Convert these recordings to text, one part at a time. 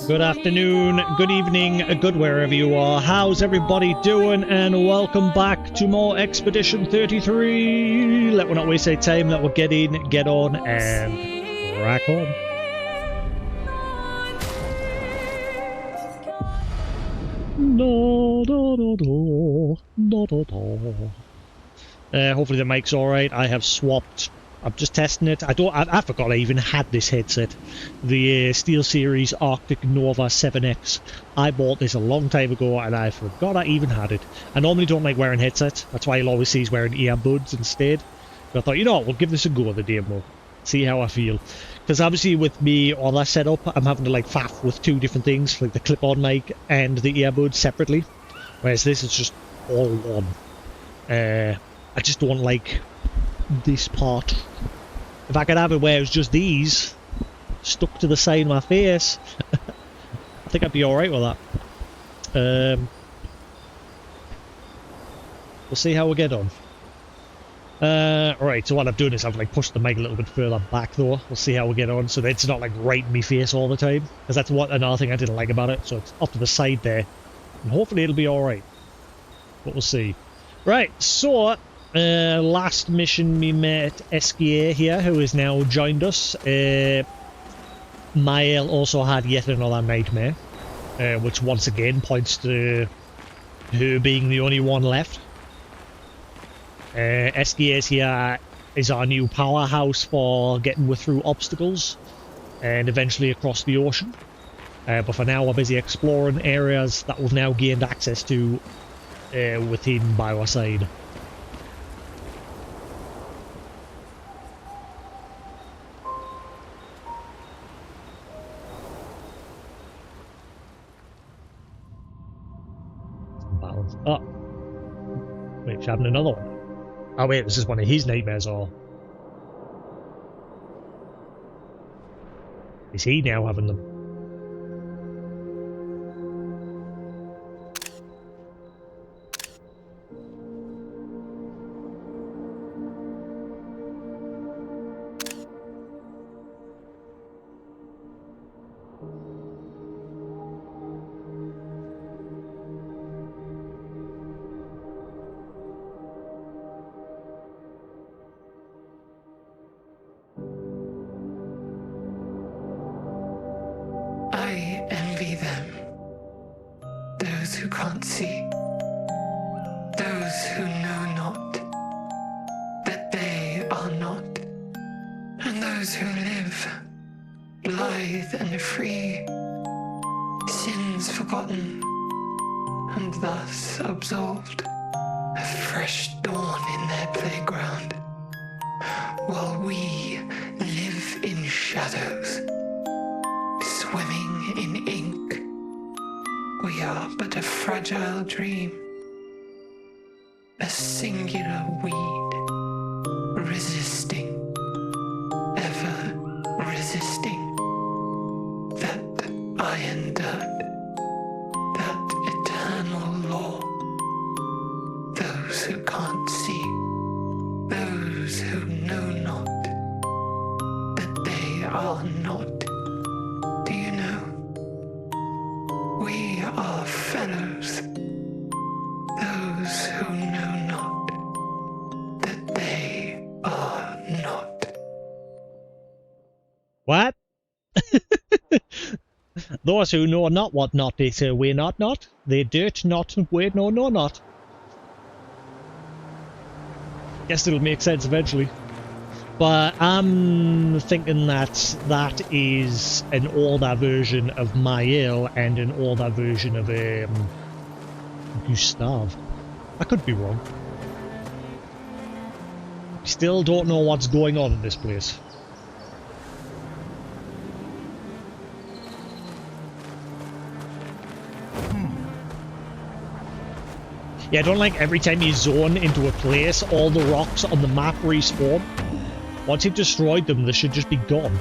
Good afternoon, good evening, good wherever you are. How's everybody doing? And welcome back to more Expedition 33. Let me not waste any time. Let me get in, get on, and crack on. Hopefully the mic's alright. I have swapped. I'm just testing it. I forgot I even had this headset. The SteelSeries Arctic Nova 7X. I bought this a long time ago and I forgot I even had it. I normally don't like wearing headsets. That's why you'll always see he's wearing earbuds instead. But I thought, you know what, we'll give this a go the demo. See how I feel. Because obviously with me on that setup, I'm having to like faff with two different things, like the clip-on mic and the earbuds separately. Whereas this is just all one. I just don't like this part. If I could have it where it was just these stuck to the side of my face, I think I'd be alright with that. We'll see how we get on. Right, so what I'm doing is I've like pushed the mic a little bit further back though. We'll see how we get on so that it's not like right in my face all the time. Because that's another thing I didn't like about it. So it's off to the side there. And hopefully it'll be alright. But we'll see. Right, so last mission we met SKA here, who has now joined us. Mael also had yet another nightmare, which once again points to her being the only one left. SKA's here is our new powerhouse for getting through obstacles and eventually across the ocean. But for now we're busy exploring areas that we've now gained access to within by our side. Oh, wait, she's having another one. Oh wait, this is one of his nightmares, or is he now having them? I envy them, those who can't see, those who know not that they are not, and those who live, blithe and free, sins forgotten, and thus absolved, a fresh dawn in their playground, while we live in shadows. Swimming in ink, we are but a fragile dream, a singular weed, resisting, ever resisting, that iron dirt, that eternal law. Those who can't see, those who know not, that they are not. Do you know? We are fellows, those who know not that they are not. What? Those who know not what not, they say we're not not. They dirt not, we no not. Guess it'll make sense eventually. But I'm thinking that that is an older version of Mael and an older version of Gustav. I could be wrong. Still don't know what's going on in this place. Yeah, I don't like every time you zone into a place, all the rocks on the map respawn. Once you've destroyed them, they should just be gone.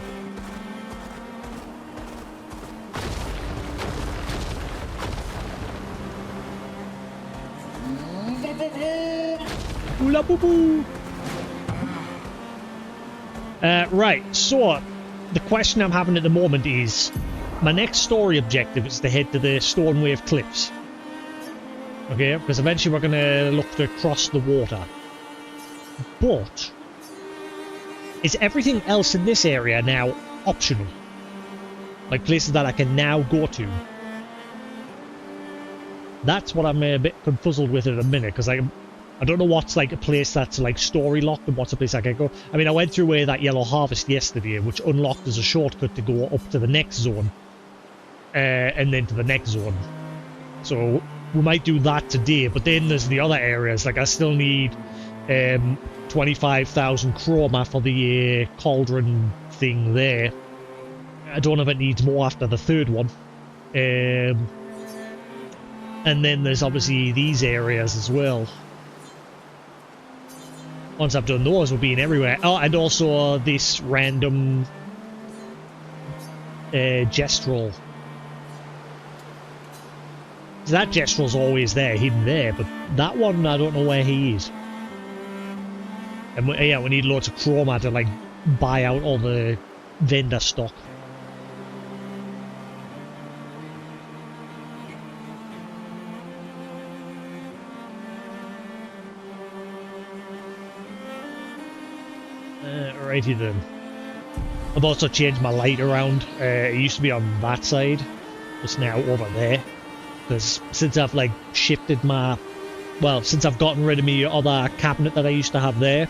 Oola boo boo! Right, so the question I'm having at the moment is, my next story objective is to head to the Stonewave Cliffs. Okay, because eventually we're going to look to cross the water. But is everything else in this area now optional? Like places that I can now go to? That's what I'm a bit confuzzled with at a minute, because I don't know what's like a place that's like story locked and what's a place I can go. I mean, I went through that Yellow Harvest yesterday, which unlocked as a shortcut to go up to the next zone. And then to the next zone. So we might do that today, but then there's the other areas. Like I still need 25,000 chroma for the cauldron thing there. I don't know if it needs more after the third one. And then there's obviously these areas as well. Once I've done those, we'll be in everywhere. Oh, and also this random gestural. That gestral's always there, hidden there, but that one, I don't know where he is. And yeah, we need loads of chroma to like buy out all the vendor stock. Righty then. I've also changed my light around. It used to be on that side. It's now over there. Because since I've like shifted my... Well, since I've gotten rid of my other cabinet that I used to have there,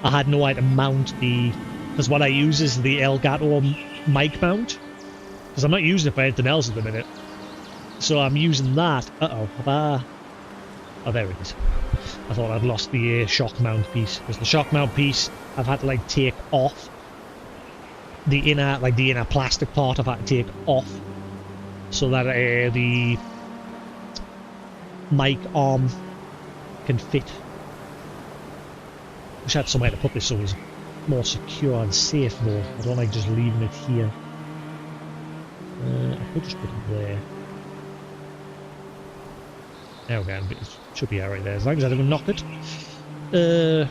I had no way to mount the... Because what I use is the Elgato mic mount. Because I'm not using it for anything else at the minute. So I'm using that. Uh-oh. Oh, there it is. I thought I'd lost the shock mount piece. Because the shock mount piece, I've had to like take off. The inner plastic part I've had to take off. So that the mic arm can fit. Wish I had somewhere to put this so it was more secure and safe though. I don't like just leaving it here. I could just put it there. There we go, it should be alright there, as long as I don't knock it. But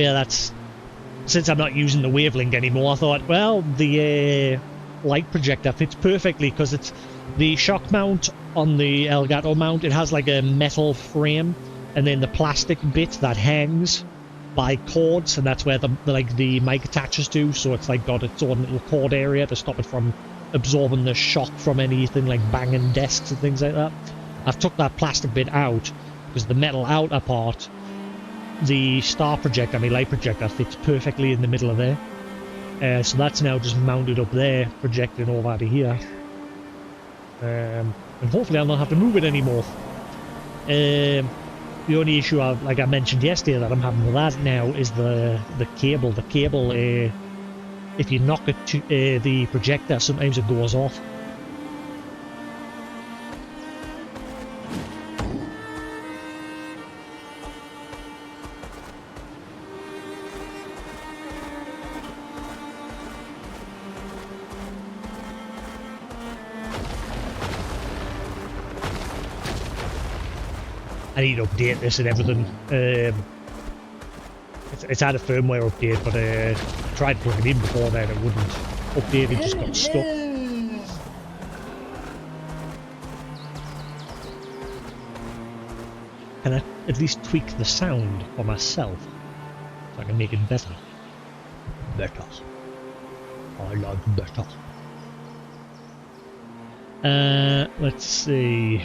yeah, that's... Since I'm not using the wavelength anymore, I thought, well, the light projector fits perfectly, because it's the shock mount on the Elgato mount. It has like a metal frame, and then the plastic bit that hangs by cords, and that's where the mic attaches to. So it's like got its own little cord area to stop it from absorbing the shock from anything like banging desks and things like that. I've took that plastic bit out because the metal outer part, the star projector, my light projector, fits perfectly in the middle of there. So that's now just mounted up there, projecting over to here. And hopefully I'll not have to move it anymore. The only issue, like I mentioned yesterday, that I'm having with that now is the cable. The cable, if you knock it to the projector, sometimes it goes off. I need to update this and everything. It's had a firmware update, but I tried plugging it in before then, it wouldn't update, it just got stuck. Can I at least tweak the sound for myself so I can make it better? Better. I like better. Let's see.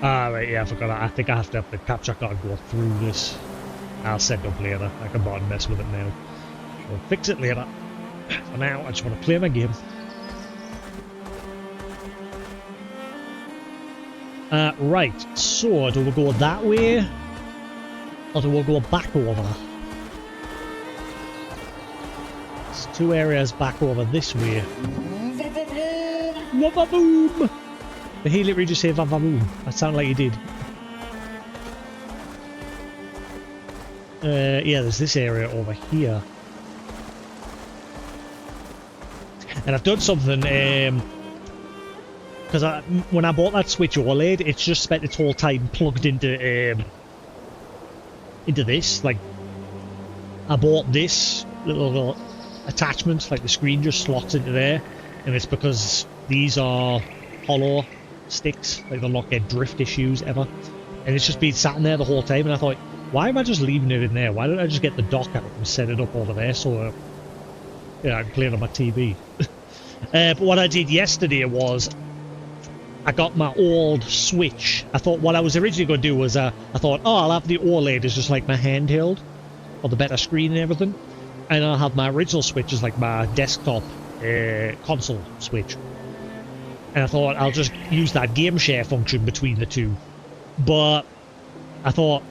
Ah, right, yeah, I forgot. I think I have to have the capture card go through this. I'll set up later. I can bother mess with it now. We'll fix it later. For now, I just want to play my game. Right, so do we go that way? Or do we go back over? There's two areas back over this way. Wabba-boom! Did he literally just say vavaboom? That sounded like he did. Yeah, there's this area over here. And I've done something, because when I bought that Switch OLED, it's just spent its whole time plugged into this. Like, I bought this little attachment, like the screen just slots into there, and it's because these are hollow sticks, like they'll not get drift issues ever. And it's just been sat in there the whole time, and I thought, why am I just leaving it in there? Why don't I just get the dock out and set it up over there so yeah, I can play it on my TV. But what I did yesterday was I got my old Switch. I thought what I was originally going to do was I thought, oh, I'll have the OLED as just like my handheld, or the better screen and everything, and I'll have my original Switch as like my desktop console Switch. And I thought I'll just use that game share function between the two. But I thought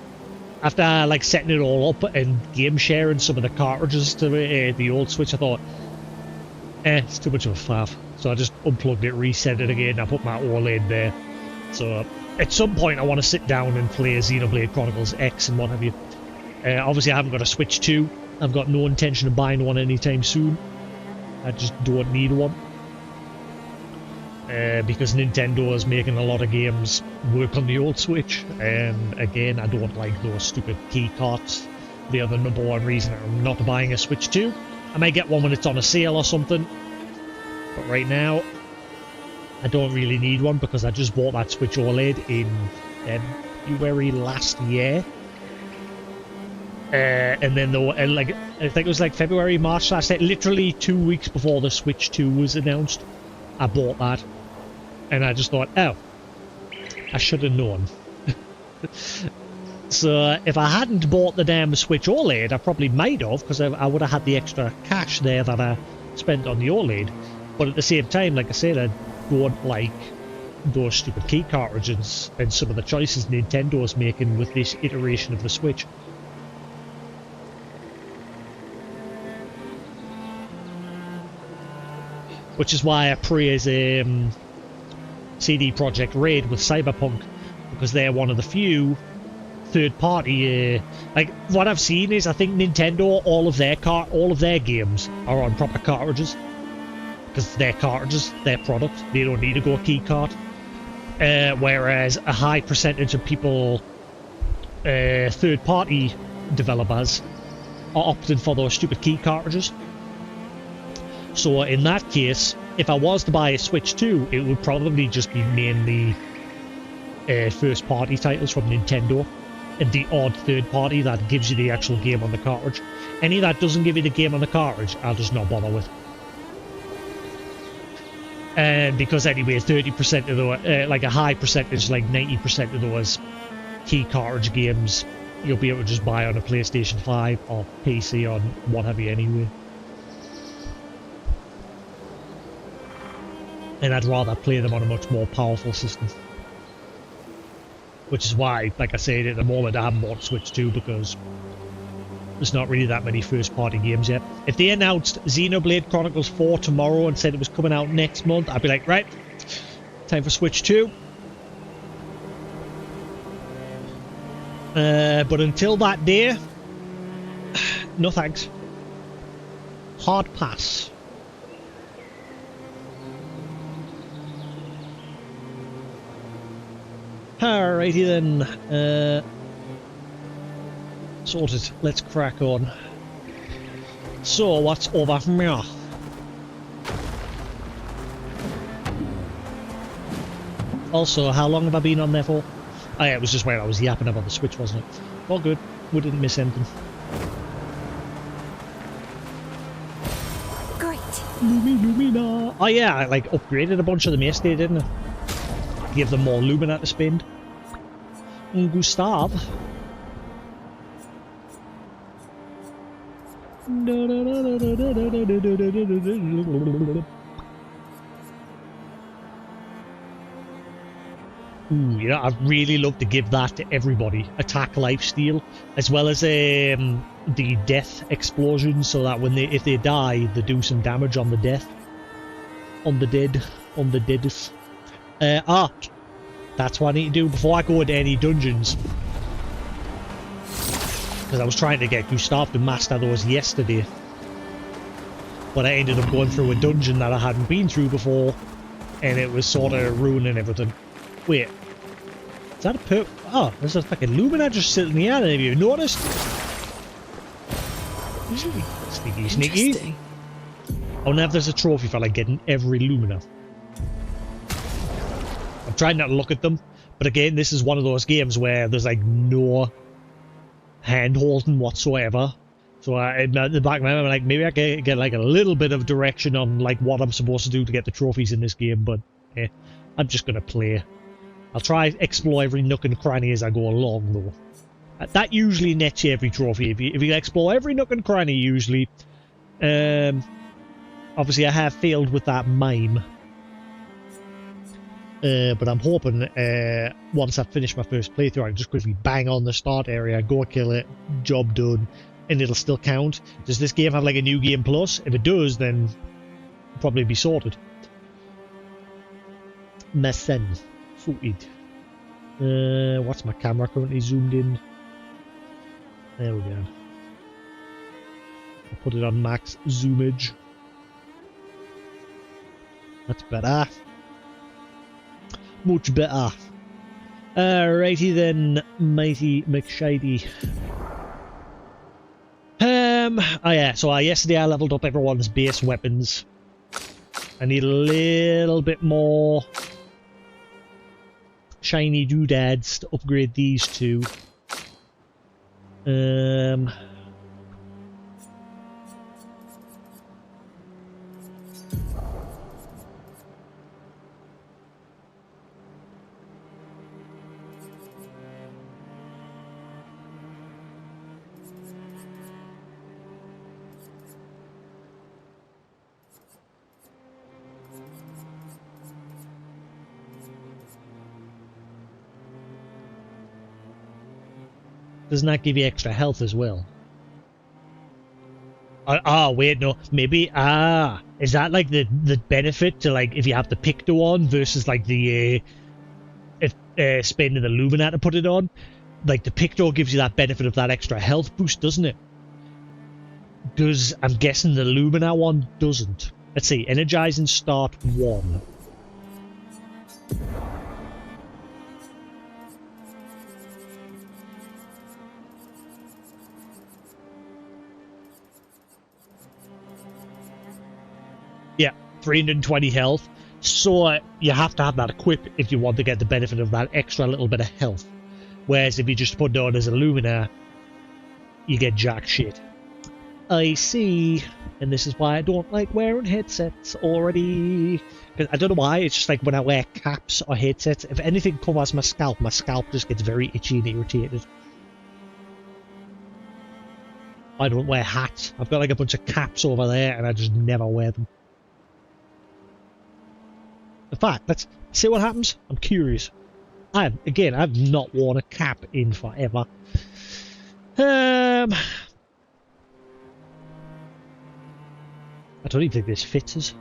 after like setting it all up and game sharing some of the cartridges to the old Switch, I thought, it's too much of a faff. So I just unplugged it, reset it again, I put my OLED there. So at some point I want to sit down and play Xenoblade Chronicles X and what have you. Obviously I haven't got a Switch 2. I've got no intention of buying one anytime soon. I just don't need one. Because Nintendo is making a lot of games work on the old Switch, and again, I don't like those stupid key carts. They are the #1 reason I'm not buying a Switch 2. I may get one when it's on a sale or something, but right now, I don't really need one because I just bought that Switch OLED in February last year. And then like I think it was like February, March last year, literally 2 weeks before the Switch 2 was announced, I bought that. And I just thought, oh, I should have known. So if I hadn't bought the damn Switch OLED, I probably might have, because I would have had the extra cash there that I spent on the OLED. But at the same time, like I said, I don't like those stupid key cartridges and some of the choices Nintendo's making with this iteration of the Switch. Which is why I praise CD Projekt Red with Cyberpunk, because they're one of the few third-party. Like what I've seen is, I think Nintendo, all of their games are on proper cartridges, because they're cartridges, their product. They don't need to go key card. Whereas a high percentage of people, third-party developers, are opting for those stupid key cartridges. So in that case, if I was to buy a Switch 2, it would probably just be mainly first-party titles from Nintendo, and the odd third-party that gives you the actual game on the cartridge. Any that doesn't give you the game on the cartridge, I'll just not bother with. And because anyway, 30% of the like a high percentage, like 90% of those key cartridge games, you'll be able to just buy on a PlayStation 5 or PC or what have you anyway. And I'd rather play them on a much more powerful system. Which is why, like I said, at the moment I haven't bought Switch 2, because there's not really that many first-party games yet. If they announced Xenoblade Chronicles 4 tomorrow and said it was coming out next month, I'd be like, right, time for Switch 2. But until that day, no thanks. Hard pass. Alrighty then, sorted, let's crack on. So, what's over from here? Also, how long have I been on there for? Oh yeah, it was just where I was yapping about the Switch, wasn't it? All good, we didn't miss anything. Great. Lumina. Oh yeah, I like upgraded a bunch of them yesterday, didn't I? Give them more Lumina to spend. Gustav. Ooh, you know, I'd really love to give that to everybody. Attack lifesteal, as well as the death explosion, so that when if they die, they do some damage on the death. On the deadest. That's what I need to do before I go into any dungeons. Because I was trying to get Gustav to master those yesterday. But I ended up going through a dungeon that I hadn't been through before. And it was sort of ruining everything. Wait. Is that a perp? Oh, there's a fucking Lumina just sitting here. Have you noticed? Sneaky, sneaky. I wonder if there's a trophy for like getting every Lumina. I'm trying not to look at them. But again, this is one of those games where there's like no hand-holding whatsoever. So in the back of my mind, I'm like, maybe I can get like a little bit of direction on like what I'm supposed to do to get the trophies in this game, but I'm just gonna play. I'll try explore every nook and cranny as I go along, though. That usually nets you every trophy. If you explore every nook and cranny, usually. Obviously, I have failed with that mime. But I'm hoping once I've finished my first playthrough, I can just quickly bang on the start area, go kill it, job done. And it'll still count. Does this game have like a new game plus? If it does, then it'll probably be sorted. Messen. Footed. What's my camera currently zoomed in? There we go. I'll put it on max zoomage. That's better. Much better. Alrighty then, mighty McShady. Oh yeah, so yesterday I leveled up everyone's base weapons. I need a little bit more shiny doodads to upgrade these two. Doesn't that give you extra health as well? Wait, no. Maybe, is that like the benefit to like if you have the Picto on versus like the spending the Lumina to put it on? Like the Picto gives you that benefit of that extra health boost, doesn't it? I'm guessing the Lumina one doesn't. Let's see, energizing start 1. Yeah, 320 health. So you have to have that equipped if you want to get the benefit of that extra little bit of health. Whereas if you just put it on as a Lumina, you get jack shit. I see. And this is why I don't like wearing headsets already. I don't know why, it's just like when I wear caps or headsets, if anything covers my scalp just gets very itchy and irritated. I don't wear hats. I've got like a bunch of caps over there and I just never wear them. In fact, let's see what happens. I'm curious. I've not worn a cap in forever. I don't even think this fits us.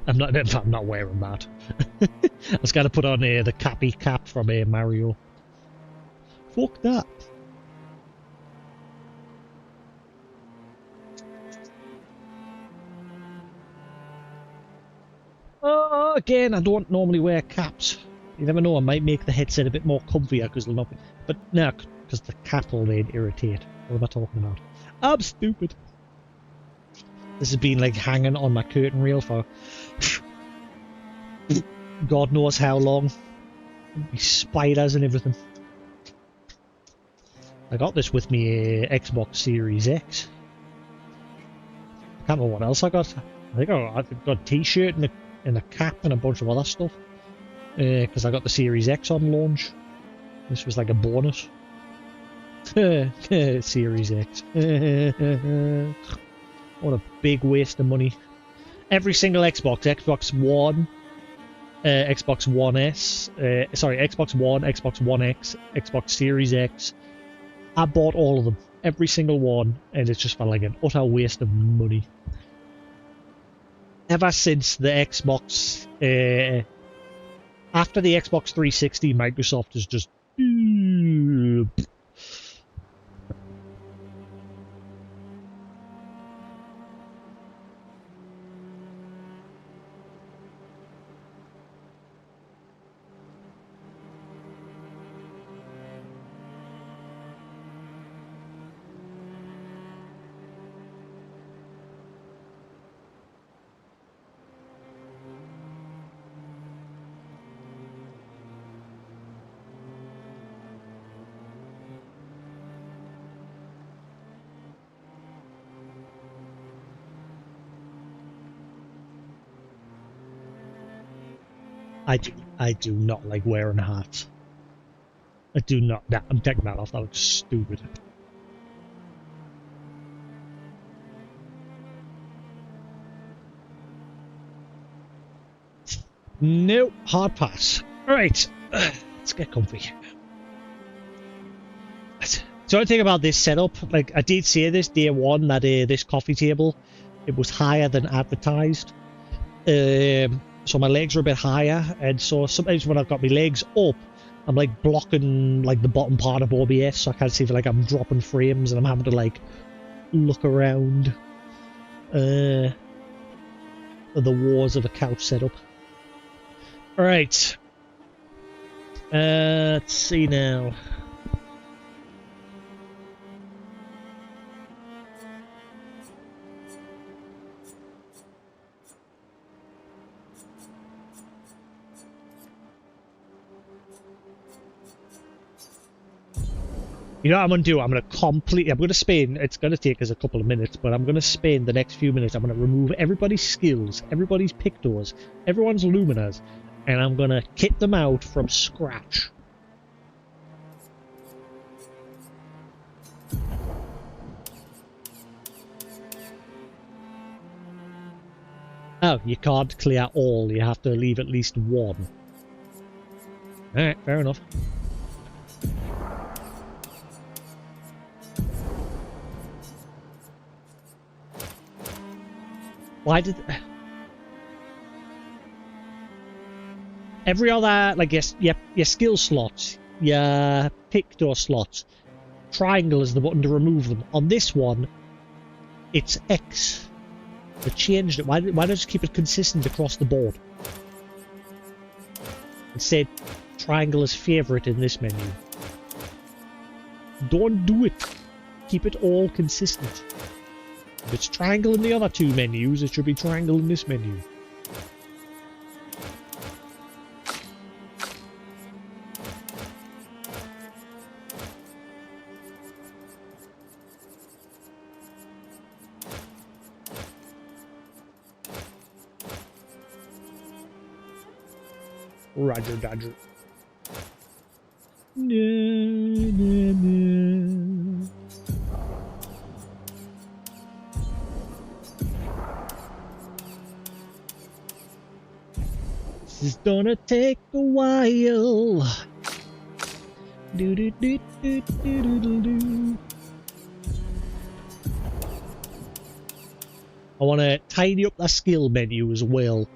I'm not wearing that. I was gonna put on the cappy cap from Mario. Fuck that. Again, I don't normally wear caps. You never know, I might make the headset a bit more comfier because it'll not be... But no, because the cap will then irritate. What am I talking about? I'm stupid. This has been like hanging on my curtain reel for God knows how long. Spiders and everything. I got this with me Xbox Series X. I can't remember what else I got. I think I got a t-shirt and a cap and a bunch of other stuff. Because I got the Series X on launch. This was like a bonus. Series X. What a big waste of money. Every single Xbox One, Xbox One S, Xbox One, Xbox One X, Xbox Series X. I bought all of them. Every single one. And it's just felt like an utter waste of money. Ever since the Xbox... after the Xbox 360, Microsoft is just... I do not like wearing hats. I do not. Nah, I'm taking that off. That looks stupid. No, hard pass. Alright, let's get comfy. So I think about this setup, like I did say this day one, that this coffee table, it was higher than advertised. So my legs are a bit higher, and so sometimes when I've got my legs up, I'm like blocking like the bottom part of OBS, so I can't see if like I'm dropping frames and I'm having to like look around the wars of a couch setup. Alright. Let's see now. You know what I'm going to do? I'm going to spend, it's going to take us a couple of minutes, but I'm going to spend the next few minutes, I'm going to remove everybody's skills, everybody's pictors, everyone's luminas, and I'm going to kit them out from scratch. Oh, you can't clear all, you have to leave at least one. Alright, fair enough. Why did... Every other, like, your skill slots, your pictor slots, triangle is the button to remove them. On this one, it's X. They changed it. Why don't you keep it consistent across the board? Instead, triangle is favorite in this menu. Don't do it. Keep it all consistent. If it's triangle in the other two menus, it should be triangle in this menu. Roger, Dodger. This is gonna take a while. Do do do do do do do do. I want to tidy up the skill menu as well.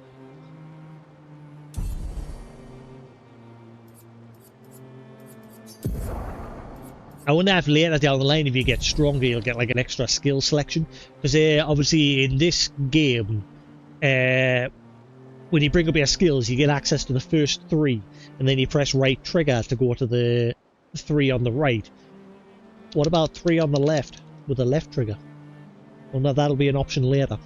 I wonder if later down the line, if you get stronger, you'll get like an extra skill selection. Because obviously in this game, when you bring up your skills, you get access to the first 3, and then you press right trigger to go to the 3 on the right. What about 3 on the left with the left trigger? Well, no, that'll be an option later.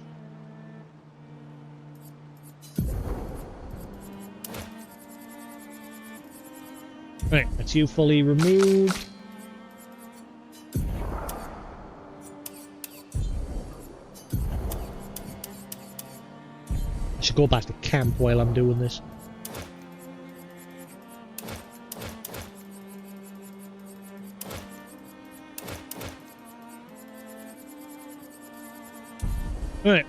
Right, that's you fully removed. I should go back to camp while I'm doing this. Alright.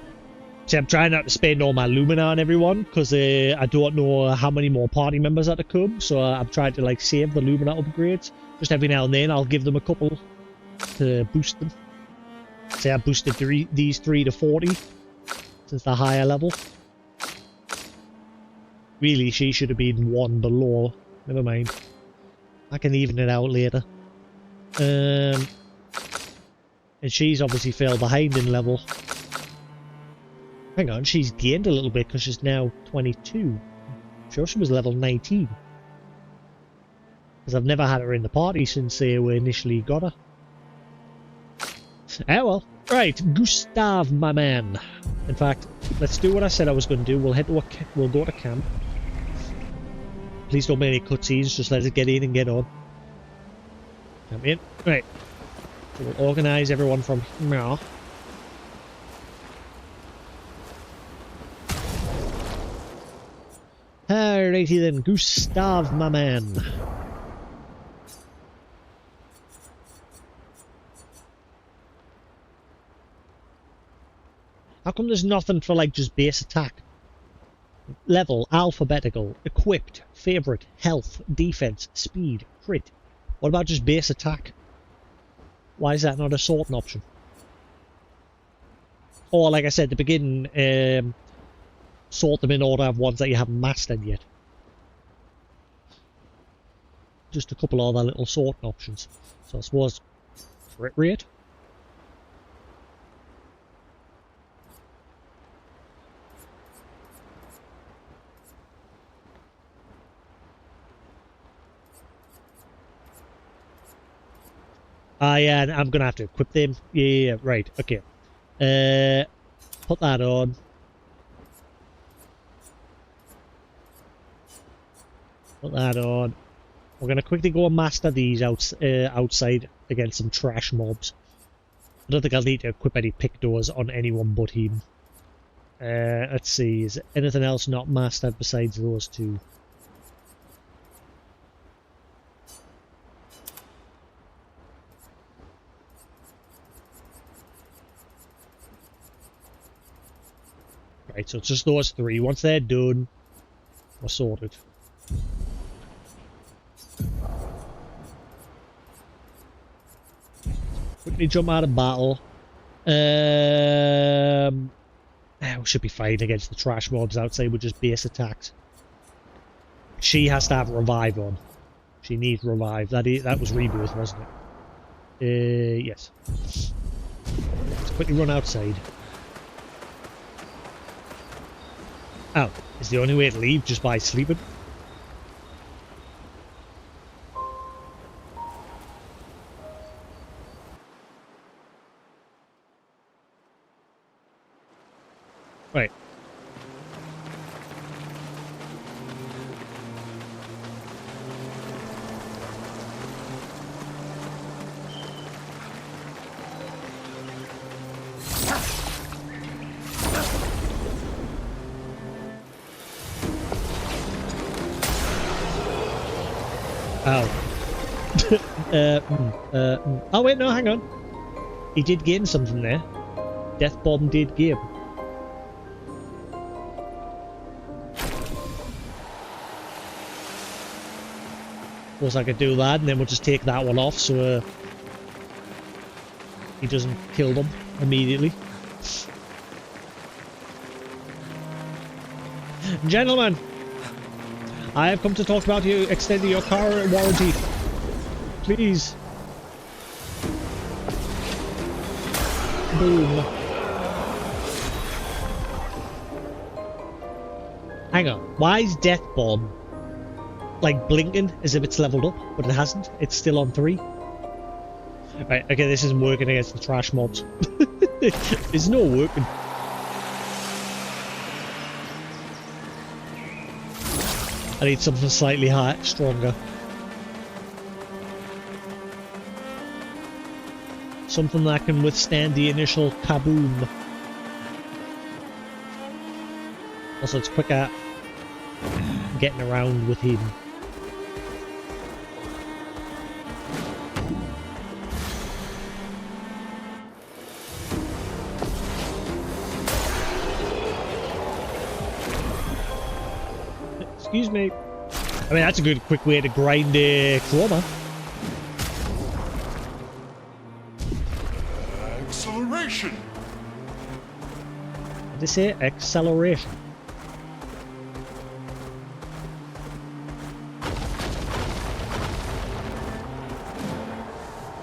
See, I'm trying not to spend all my Lumina on everyone, because I don't know how many more party members are to come, so I'm trying to like save the Lumina upgrades. Just every now and then I'll give them a couple to boost them. Say I boosted these 3 to 40, since they're higher level. Really, she should have been 1 below. Never mind. I can even it out later. And she's obviously fell behind in level. Hang on, she's gained a little bit because she's now 22. I'm sure she was level 19. Because I've never had her in the party since we initially got her. Ah well. Right, Gustav, my man. In fact, let's do what I said I was going to do. We'll head to we'll go to camp. Please don't make any cutscenes, just let us get in and get on. Come in. Right. So we'll organise everyone from here. Alrighty then, Gustav, my man. How come there's nothing for, like, just base attack? Level, alphabetical, equipped, favorite, health, defense, speed, crit. What about just base attack? Why is that not a sorting option? Or, like I said at the beginning, sort them in order of ones that you haven't mastered yet. Just a couple other little sorting options. So I suppose crit rate. Yeah, I'm gonna have to equip them. Yeah, right, okay. Put that on. Put that on. We're gonna quickly go and master these outside against some trash mobs. I don't think I'll need to equip any pick doors on anyone but him. Let's see, is there anything else not mastered besides those two? Right, so it's just those three. Once they're done, we're sorted. Quickly jump out of battle. We should be fine against the trash mobs outside with just base attacks. She has to have revive on. She needs revive. That was rebirth, wasn't it? Yes. Let's quickly run outside. Oh, is the only way to leave just by sleeping? Right. Oh. Oh wait, no, hang on. He did gain something there. Death Bomb did gain. Suppose I could do that, and then we'll just take that one off so he doesn't kill them immediately. Gentlemen, I have come to talk about you extending your car warranty. Please. Boom. Hang on. Why is Death Bomb like blinking as if it's leveled up, but it hasn't? It's still on 3. Right, okay, this isn't working against the trash mobs. It's not working. I need something slightly higher, stronger. Something that can withstand the initial kaboom. Also, it's quicker getting around with him. Excuse me. I mean, that's a good quick way to grind chroma. Acceleration. Did they say acceleration?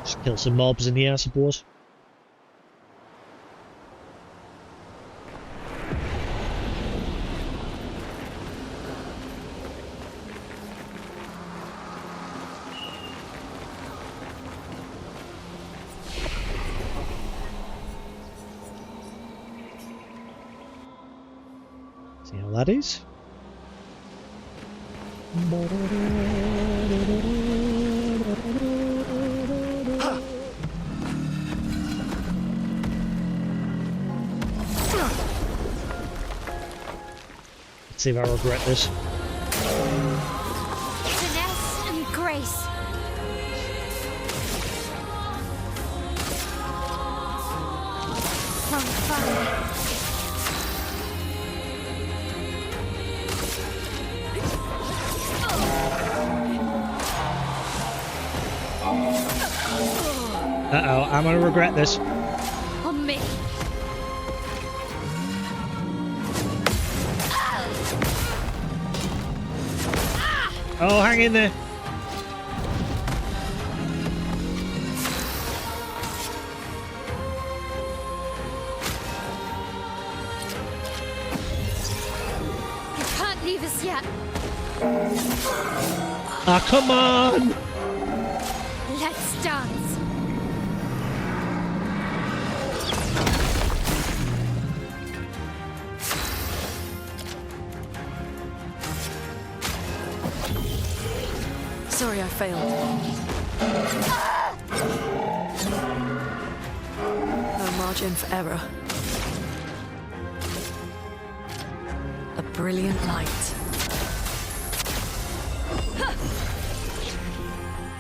Just kill some mobs in here, I suppose. See how that is? Let's see if I regret this. Uh-oh, I'm gonna regret this. On me. Oh, hang in there. You can't leave us yet. Ah, come on! Let's dance. Sorry I failed. No margin for error. A brilliant light.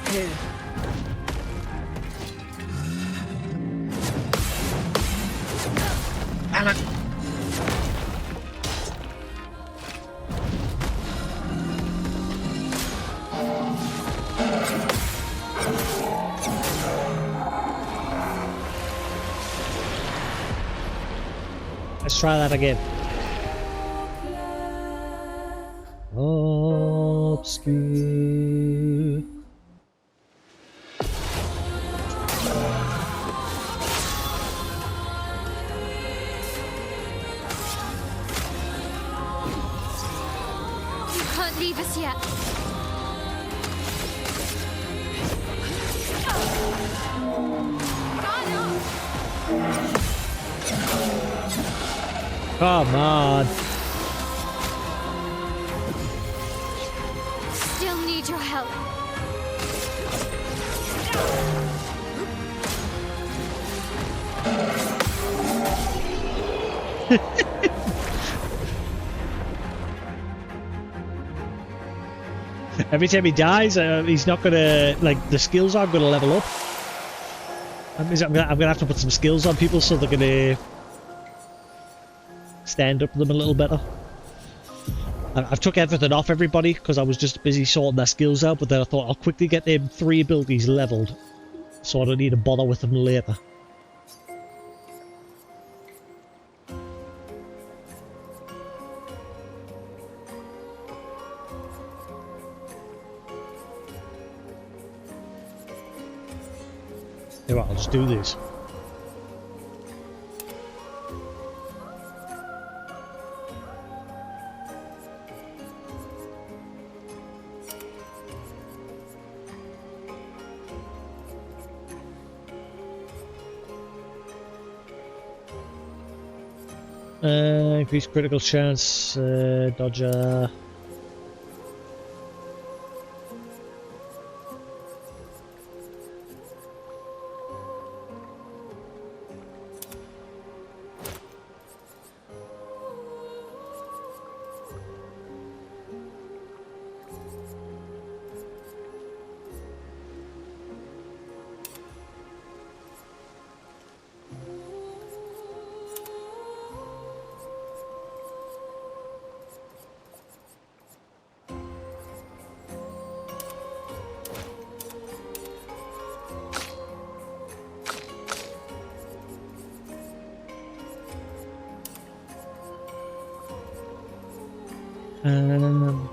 Here. Anna. Let's try that again. Obscur. You can't leave us yet. Come on. Still need your help. Every time he dies, he's not gonna, like, the skills aren't gonna level up. I'm gonna have to put some skills on people so they're gonna stand up to them a little better. I've took everything off everybody because I was just busy sorting their skills out, but then I thought I'll quickly get them 3 abilities leveled so I don't need to bother with them later. Yeah, well, I'll just do this. Increase critical chance, dodger. Um,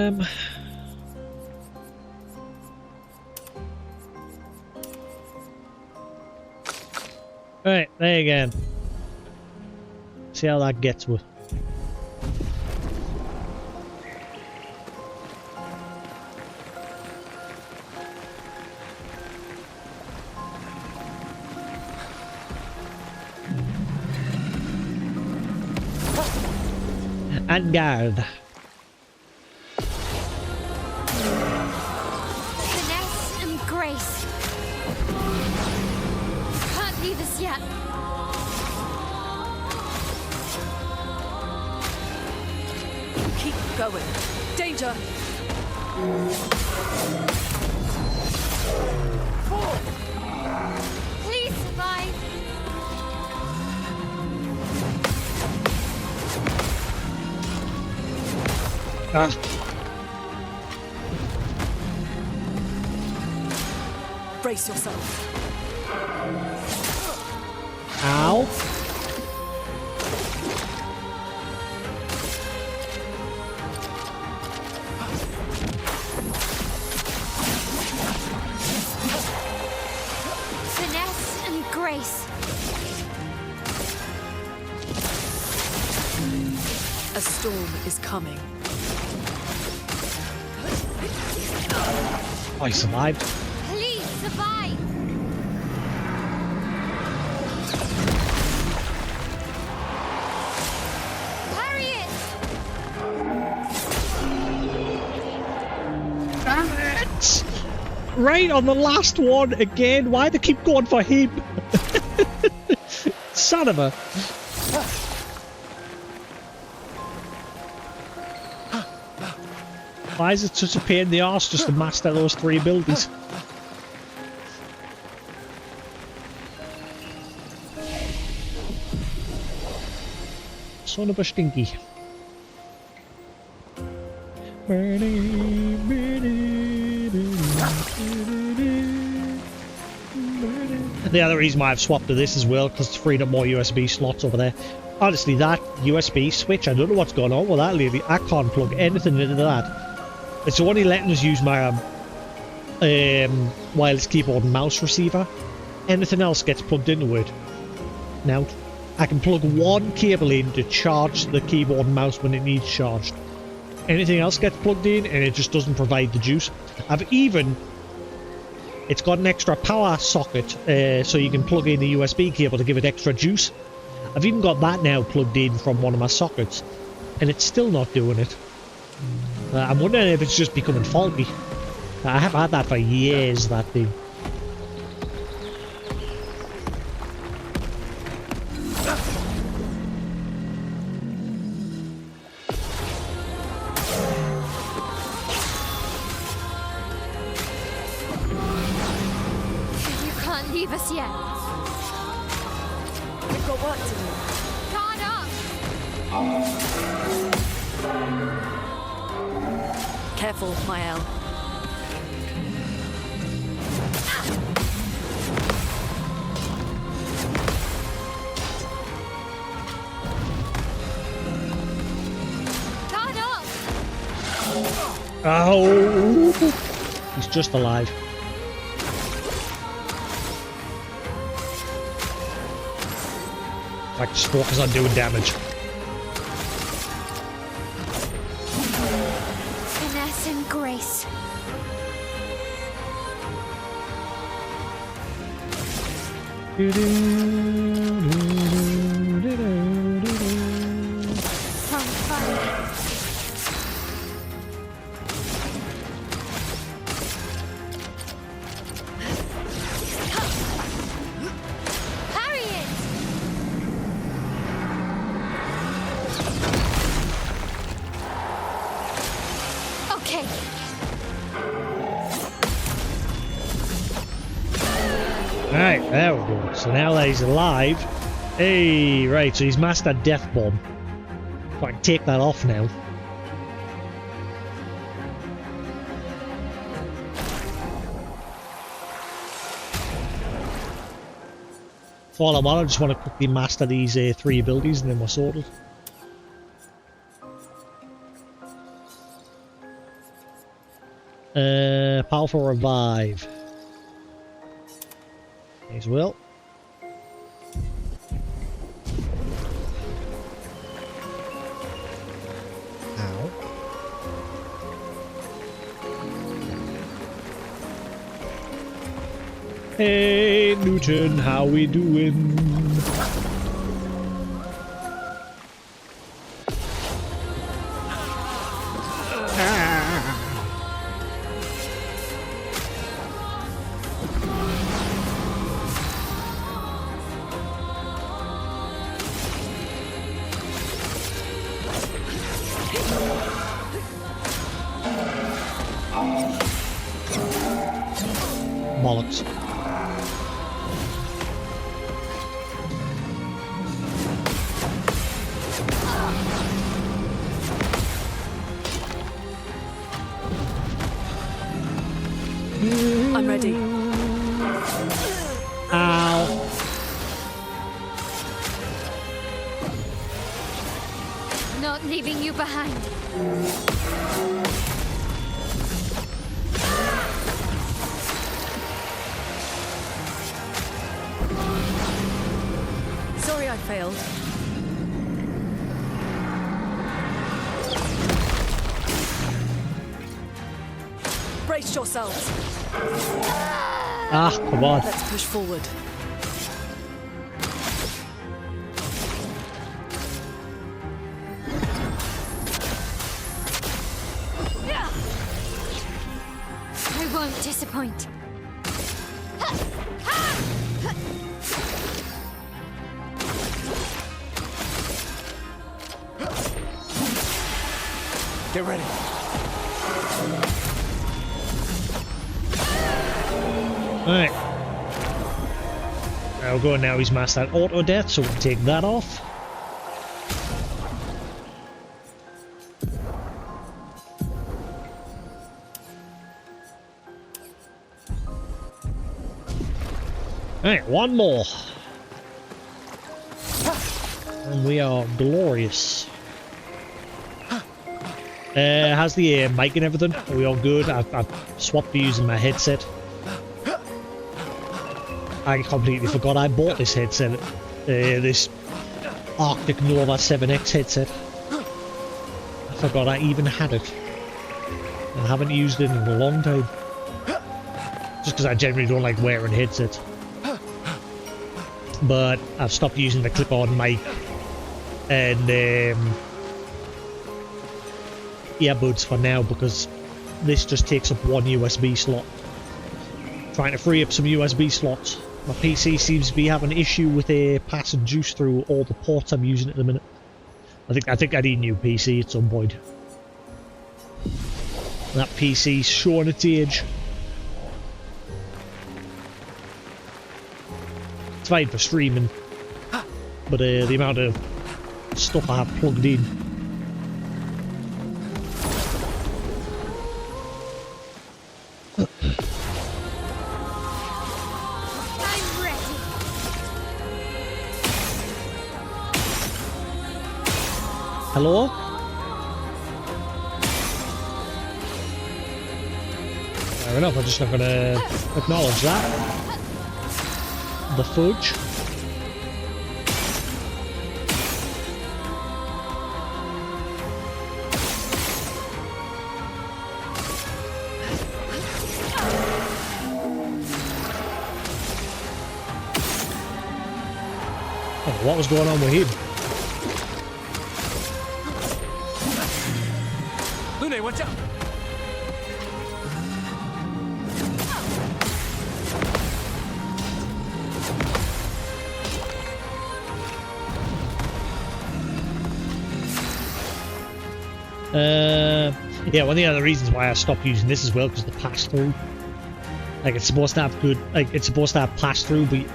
Um. Right, there again. See how that gets with. And guard. Finesse and grace. You can't leave us yet. Keep going. Danger! Please survive. Ah. Brace yourself. Ow. Finesse and grace. A storm is coming. I survived. Please survive. Parry it. Damn it! Right on the last one again. Why they keep going for him? Son of a. Why is it such a pain in the arse just to master those 3 abilities? Son of a stinky. The other reason why I've swapped to this as well, because it's freed up more USB slots over there. Honestly, that USB switch, I don't know what's going on with that lately. I can't plug anything into that. It's only letting us use my wireless keyboard and mouse receiver. Anything else gets plugged into it. Now, I can plug one cable in to charge the keyboard and mouse when it needs charged. Anything else gets plugged in and it just doesn't provide the juice. It's got an extra power socket so you can plug in the USB cable to give it extra juice. I've even got that now plugged in from one of my sockets and it's still not doing it. I'm wondering if it's just becoming faulty. I have had that for years, that thing. You can't leave us yet. We've got work to do. Guard up. Careful, Mael. Guard up. Oh! He's just alive. Like, just focus on doing damage. Finesse and grace. From fire. Parry it. Okay. Alright, there we go. So now that he's alive. Hey, right, so he's mastered Death Bomb. So I can take that off now. For all I'm on, I just want to quickly master these 3 abilities and then we're sorted. Powerful Revive. As well. Ow. Hey Newton, how we doing? bollocks. I'm ready. Ow. Not leaving you behind. Sorry I failed. Brace yourselves. Ah, come on. Let's push forward. I won't disappoint. Get ready. Alright. I'll go now. He's mastered auto death, so we'll take that off. Alright, one more. And we are glorious. How's the mic and everything? Are we all good? I've swapped to using my headset. I completely forgot I bought this headset. This Arctic Nova 7X headset. I forgot I even had it. I haven't used it in a long time. Just because I generally don't like wearing headsets. But I've stopped using the clip-on mic and earbuds for now because this just takes up one USB slot. Trying to free up some USB slots. My PC seems to be having an issue with passing juice through all the ports I'm using at the minute. I think I need a new PC at some point. That PC's showing its age. It's fine for streaming, but the amount of stuff I have plugged in. I'm ready. Hello? Fair enough, I'm just not gonna acknowledge that. The fudge. Oh, what was going on with him? Lune, watch out! Yeah, one of the other reasons why I stopped using this as well, because the pass-through. Like, it's supposed to have good, like, it's supposed to have pass-through, but you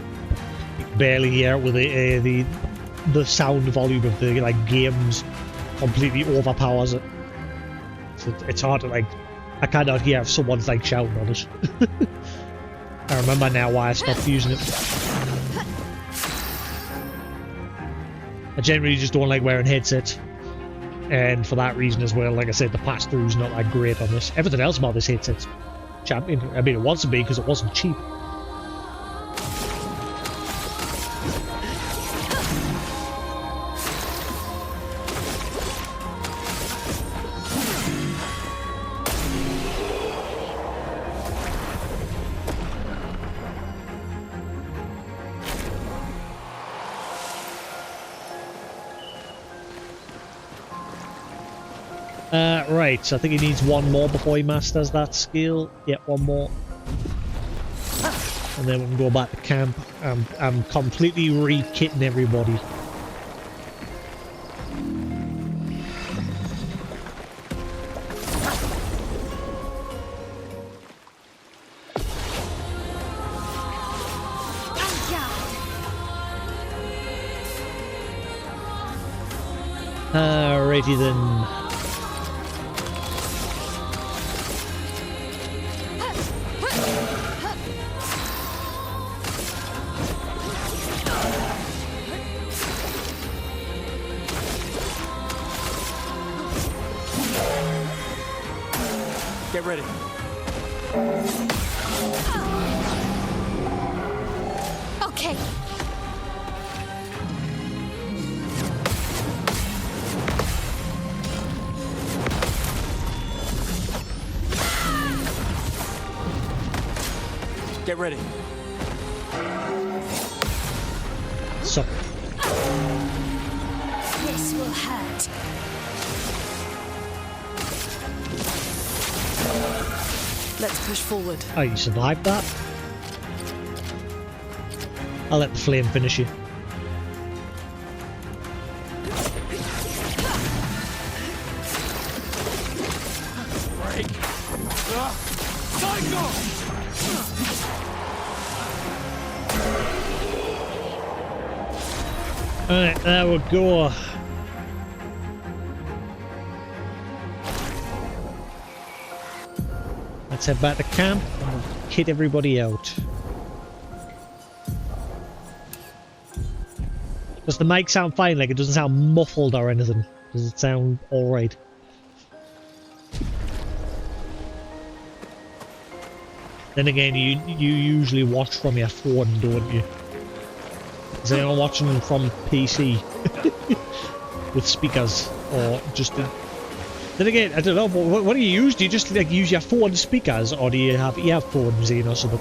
can barely hear it with the sound volume of the, like, games completely overpowers it. So it's hard to, like, I cannot hear if someone's, like, shouting on it. I remember now why I stopped using it. I generally just don't like wearing headsets. And for that reason as well, like I said, the pass-through is not that great on this. Everything else about this headset's champion. I mean, it wants to be because it wasn't cheap. Right, so I think he needs one more before he masters that skill. Yeah, one more. And then we can go back to camp. I'm completely re-kitting everybody. Alrighty then. Get ready. Okay. Get ready. So, This will hurt. Let's push forward. oh, you survived that? I'll let the flame finish you. Break. Cycle! Alright, there we go. Let's head back to camp and we'll kid everybody out. Does the mic sound fine? Like, it doesn't sound muffled or anything? Does it sound alright? Then again, you usually watch from your phone, don't you? Is anyone watching from PC with speakers, or just? Then again, I don't know. What do you use? Do you just like use your phone speakers, or do you have earphones in or something?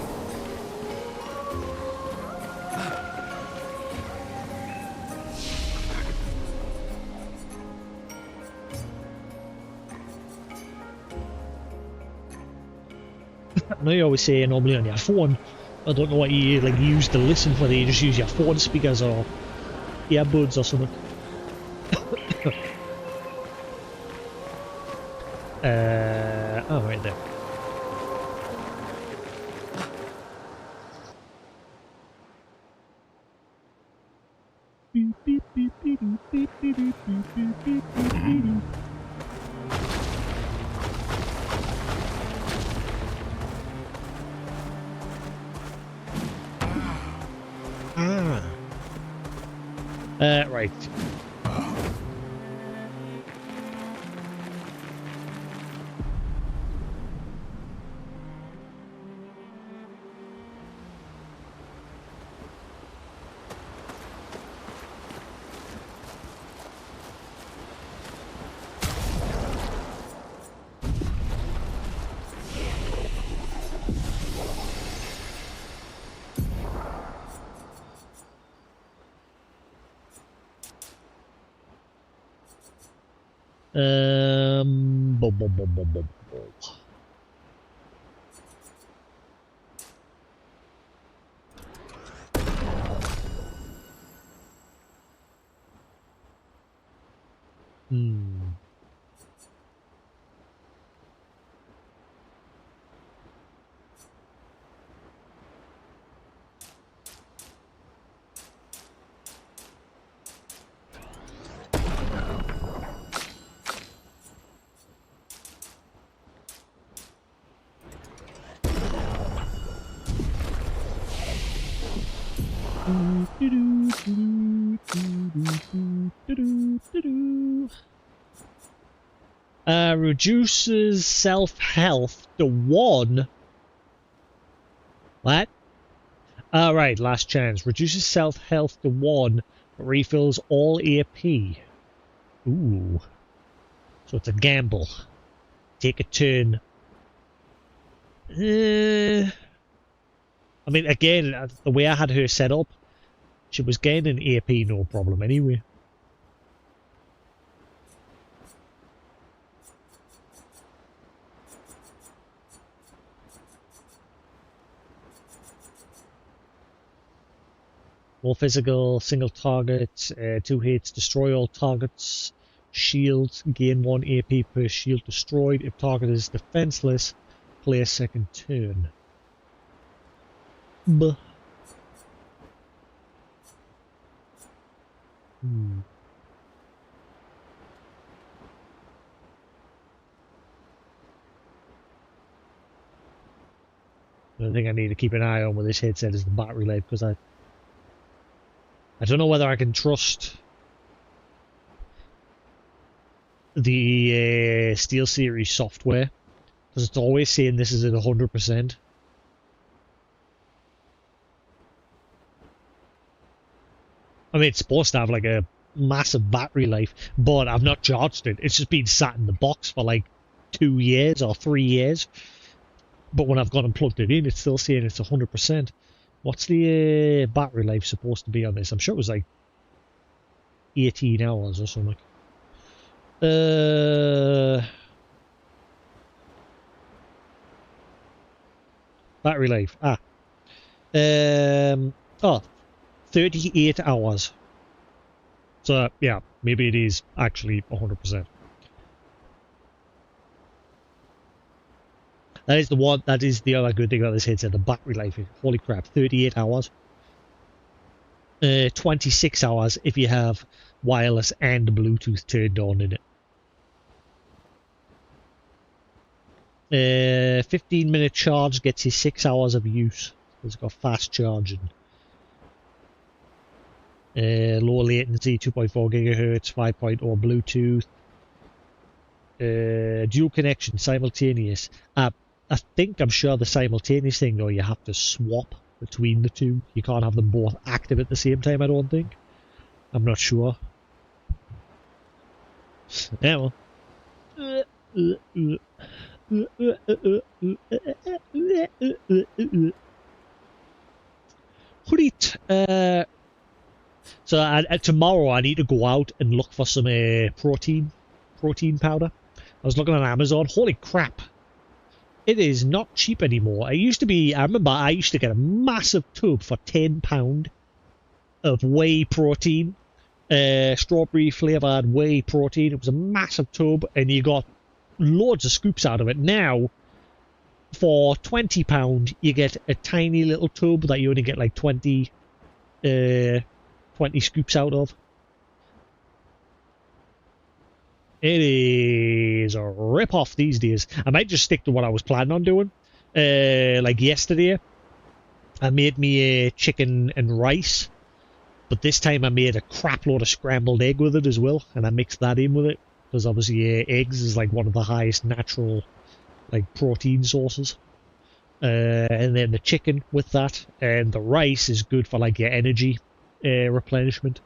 I know you always say normally on your phone. I don't know what you like use to listen for. You just use your phone speakers or earbuds or something. Oh, right there. Ah. Right. Boom, boom, boom, boom, boom, boom. Hmm. Reduces self-health to 1. What? Right, last chance. Reduces self-health to 1, but refills all AP. Ooh. So it's a gamble. Take a turn. I mean, again, the way I had her set up, she was gaining AP no problem anyway. More physical, single target, 2 hits, destroy all targets, shields, gain 1 AP per shield destroyed. If target is defenseless, play a second turn. Buh. The thing I need to keep an eye on with this headset is the battery life, because I don't know whether I can trust the SteelSeries software, because it's always saying this is at 100%. I mean, it's supposed to have like a massive battery life, but I've not charged it. It's just been sat in the box for like 2 years or 3 years. But when I've gone and plugged it in, it's still saying it's 100%. What's the battery life supposed to be on this? I'm sure it was like 18 hours or something. Battery life. Oh, 38 hours. So, yeah, maybe it is actually 100%. That is the one, that is the other good thing about this headset, the battery life. Holy crap, 38 hours. 26 hours if you have wireless and Bluetooth turned on in it. 15-minute charge gets you 6 hours of use. It's got fast charging. Low latency, 2.4 gigahertz, 5.0 Bluetooth. Dual connection, simultaneous. I'm sure the simultaneous thing, though, you have to swap between the two. You can't have them both active at the same time, I don't think. I'm not sure. Yeah, well. Right. So tomorrow I need to go out and look for some protein powder. I was looking on Amazon. Holy crap. It is not cheap anymore. I remember I used to get a massive tub for £10 of whey protein. Strawberry flavoured whey protein. It was a massive tub and you got loads of scoops out of it. Now, for £20, you get a tiny little tub that you only get like 20 scoops out of. It is a rip-off these days. I might just stick to what I was planning on doing. Like yesterday, I made me a chicken and rice, but this time I made a crap load of scrambled egg with it as well, and I mixed that in with it, because obviously eggs is like one of the highest natural like protein sources. And then the chicken with that, and the rice is good for like your energy replenishment.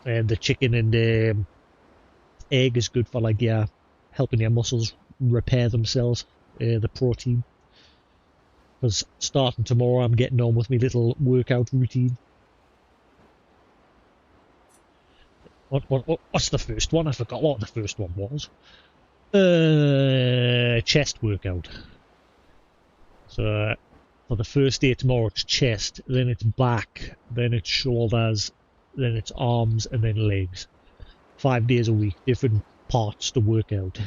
And the chicken and egg is good for like helping your muscles repair themselves, the protein. Because starting tomorrow I'm getting on with my little workout routine. What's the first one? I forgot what the first one was. Chest workout. So for the first day tomorrow it's chest, then it's back, then it's shoulders, then it's arms, and then legs. 5 days a week, different parts to work out.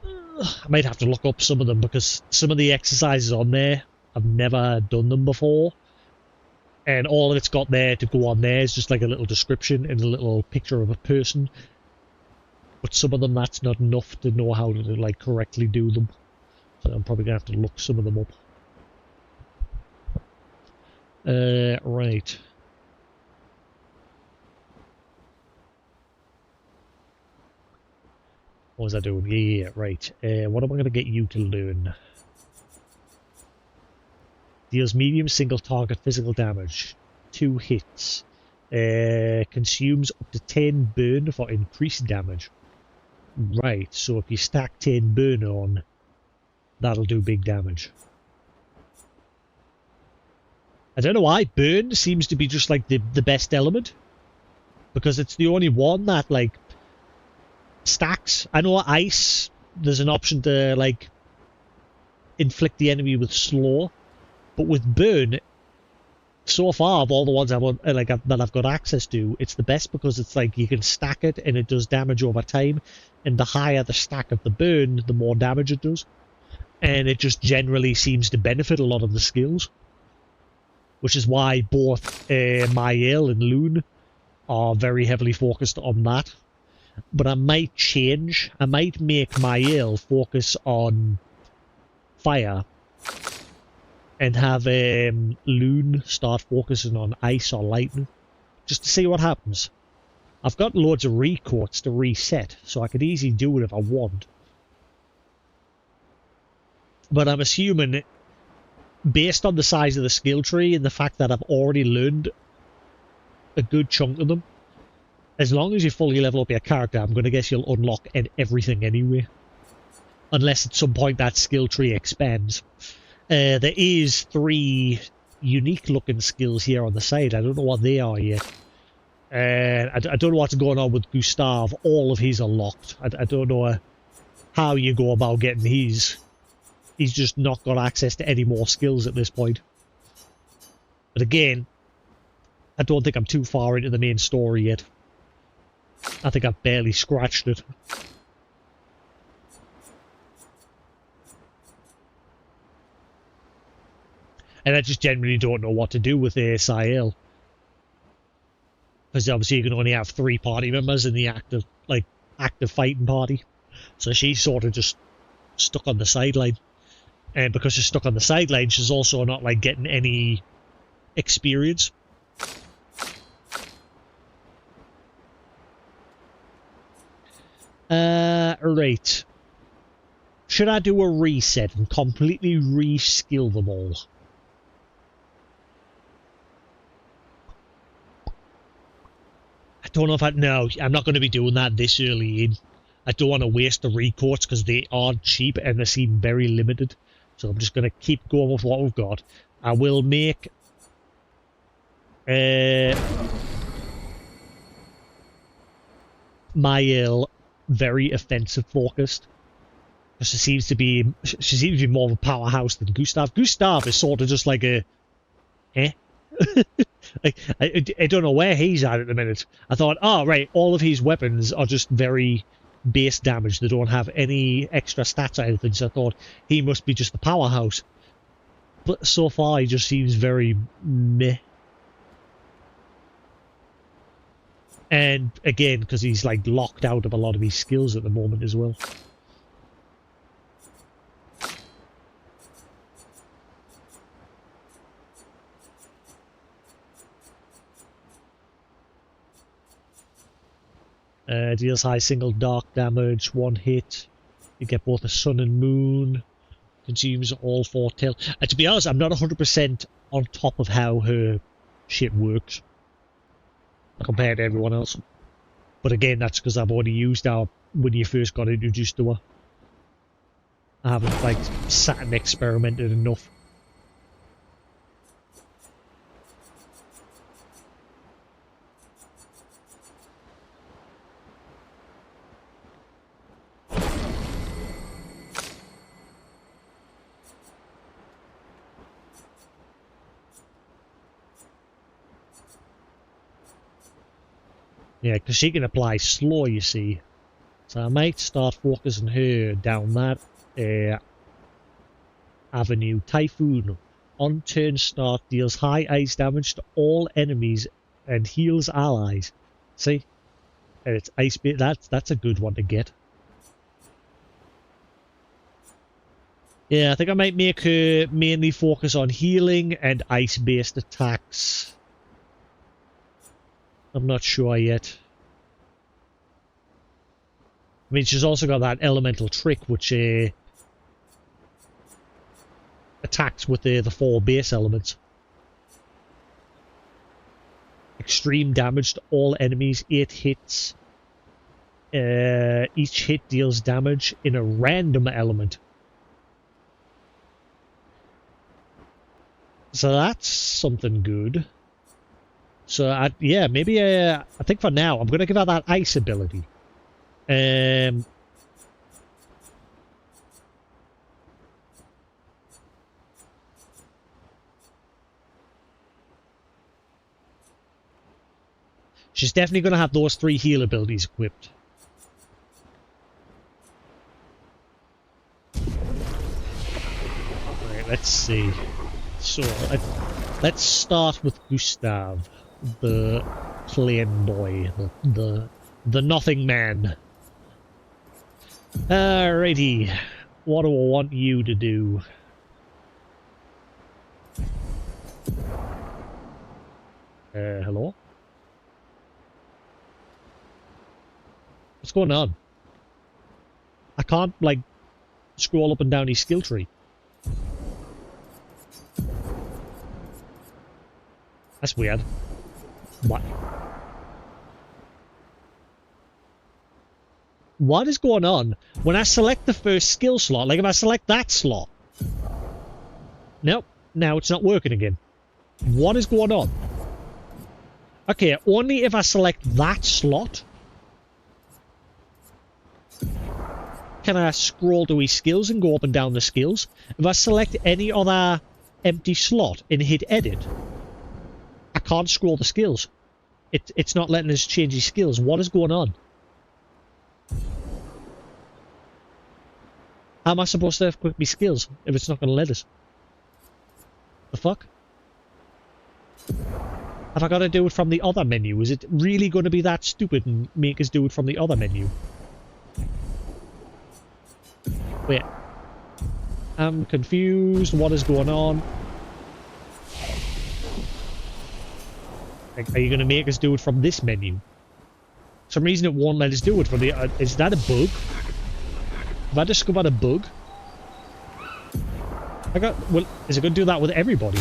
I might have to look up some of them, because some of the exercises on there, I've never done them before. And all it's got there to go on there is just like a little description and a little picture of a person. But some of them, that's not enough to know how to like correctly do them. So I'm probably going to have to look some of them up. Right. What was I doing? Yeah, right. What am I going to get you to learn? Deals medium single target physical damage. 2 hits. Consumes up to 10 burn for increased damage. Right, so if you stack 10 burn on, that'll do big damage. I don't know why burn seems to be just like the best element. Because it's the only one that like stacks. I know ice, there's an option to like inflict the enemy with slow, but with burn, so far of all the ones that I've got access to, it's the best because it's like you can stack it and it does damage over time, and the higher the stack of the burn, the more damage it does, and it just generally seems to benefit a lot of the skills, which is why both Mael and Loon are very heavily focused on that. but I might change. I might make my ale focus on fire and have Loon start focusing on ice or lightning, just to see what happens. I've got loads of recourts to reset, so I could easily do it if I want. But I'm assuming, based on the size of the skill tree and the fact that I've already learned a good chunk of them, as long as you fully level up your character, I'm going to guess you'll unlock everything anyway. Unless at some point that skill tree expands. There is 3 unique looking skills here on the side. I don't know what they are yet. I don't know what's going on with Gustav. All of his are locked. I don't know how you go about getting his. He's just not got access to any more skills at this point. But again, I don't think I'm too far into the main story yet. I think I've barely scratched it. And I just generally don't know what to do with ASIL. Because obviously you can only have 3 party members in the active fighting party. So she's sort of just stuck on the sideline. And because she's stuck on the sideline, she's also not like getting any experience. Right. Should I do a reset and completely reskill them all? I don't know if no, I'm not going to be doing that this early in. I don't want to waste the recourts because they are cheap and they seem very limited. So I'm just going to keep going with what we've got. I will make my ale very offensive focused. Because she seems to be more of a powerhouse than Gustav. Gustav is sort of just like a like, I don't know where he's at the minute. I thought, oh right, all of his weapons are just very base damage. They don't have any extra stats or anything, so I thought he must be just the powerhouse. But so far he just seems very meh. And again, because he's like locked out of a lot of his skills at the moment as well. Deals high single dark damage, 1 hit. You get both the sun and moon. Consumes all 4 tail. And to be honest, I'm not 100% on top of how her shit works compared to everyone else. But again, that's because I've only used her when you first got introduced to her. I haven't like sat and experimented enough. Yeah, because she can apply slow, you see. So I might start focusing her down that avenue. Typhoon. On turn start, deals high ice damage to all enemies and heals allies. See? And it's ice bait. That's a good one to get. Yeah, I think I might make her mainly focus on healing and ice-based attacks. I'm not sure yet. I mean, she's also got that elemental trick, which attacks with the 4 base elements. Extreme damage to all enemies, 8 hits. Each hit deals damage in a random element. So that's something good. So, yeah, maybe, I think for now, I'm going to give her that ice ability. She's definitely going to have those 3 heal abilities equipped. Right, let's see. So, let's start with Gustav, the plain boy, the The Nothing Man. Alrighty. What do I want you to do? Hello? What's going on? I can't, like, scroll up and down his skill tree. That's weird. What? What is going on? When I select the first skill slot, like if I select that slot. Nope, now it's not working again. What is going on? Okay, only if I select that slot can I scroll to his skills and go up and down the skills. If I select any other empty slot and hit edit, I can't scroll the skills. It's not letting us change his skills. What is going on? How am I supposed to equip my skills if it's not going to let us? The fuck? Have I got to do it from the other menu? Is it really going to be that stupid and make us do it from the other menu? Wait. I'm confused. What is going on? Like, are you going to make us do it from this menu? For some reason it won't let us do it from the... is that a bug? Have I discovered a bug? Well, is it going to do that with everybody?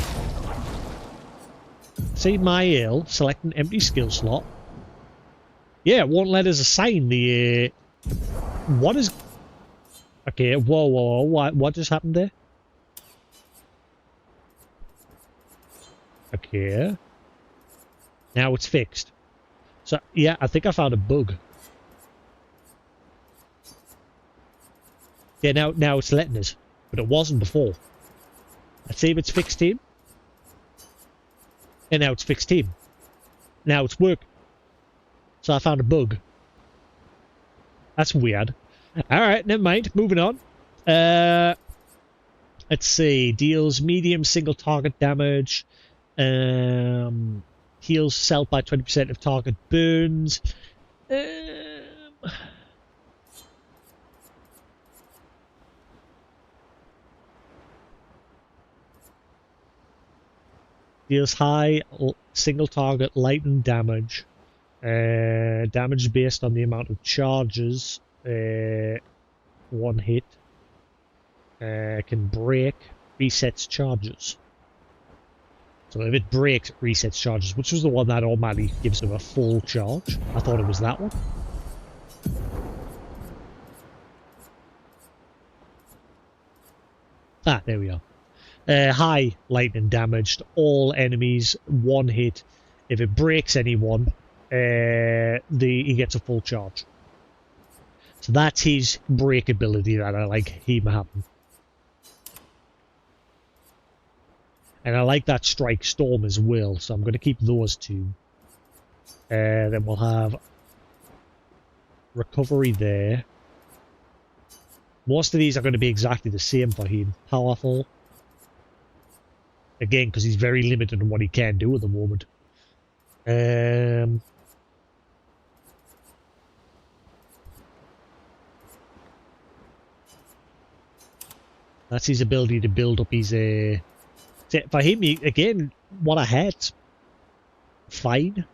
See, my ale, select an empty skill slot. Yeah, it won't let us assign the... what is... Okay, whoa, what just happened there? Okay. Now it's fixed. So, yeah, I think I found a bug. Yeah, now it's letting us. But it wasn't before. Let's see if it's fixed him. And now it's fixed him. Now it's working. So I found a bug. That's weird. Alright, never mind. Moving on. Let's see. Deals medium single target damage. Heals self by 20% if target burns. Deals high single target lightning damage. Damage based on the amount of charges. One hit. Can break. Resets charges. So if it breaks, it resets charges. Which was the one that automatically gives them a full charge? I thought it was that one. Ah, there we are. High lightning damage to all enemies. One hit. If it breaks anyone, he gets a full charge. So that's his break ability that I like him having. And I like that Strike Storm as well, so I'm going to keep those two. Then we'll have Recovery there. Most of these are going to be exactly the same for him. Powerful. Again, because he's very limited in what he can do at the moment. That's his ability to build up his... for him, again, what I had, fine.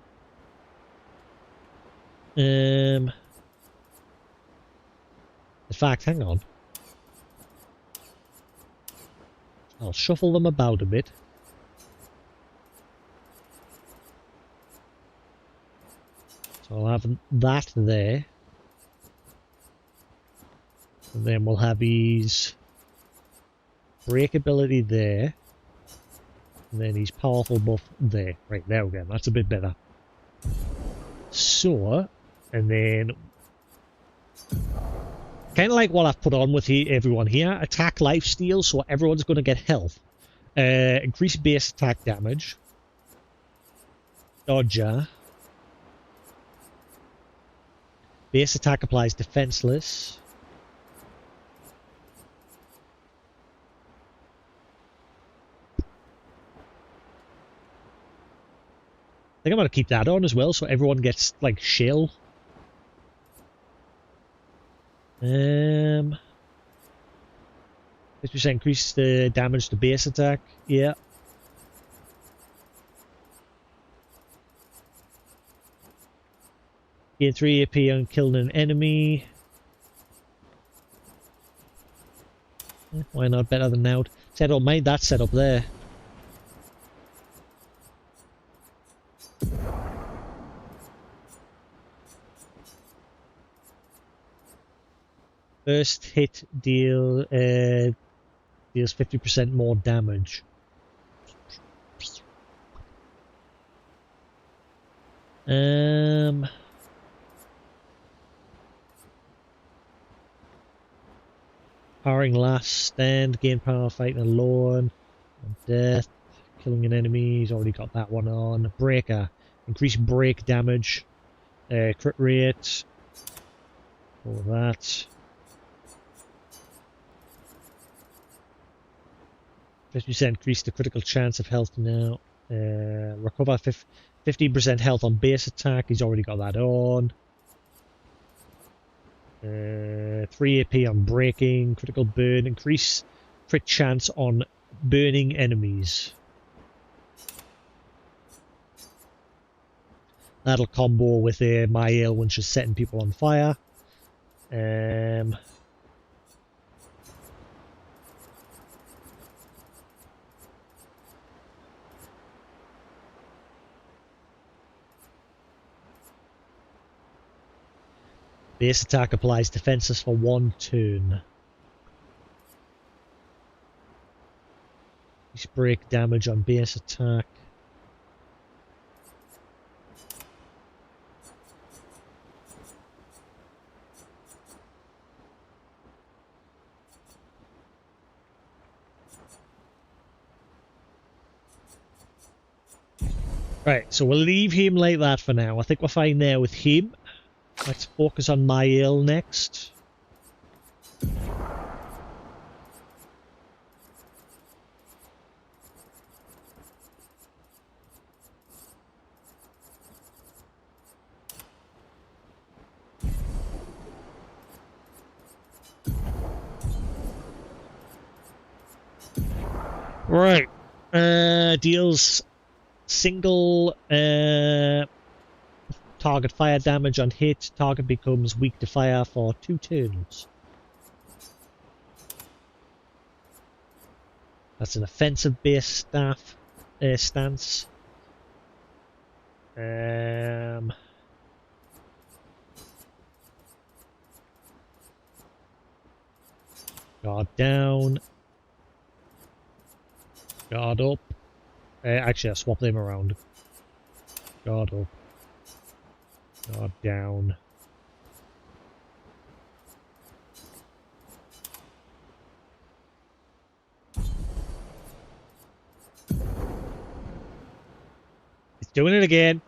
In fact, hang on. I'll shuffle them about a bit. So I'll have that there. And then we'll have his break ability there. And then his powerful buff there. Right, there we go. That's a bit better. So, and then... kind of like what I've put on with everyone here. Attack lifesteal, so everyone's going to get health. Increase base attack damage. Dodger. Base attack applies defenseless. I think I'm going to keep that on as well, so everyone gets, like, shell 50% increase the damage to base attack. Yeah. Gain 3 AP on killing an enemy. Why not? Better than out. See, I don't mind that setup there. First hit deals 50% more damage. Powering last stand, gain power fighting alone, death, killing an enemy. He's already got that one on. Breaker, increase break damage, crit rate. All that. 50% increase the critical chance of health now. Recover 15% health on base attack. He's already got that on. 3 AP on breaking. Critical burn. Increase crit chance on burning enemies. That'll combo with my ale when she's setting people on fire. Base attack applies defenses for 1 turn. Increase break damage on base attack. Right, so we'll leave him like that for now. I think we're fine there with him. Let's focus on my ale next. Right. Deals single target fire damage on hit. Target becomes weak to fire for 2 turns. That's an offensive base stance. Guard down. Guard up. Actually, I'll swap them around. Guard up. Guard down. It's doing it again.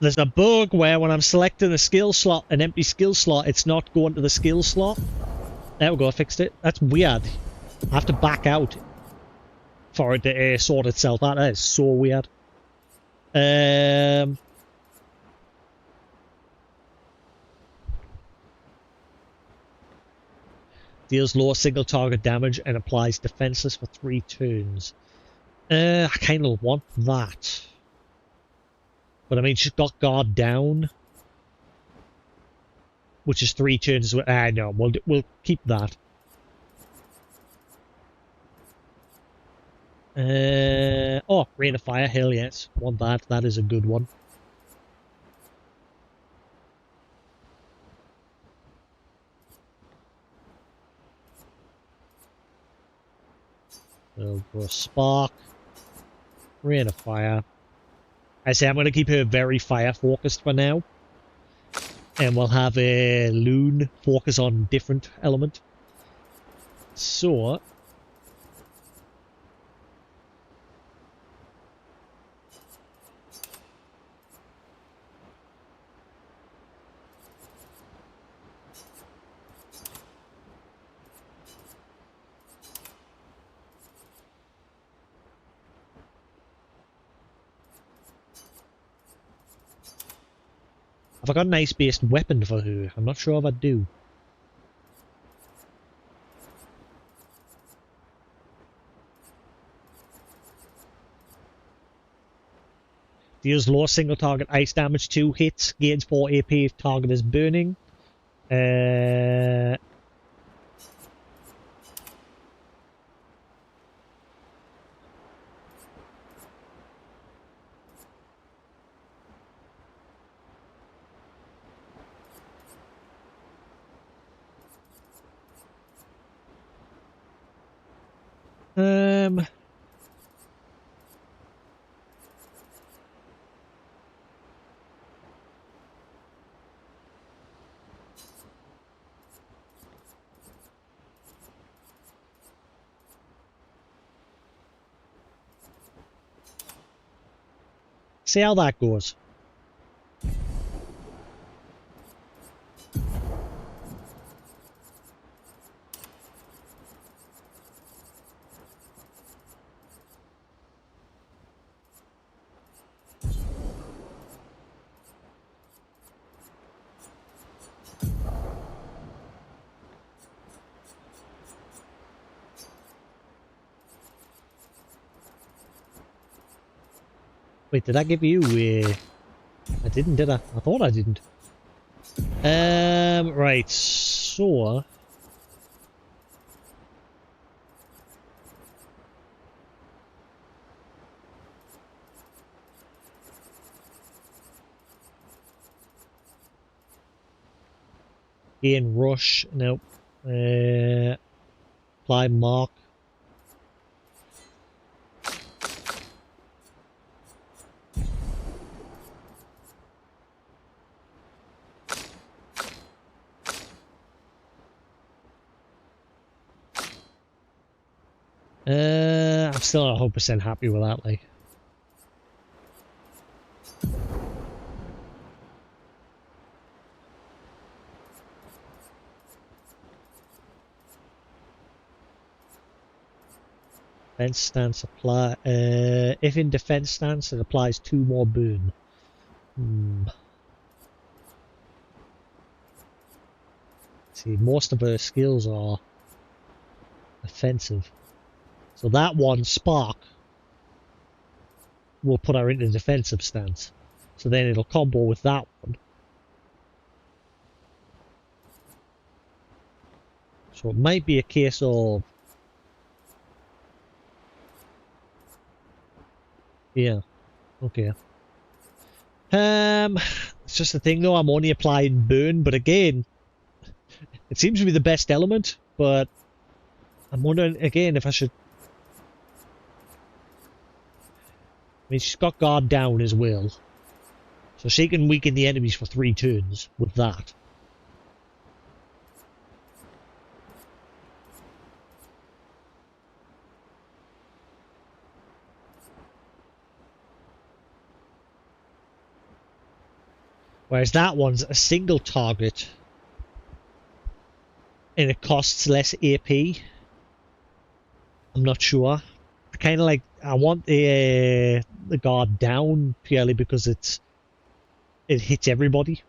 There's a bug where when I'm selecting a skill slot, an empty skill slot, it's not going to the skill slot. There we go, I fixed it. That's weird. I have to back out for it to sort itself out. That is so weird. Deals lower single target damage and applies defenses for 3 turns. I kind of want that. But I mean, she's got guard down, which is 3 turns. No, we'll keep that. Oh, Rain of Fire, hell yes. Want that. That is a good one. So we'll Spark. Rain of Fire. I say I'm going to keep her very fire focused for now. And we'll have a Loon focus on different element. So have I got an ice-based weapon for her? I'm not sure if I do. Deals low single target ice damage 2 hits. Gains 4 AP if target is burning. See how that goes. Wait, did I give you I didn't, did I? I thought I didn't. Right, so... Gain rush, nope. Apply mark. I'm still not 100% happy with that, like. Defense stance apply. If in defense stance, it applies 2 more burn. See, most of her skills are offensive. So that one, Spark, will put her into defensive stance. So then it'll combo with that one. So it might be a case of... Yeah, okay. It's just the thing though, I'm only applying burn, but again, it seems to be the best element, but I'm wondering again if I should... I mean, she's got guard down as well, so she can weaken the enemies for 3 turns with that. Whereas that one's a single target and it costs less AP. I'm not sure. I kind of like, I want the guard down purely because it hits everybody,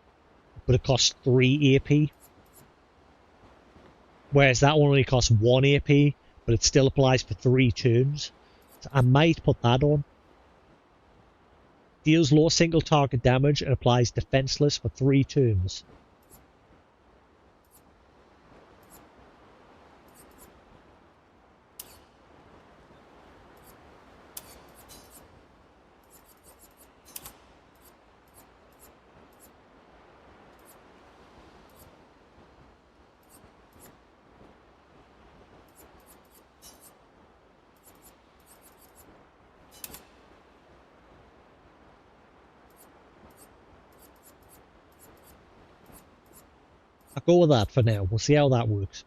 but it costs 3 AP. Whereas that one only costs 1 AP, but it still applies for 3 turns. So I might put that on. Deals low single target damage and applies defenseless for 3 turns. I'll go with that for now. We'll see how that works.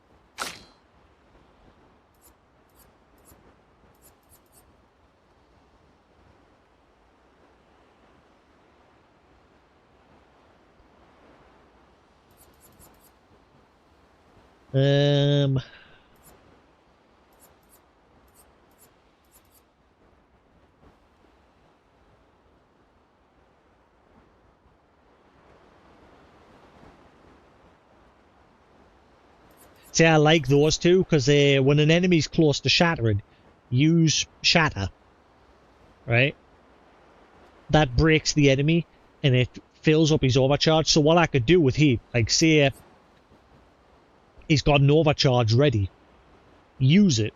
See, I like those two because when an enemy's close to shattering, use shatter, right? that breaks the enemy and it fills up his overcharge. So what I could do with him, like say he's got an overcharge ready, use it,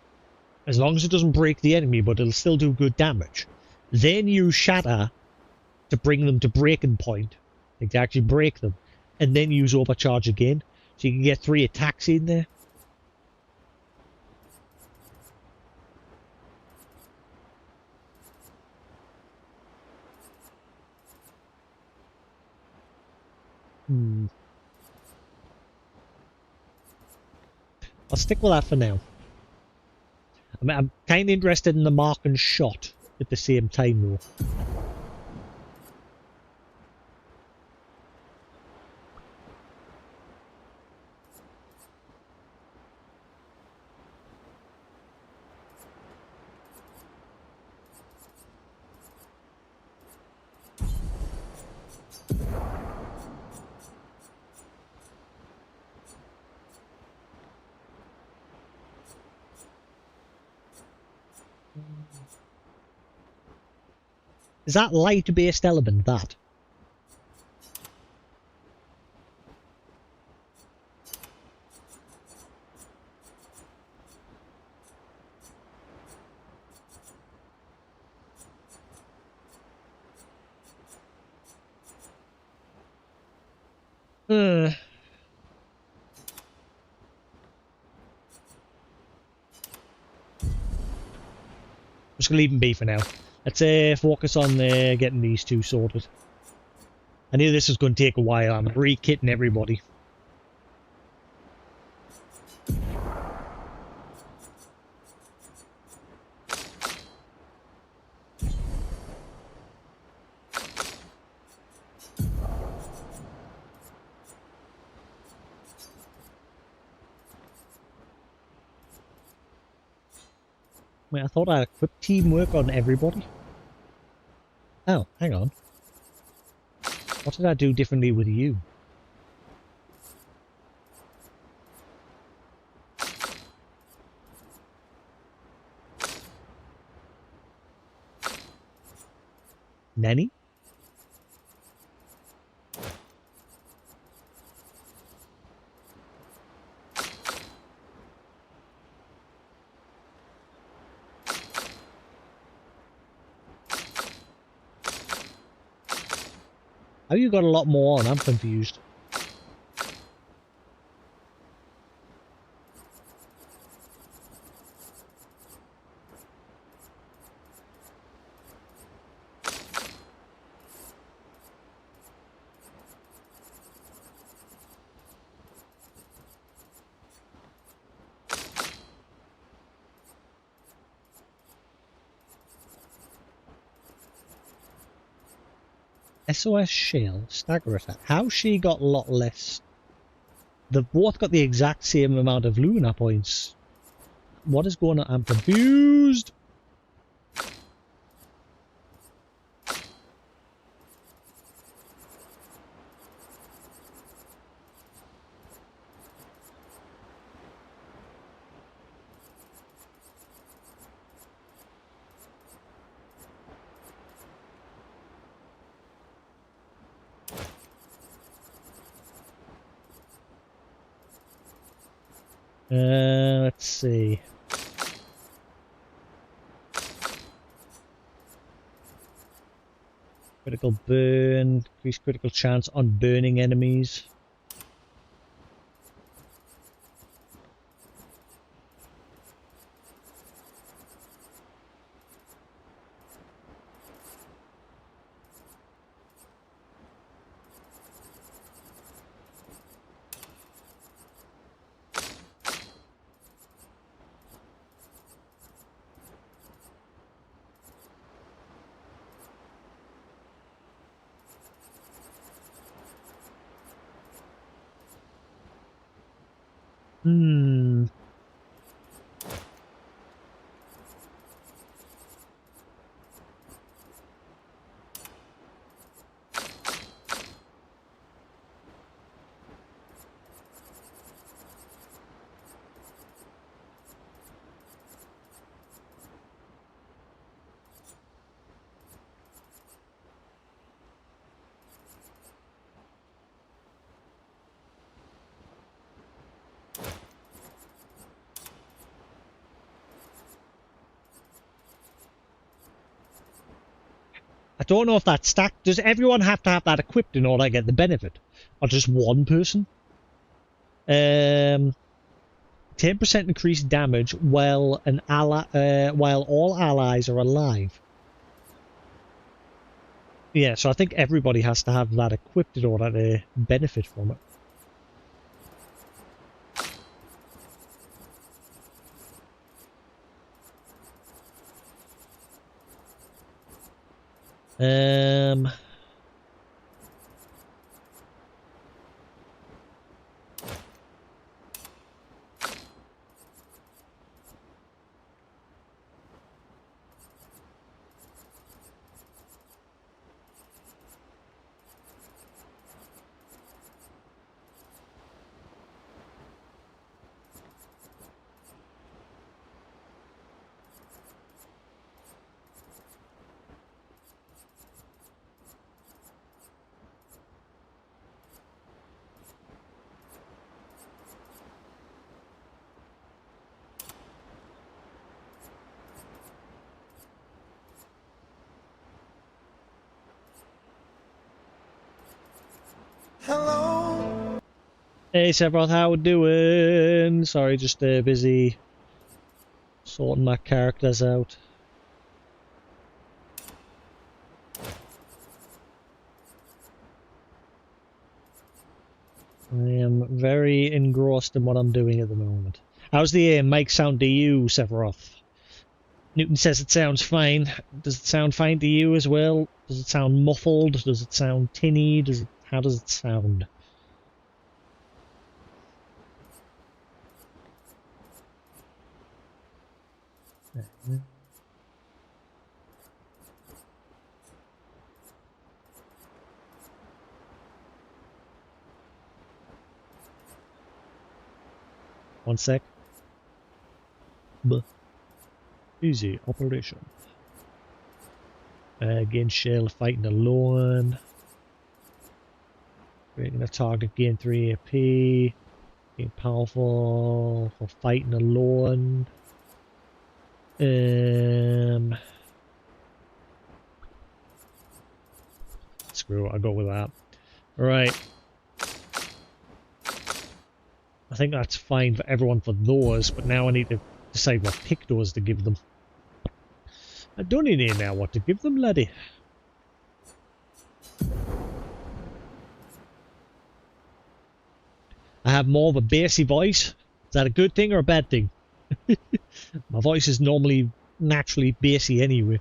as long as it doesn't break the enemy, but it'll still do good damage. Then use Shatter to bring them to breaking point, like to actually break them, and then use overcharge again, so you can get 3 attacks in there. I'll stick with that for now. I mean, I'm kind of interested in the mark and shot at the same time though. Is that light-based element, that? I'm just gonna leave him be for now. Let's focus on getting these 2 sorted. I knew this was going to take a while. I'm re-kitting everybody. Wait, I thought I equipped teamwork on everybody. Oh, hang on. What did I do differently with you? Nanny? Oh, you got a lot more on. I'm confused. SOS Shell, Stagger Attack. How's she got a lot less? They've both got the exact same amount of Luna points. What is going on? I'm confused. Let's see. Critical burn, increase critical chance on burning enemies. Hmm. don't know if that's stacked. Does everyone have to have that equipped in order to get the benefit? Or just one person? 10% increased damage while while all allies are alive. Yeah, so I think everybody has to have that equipped in order to benefit from it. Um... Hello. Hey Sephiroth, how we doing? Sorry, just busy sorting my characters out. I am very engrossed in what I'm doing at the moment. How's the mic sound to you, Sephiroth? Newton says it sounds fine. Does it sound fine to you as well? Does it sound muffled? Does it sound tinny? How does it sound? One sec. Easy operation. Again, Shell fighting alone. Creating a target, gain 3 AP. Being powerful for fighting alone. Screw it, I'll go with that. Right. I think that's fine for everyone for those, but now I need to decide what pictos to give them. I don't even know what to give them, laddie. I have more of a bassy voice. Is that a good thing or a bad thing? My voice is normally naturally bassy anyway.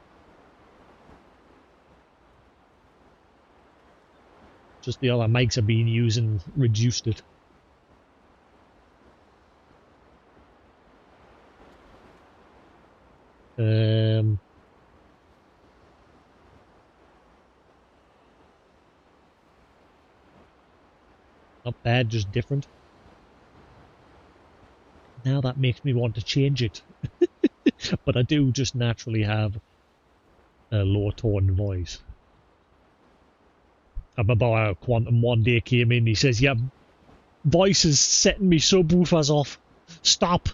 Just the other mics I've been using reduced it. Not bad, just different. Now that makes me want to change it. But I do just naturally have a low tone voice. I remember Quantum one day came in, he says, "Yeah, voice is setting me subwoofers off. Stop."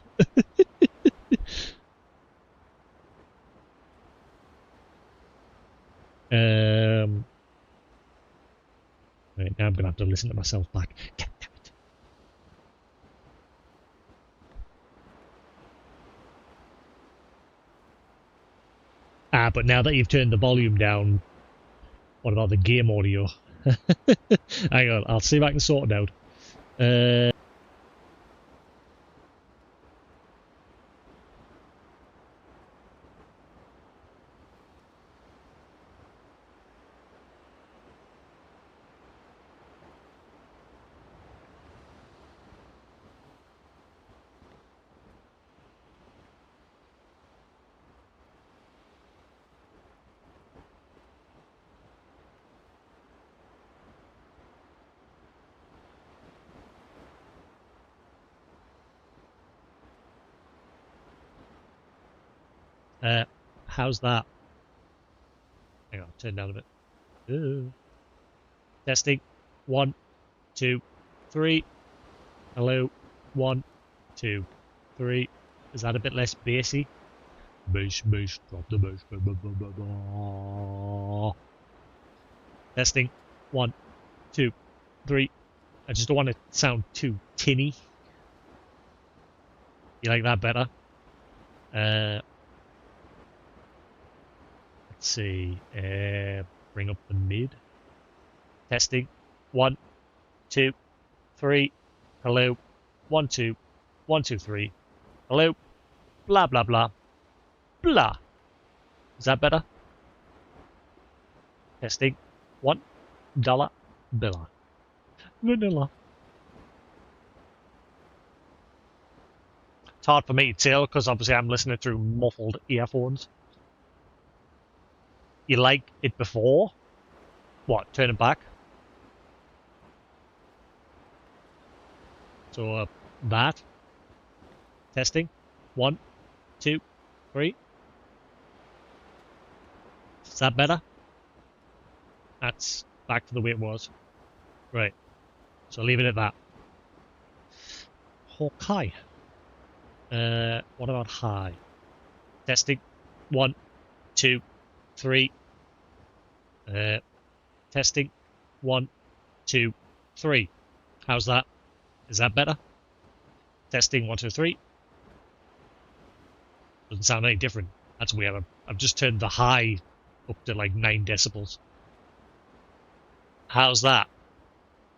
Right, now I'm gonna have to listen to myself back. God damn it. But now that you've turned the volume down, what about the game audio? Hang on, I'll see if I can sort it out. How's that? Hang on, turn down a bit. Testing. 1, 2, 3. Hello. 1, 2, 3. Is that a bit less bassy? Bass, drop the bass. Testing. 1, 2, 3. I just don't want it to sound too tinny. You like that better? Let's see. Bring up the mid. Testing. 1, 2, 3. Hello. 1, 2. 1, 2, 3. Hello. Blah, blah, blah. Blah. Is that better? Testing. $1 Billa. Vanilla. It's hard for me to tell because obviously I'm listening through muffled earphones. You like it before? What? Turn it back? So that. Testing. 1, 2, 3. Is that better? That's back to the way it was. Right. So leave it at that. Okay. What about high? Testing. 1, 2, 3. Testing. 1, 2, 3. How's that? Is that better? Testing. 1, 2, 3. Doesn't sound any different. That's weird. I've just turned the high up to like 9 decibels. How's that?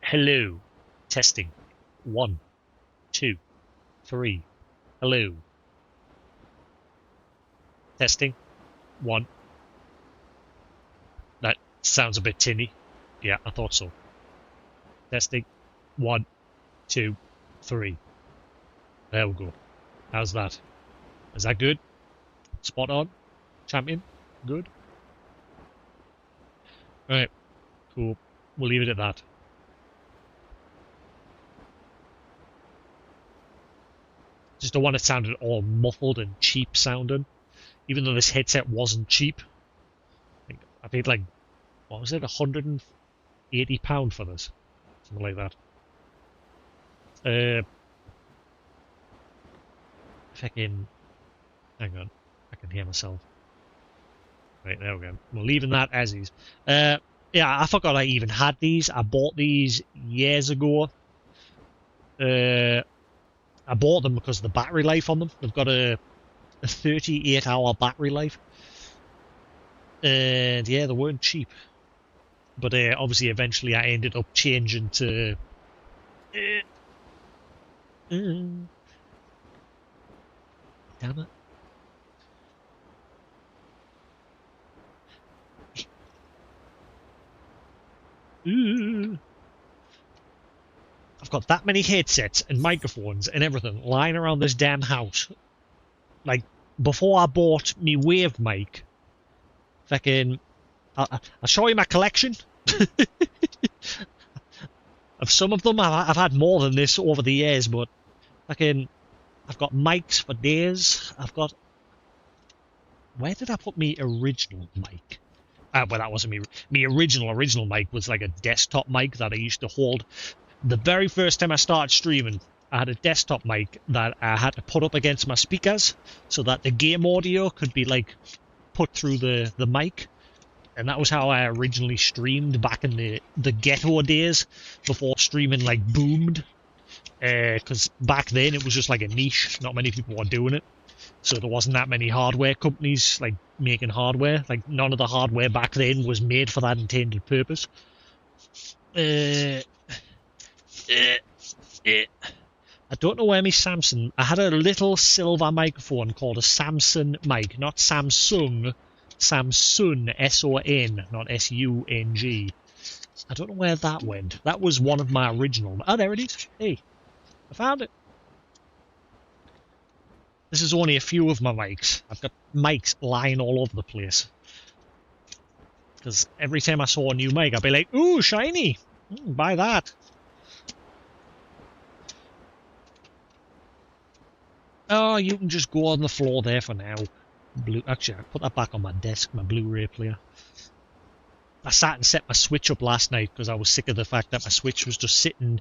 Hello. Testing. 1, 2, 3. Hello. Testing. 1. That sounds a bit tinny. Yeah, I thought so. Testing. 1, 2, 3. There we go. How's that? Is that good? Spot on? Champion? Good? Alright. Cool. We'll leave it at that. Just don't want it sounding all muffled and cheap sounding. Even though this headset wasn't cheap. I paid like, what was it, £180 for this? Something like that. Fucking... Hang on. I can hear myself. Right, there we go. We're leaving that as is. Yeah, I forgot I even had these. I bought these years ago. I bought them because of the battery life on them. They've got a 38-hour battery life. And yeah, they weren't cheap. But obviously, eventually, I ended up changing to... Damn it. I've got that many headsets and microphones and everything lying around this damn house. Like, before I bought me wave mic, fucking... I'll show you my collection. Of some of them, I've had more than this over the years, but fucking... I've got mics for days. I've got... Where did I put me original mic? Well, that wasn't me. Me original mic was like a desktop mic that I used to hold. The very first time I started streaming, I had a desktop mic that I had to put up against my speakers so that the game audio could be like put through the mic. And that was how I originally streamed back in the ghetto days before streaming like boomed. Because back then it was just like a niche. Not many people were doing it. So there wasn't that many hardware companies like making hardware. Like none of the hardware back then was made for that intended purpose. I don't know where my Samsung... I had a little silver microphone called a Samsung mic. Not Samsung. Samsung. S-O-N. Not S-U-N-G. I don't know where that went. That was one of my original... Oh, there it is. Hey. I found it. This is only a few of my mics. I've got mics lying all over the place. Because every time I saw a new mic, I'd be like, ooh, shiny! Buy that. Oh, you can just go on the floor there for now. Actually, I put that back on my desk, my Blu-ray player. I sat and set my Switch up last night because I was sick of the fact that my Switch was just sitting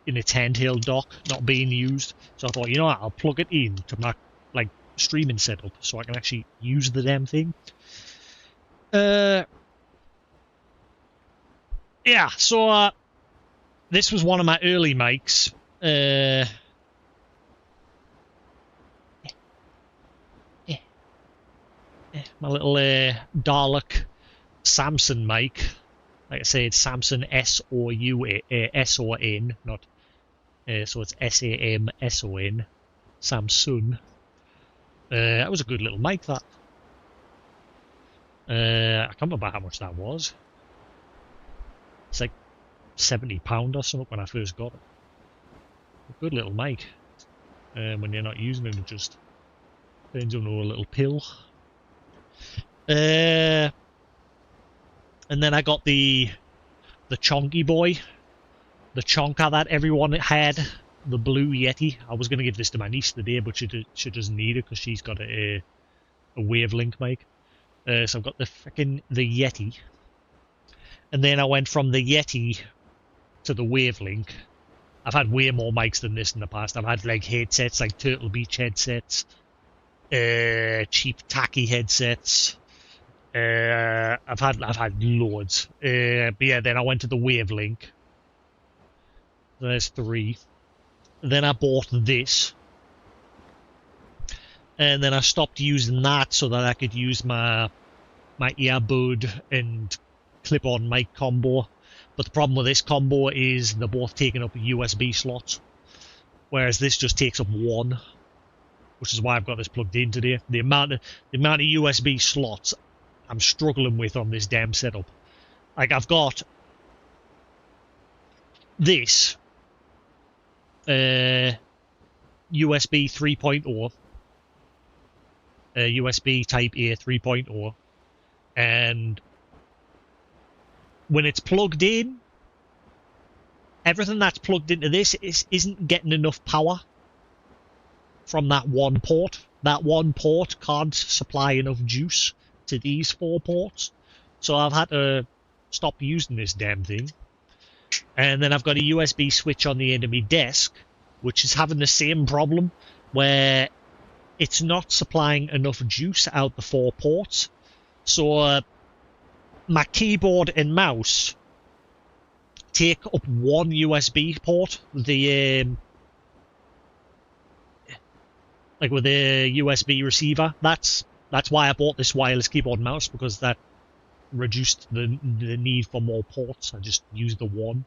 in its handheld dock, not being used. So I thought, you know what, I'll plug it in to my like streaming setup so I can actually use the damn thing. yeah, so this was one of my early mics. My little Dalek Samson mic. Like I say, it's Samson S-O-U-S-O-N, not so it's S-A-M-S-O-N. Samsung. That was a good little mic, that. I can't remember how much that was. It's like £70 or something when I first got it. A good little mic. When you're not using it, it just turns into a little pill. And then I got the Chonky boy. The Chonka that everyone had. The Blue Yeti. I was going to give this to my niece today, but she doesn't need it because she's got a wavelength mic. So I've got the Yeti. And then I went from the Yeti to the wavelength. I've had way more mics than this in the past. I've had like headsets, like Turtle Beach headsets, cheap tacky headsets. I've had loads. But yeah, then I went to the wavelength. There's 3. Then I bought this. And then I stopped using that so that I could use my earbud and clip-on mic combo. But the problem with this combo is they're both taking up USB slots, whereas this just takes up 1, which is why I've got this plugged in today. The amount of USB slots I'm struggling with on this damn setup. Like, I've got this USB 3.0, USB Type A 3.0, and when it's plugged in, everything that's plugged into this isn't getting enough power from that one port. That one port can't supply enough juice to these 4 ports. So I've had to stop using this damn thing. And then I've got a USB switch on the end of my desk, which is having the same problem, where it's not supplying enough juice out the 4 ports. So my keyboard and mouse take up 1 USB port. Like with the USB receiver. That's why I bought this wireless keyboard and mouse, because that reduced the need for more ports. I just used the 1.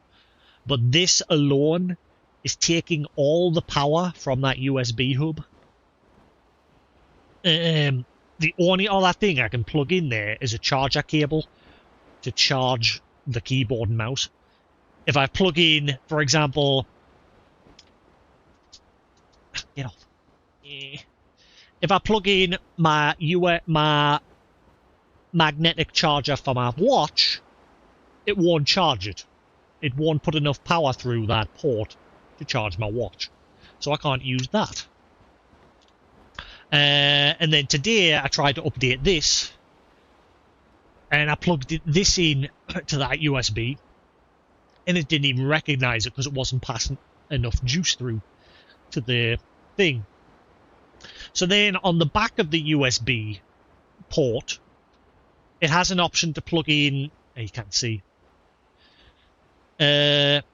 But this alone is taking all the power from that USB hub. The only other thing I can plug in there is a charger cable to charge the keyboard and mouse. If I plug in, for example, get off. If I plug in my magnetic charger for my watch, it won't charge it. It won't put enough power through that port to charge my watch. So I can't use that. And then today I tried to update this, and I plugged this in to that USB, and it didn't even recognize it because it wasn't passing enough juice through to the thing. So then on the back of the USB port, it has an option to plug in. You can't see. It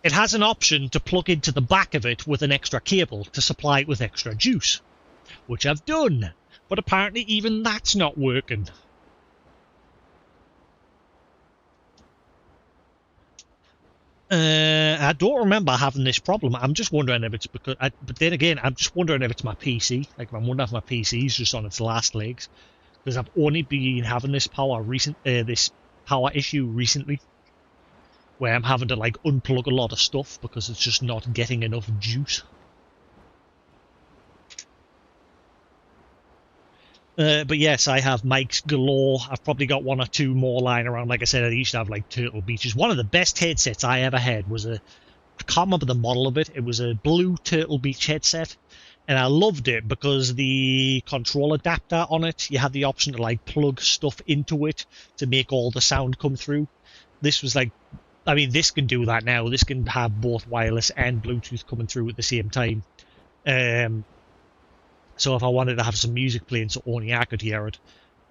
has an option to plug into the back of it with an extra cable to supply it with extra juice, which I've done, but apparently even that's not working. I don't remember having this problem. I'm just wondering if it's because... but then again, I'm just wondering if it's my PC. Like, I'm wondering if my PC is just on its last legs. Because I've only been having this power issue recently, where I'm having to like unplug a lot of stuff because it's just not getting enough juice. But yes, I have mics galore. I've probably got 1 or 2 more lying around. Like I said, I used to have like Turtle Beaches. One of the best headsets I ever had was I can't remember the model of it. It was a blue Turtle Beach headset, and I loved it because the control adapter on it, you had the option to like plug stuff into it to make all the sound come through. This was like, I mean, this can do that now. This can have both wireless and Bluetooth coming through at the same time. So if I wanted to have some music playing so only I could hear it,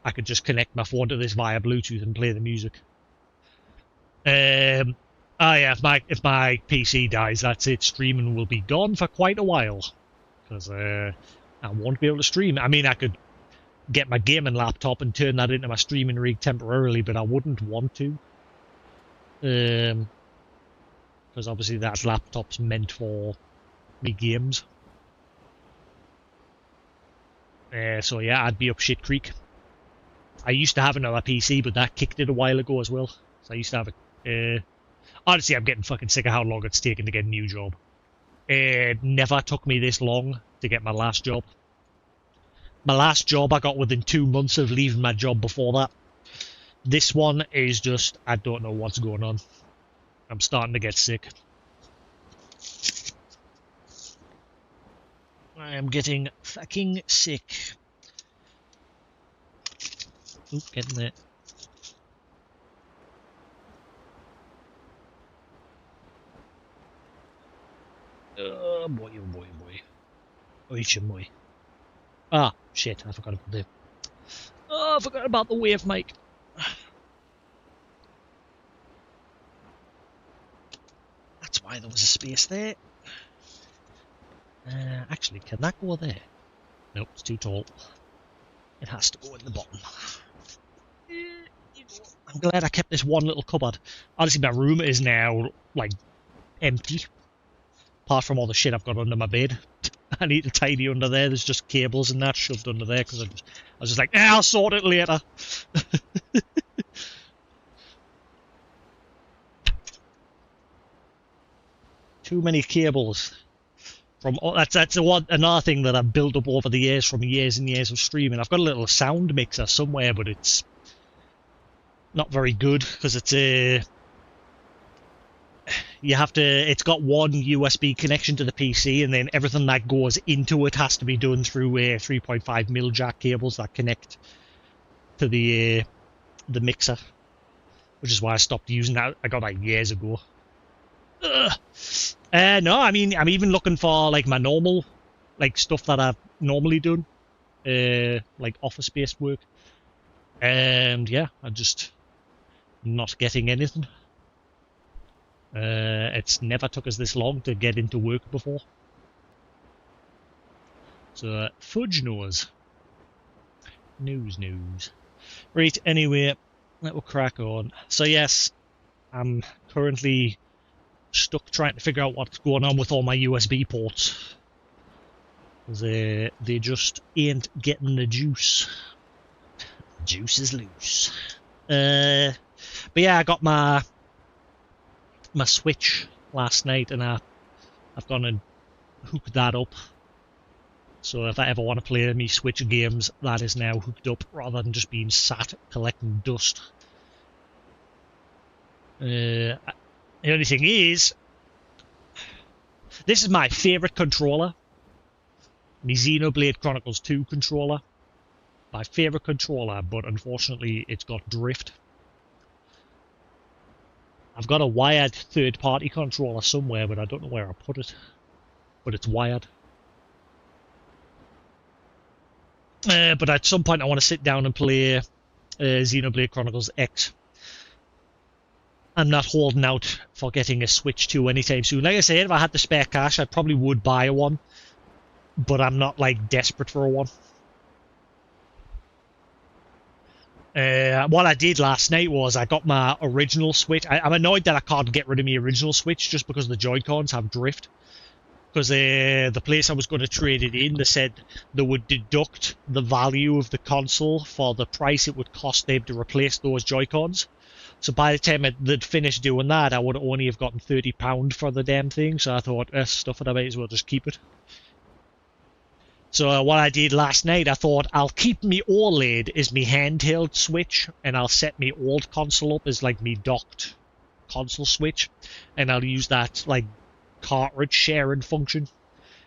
I could just connect my phone to this via Bluetooth and play the music. Yeah, if my PC dies, that's it. Streaming will be gone for quite a while. Because I won't be able to stream. I mean, I could get my gaming laptop and turn that into my streaming rig temporarily, but I wouldn't want to. Because obviously that laptop's meant for me games. So yeah, I'd be up shit creek. I used to have another PC, but that kicked it a while ago as well. So I used to have it. Honestly, I'm getting fucking sick of how long it's taken to get a new job. It never took me this long to get my last job. My last job I got within 2 months of leaving my job before that. This one is just, I don't know what's going on. I'm starting to get sick. I am getting fucking sick. Oop, getting there. Oh boy, oh boy, oh boy. Oicha boy. Ah, shit, I forgot about the... Oh, I forgot about the wave mic. That's why there was a space there. Actually, can that go there? Nope, it's too tall. It has to go in the bottom. I'm glad I kept this one little cupboard. Honestly, my room is now, like, empty. Apart from all the shit I've got under my bed. I need to tidy under there. There's just cables and that shoved under there because I was just like, I'll sort it later. Too many cables. That's another thing that I've built up over the years from years and years of streaming. I've got a little sound mixer somewhere, but it's not very good because it's it's got one USB connection to the PC, and then everything that goes into it has to be done through 3.5mm jack cables that connect to the mixer, which is why I stopped using that. I got that years ago. No, I mean, I'm even looking for like my normal, like stuff that I've normally done, like office-based work, and yeah, I'm just not getting anything. It's never took us this long to get into work before. So, fudge knows. News. Right, anyway, let us crack on. So yes, I'm currently stuck trying to figure out what's going on with all my USB ports. They just ain't getting the juice. The juice is loose. But yeah, I got my Switch last night, and I've gone and hooked that up. So if I ever want to play me Switch games, that is now hooked up rather than just being sat collecting dust. The only thing is, this is my favourite controller. My Xenoblade Chronicles 2 controller. My favourite controller, but unfortunately it's got drift. I've got a wired third-party controller somewhere, but I don't know where I put it. But it's wired. But at some point I want to sit down and play Xenoblade Chronicles X. I'm not holding out for getting a Switch 2 anytime soon. Like I said, if I had the spare cash, I probably would buy one. But I'm not, like, desperate for one. What I did last night was I got my original Switch. I'm annoyed that I can't get rid of my original Switch just because the Joy-Cons have drift. Because the place I was going to trade it in, they said they would deduct the value of the console for the price it would cost them to replace those Joy-Cons. So by the time they'd finished doing that, I would only have gotten £30 for the damn thing. So I thought, stuff it, I might as well just keep it. So what I did last night, I thought I'll keep me OLED as me handheld Switch, and I'll set me old console up as like me docked console Switch, and I'll use that like cartridge sharing function.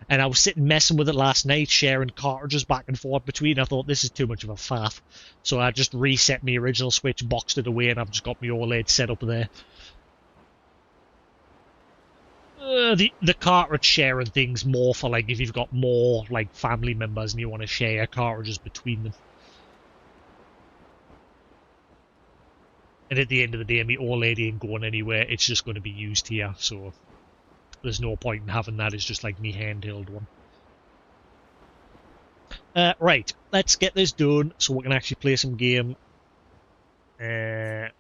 And I was sitting messing with it last night, sharing cartridges back and forth between. I thought this is too much of a faff, so I just reset my original Switch, boxed it away, and I've just got my OLED set up there. The cartridge sharing thing's more for like if you've got more like family members and you want to share cartridges between them. And at the end of the day, my old lady ain't going anywhere. It's just going to be used here, so there's no point in having that. It's just like me handheld one. Right, let's get this done so we can actually play some game. I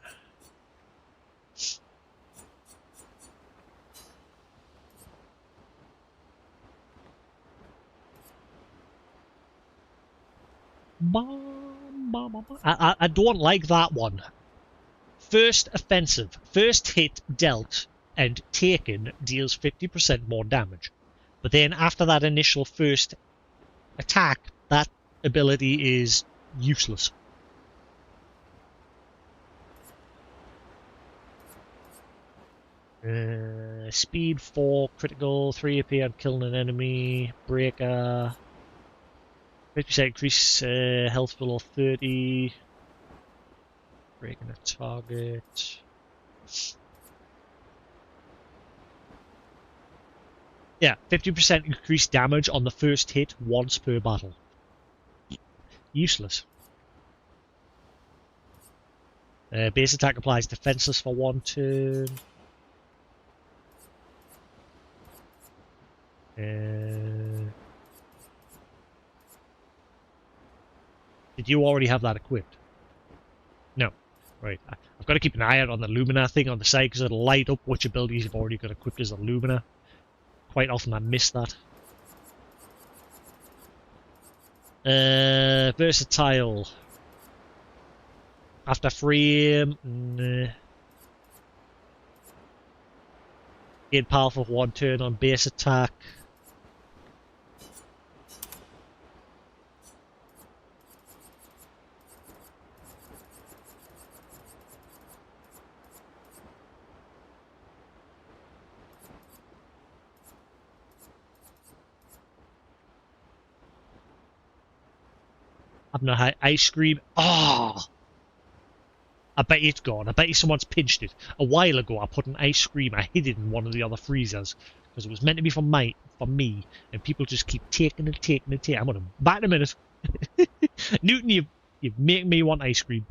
don't like that one. First offensive, first hit dealt and taken deals 50% more damage. But then after that initial first attack, that ability is useless. Speed 4, critical, 3 AP on killing an enemy, breaker, 50% increase health below 30, breaking a target. Yeah, 50% increased damage on the first hit once per battle. Useless. Base attack applies defenseless for 1 turn. Did you already have that equipped? No. Right. I've got to keep an eye out on the Lumina thing on the side because it'll light up which abilities you've already got equipped as a Lumina. Quite often I miss that. Versatile. After frame. Gain powerful for 1 turn on base attack. I've not had ice cream. Oh! I bet it's gone. I bet you someone's pinched it. A while ago, I put an ice cream. I hid it in one of the other freezers because it was meant to be for me, and people just keep taking and taking and taking. I'm gonna back in a minute. Newton, you make me want ice cream.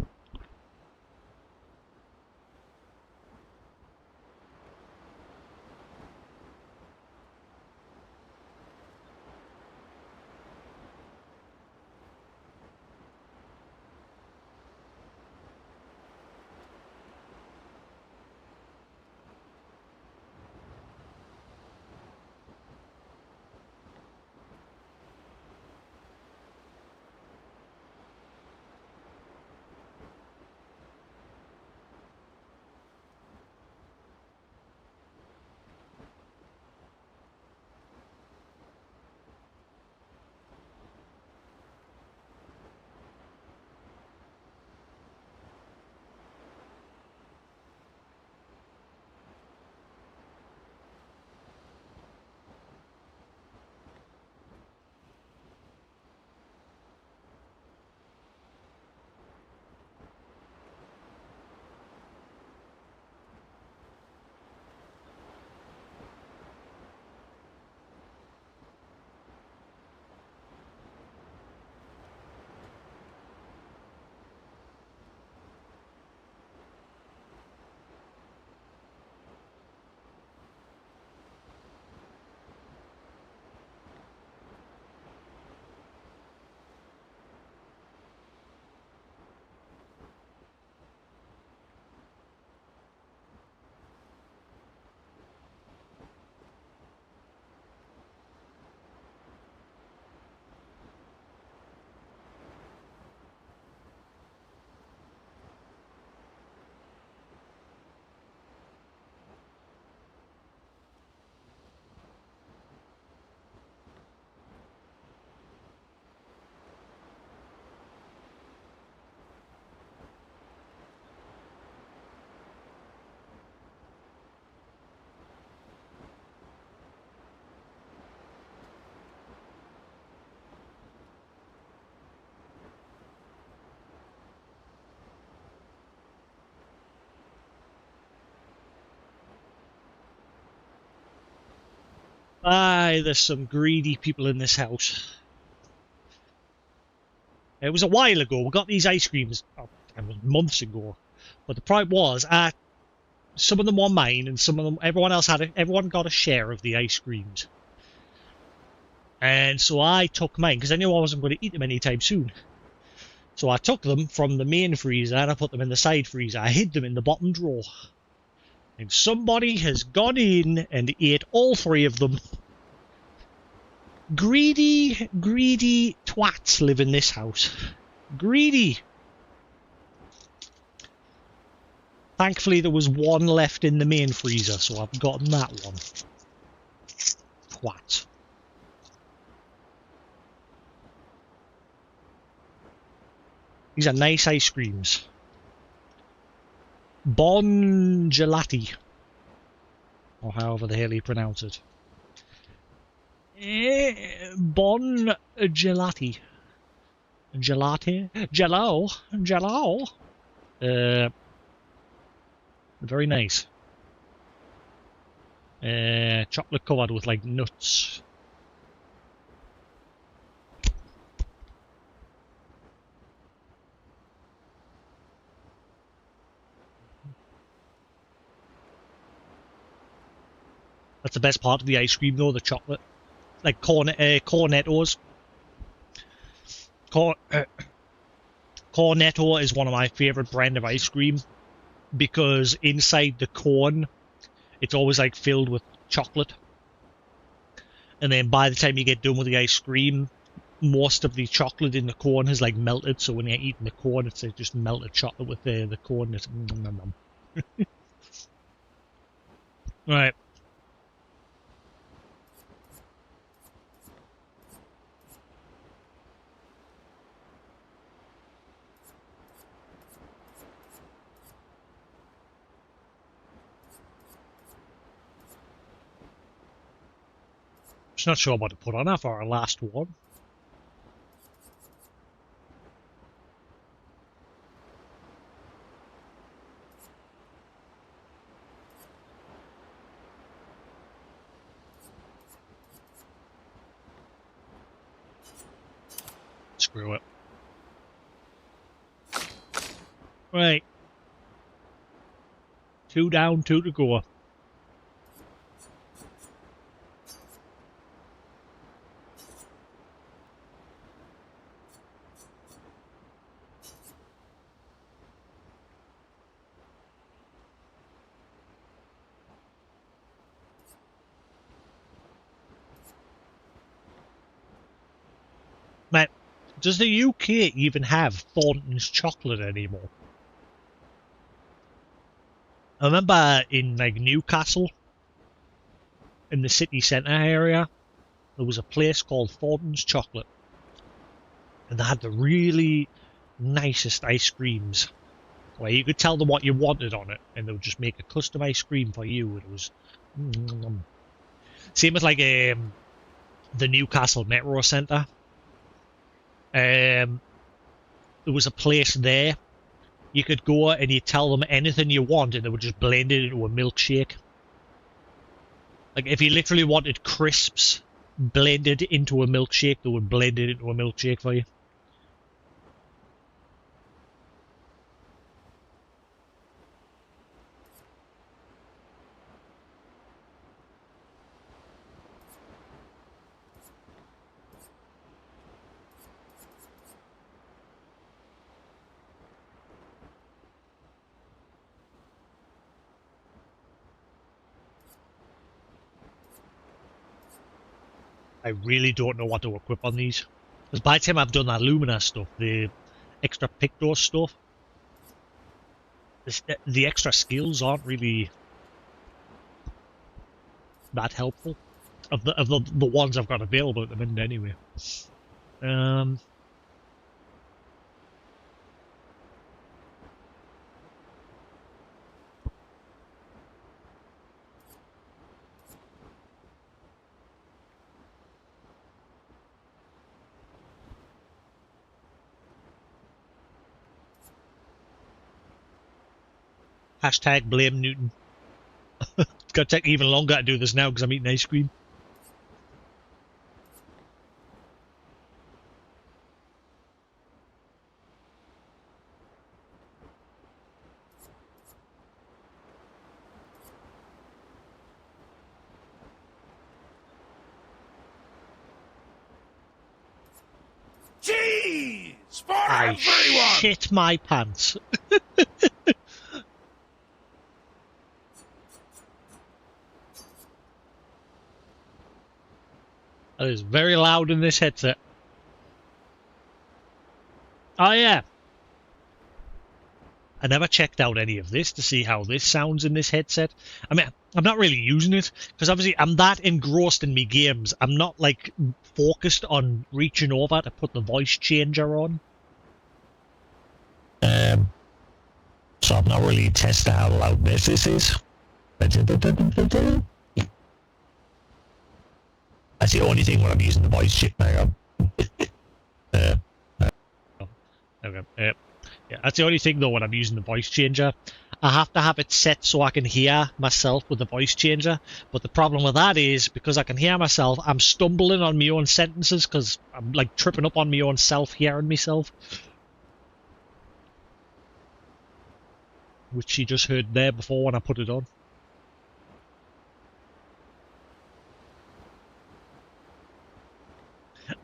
Aye, there's some greedy people in this house. It was a while ago. We got these ice creams months ago. But the point was, some of them were mine, and some of them, everyone got a share of the ice creams. And so I took mine, because I knew I wasn't going to eat them anytime soon. So I took them from the main freezer and I put them in the side freezer. I hid them in the bottom drawer. And somebody has gone in and ate all 3 of them. Greedy, greedy twats live in this house. Greedy. Thankfully, there was one left in the main freezer, so I've gotten that one. Twat. These are nice ice creams. Bon gelati. Or however the hell you pronounce it. Bon gelati. Gelati? Jello? Jello? Very nice. Chocolate covered with like nuts. That's the best part of the ice cream though, the chocolate. Like Cornettos. Cornetto is one of my favourite brand of ice cream because inside the cone it's always like filled with chocolate. And then by the time you get done with the ice cream, most of the chocolate in the cone has like melted, so when you're eating the cone it's like just melted chocolate with the cone. It's right. Just not sure what to put on that for our last one. Screw it. Right. 2 down, 2 to go. Man, does the UK even have Thornton's chocolate anymore? I remember in like Newcastle, in the city centre area, there was a place called Thornton's Chocolate. And they had the really nicest ice creams. Where you could tell them what you wanted on it, and they would just make a custom ice cream for you. And it was... Same with like the Newcastle Metro Centre. There was a place there. You could go and you tell them anything you want, and they would just blend it into a milkshake. Like if you literally wanted crisps blended into a milkshake, they would blend it into a milkshake for you. I really don't know what to equip on these. Because by the time I've done that Lumina stuff, the extra Picto stuff, the extra skills aren't really that helpful. Of the ones I've got available at the minute anyway. Hashtag blame Newton. It's going to take even longer to do this now because I'm eating ice cream. I shit my pants. That is very loud in this headset. Oh yeah. I never checked out any of this to see how this sounds in this headset. I mean, I'm not really using it because obviously I'm that engrossed in me games. I'm not like focused on reaching over to put the voice changer on. So I've not really tested how loud this is. That's the only thing when I'm using the voice changer. Okay. Yeah, that's the only thing though when I'm using the voice changer. I have to have it set so I can hear myself with the voice changer. But the problem with that is because I can hear myself, I'm stumbling on my own sentences because I'm like tripping up on my own self, hearing myself. Which you just heard there before when I put it on.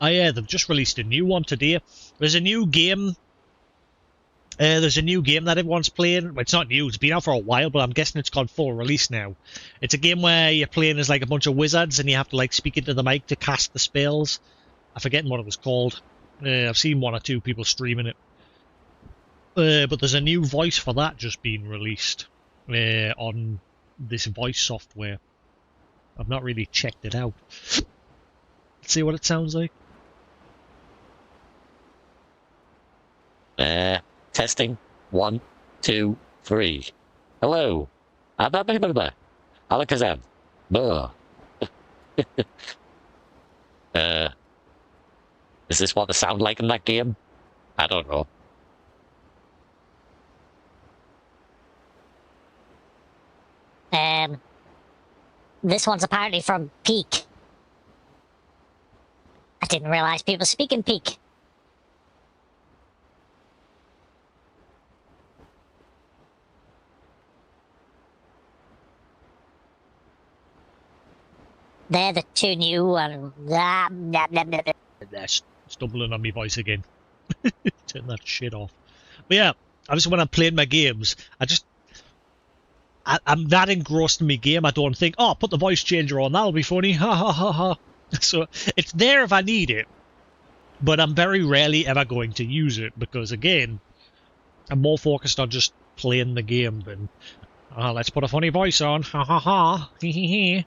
Oh yeah, they've just released a new one today. There's a new game that everyone's playing. Well, it's not new, it's been out for a while, but I'm guessing it's gone full release now. It's a game where you're playing as like a bunch of wizards and you have to like speak into the mic to cast the spells. I'm forgetting what it was called. I've seen one or two people streaming it. But there's a new voice for that just being released on this voice software. I've not really checked it out. Let's see what it sounds like. Testing. 1, 2, 3. Hello. Alakazam. Is this what they sound like in that game? I don't know. This one's apparently from Peak. I didn't realize people speak in Peak. They're the two new and That's stumbling on my voice again. Turn that shit off. But yeah, obviously when I'm playing my games, I'm that engrossed in my game, I don't think, oh, put the voice changer on, that'll be funny, ha ha ha ha. So it's there if I need it, but I'm very rarely ever going to use it because, again, I'm more focused on just playing the game than, let's put a funny voice on, ha ha ha, hee hee hee.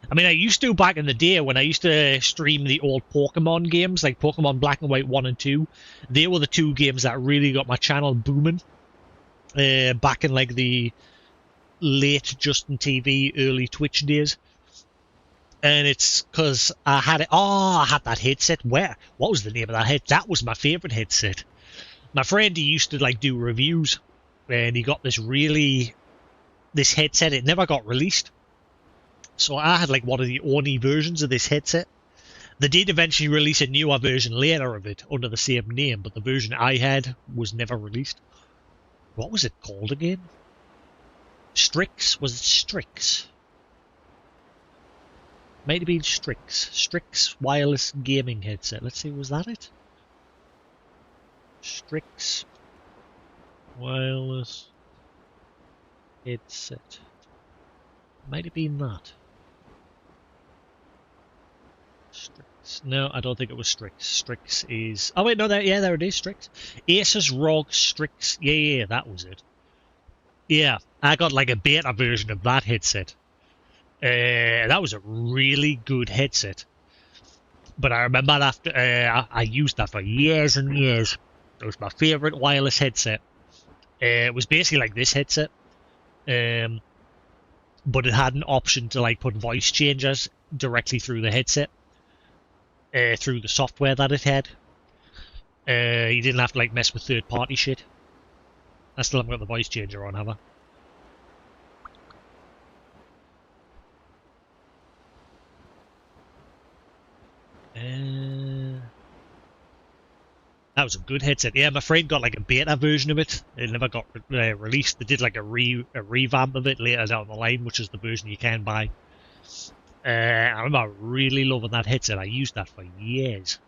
I mean, I used to back in the day when I used to stream the old Pokemon games, like Pokemon Black and White 1 and 2. They were the two games that really got my channel booming back in like the late Justin TV, early Twitch days. And it's because I had it. Oh, I had that headset. What was the name of that headset? That was my favourite headset. My friend, he used to like do reviews, and he got this headset. It never got released. So I had like one of the only versions of this headset. They did eventually release a newer version later of it under the same name, but the version I had was never released. What was it called again? Strix? Was it Strix? Might have been Strix. Strix wireless gaming headset. Let's see, was that it? Strix wireless headset. Might have been that. Strix. No, I don't think it was Strix. Strix is... Oh wait, no, there it is, Strix. Asus ROG Strix. Yeah, that was it. Yeah, I got like a beta version of that headset. That was a really good headset. But I remember after I used that for years and years. It was my favourite wireless headset. It was basically like this headset. But it had an option to like put voice changers directly through the headset. Through the software that it had. You didn't have to like mess with third party shit. I still haven't got the voice changer on, have I? That was a good headset. Yeah, my friend got like a beta version of it. It never got released. They did like a revamp of it later down the line, which is the version you can buy. I remember really loving that headset. I used that for years.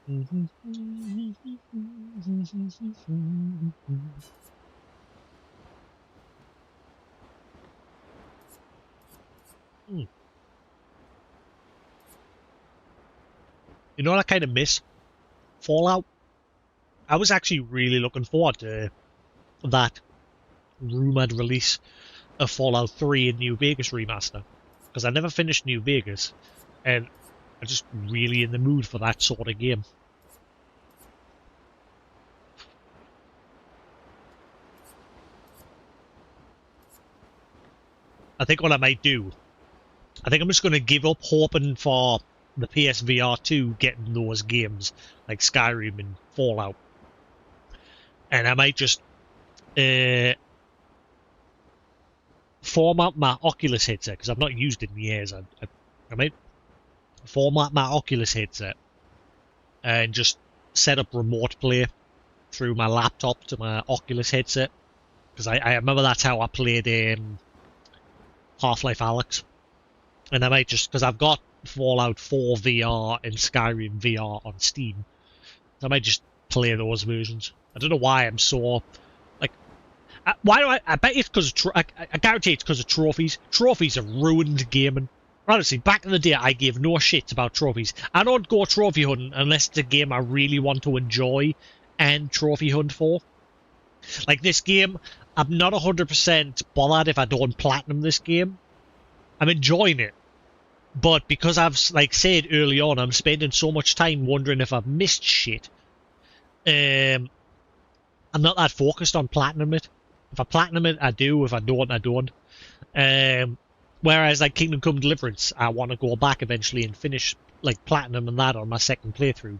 You know what I kind of miss? Fallout. I was actually really looking forward to that rumored release of Fallout 3 in New Vegas remaster, because I never finished New Vegas, and I'm just really in the mood for that sort of game. I think what I might do, I think I'm just going to give up hoping for the PSVR 2 getting those games like Skyrim and Fallout, and I might just format my Oculus headset, because I've not used it in years. I might format my Oculus headset and just set up remote play through my laptop to my Oculus headset, because I remember that's how I played Half-Life Alyx. And I might just, because I've got Fallout 4 VR and Skyrim VR on Steam, I might just play those versions. I don't know why I'm so like. Why do I bet it's because I guarantee it's because of trophies. Trophies have ruined gaming. Honestly, back in the day, I gave no shits about trophies. I don't go trophy hunting unless it's a game I really want to enjoy and trophy hunt for. Like this game, I'm not 100% bothered if I don't platinum this game. I'm enjoying it. But because I've said early on, I'm spending so much time wondering if I've missed shit. I'm not that focused on platinum it. If I platinum it, I do. If I don't, I don't. Whereas like Kingdom Come Deliverance, I want to go back eventually and finish like platinum and that on my second playthrough.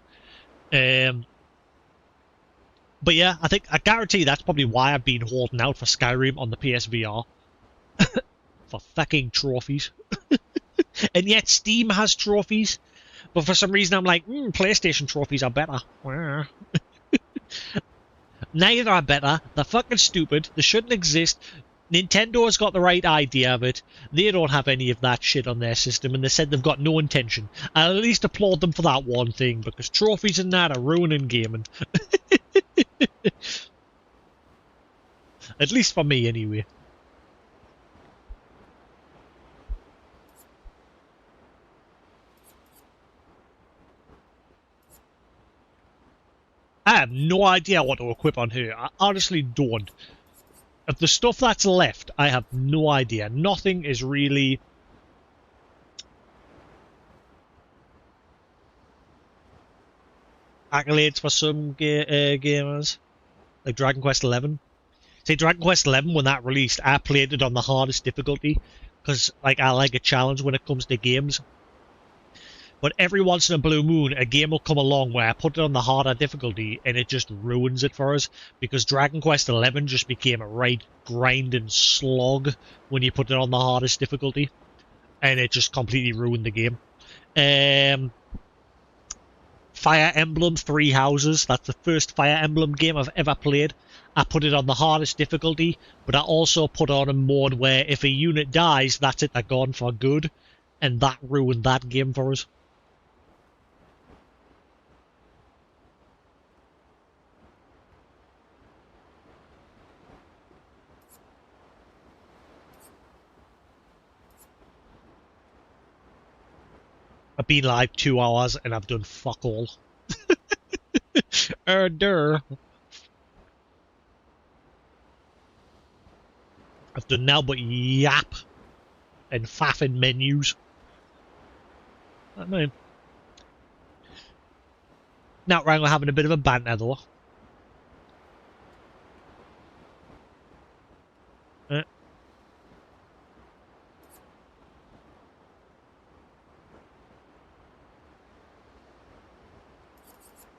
But yeah, I guarantee that's probably why I've been holding out for Skyrim on the PSVR. For fucking trophies. And yet Steam has trophies. But for some reason I'm like, PlayStation trophies are better. Neither are better. They're fucking stupid. They shouldn't exist. Nintendo's got the right idea of it. They don't have any of that shit on their system, and they said they've got no intention. I'll at least applaud them for that one thing, because trophies and that are ruining gaming. At least for me, anyway. I have no idea what to equip on her. I honestly don't. Of the stuff that's left, I have no idea. Nothing is really... accolades for some gamers. Like Dragon Quest XI. See, Dragon Quest XI, when that released, I played it on the hardest difficulty. Because like, I like a challenge when it comes to games. But every once in a blue moon, a game will come along where I put it on the harder difficulty and it just ruins it for us. Because Dragon Quest XI just became a right grinding slog when you put it on the hardest difficulty. And it just completely ruined the game. Fire Emblem Three Houses. That's the first Fire Emblem game I've ever played. I put it on the hardest difficulty, but I also put on a mode where if a unit dies, that's it, they're gone for good. And that ruined that game for us. I've been live 2 hours and I've done fuck all. Durr. I've done now but yap and faffing menus. I mean, now we're having a bit of a banter though.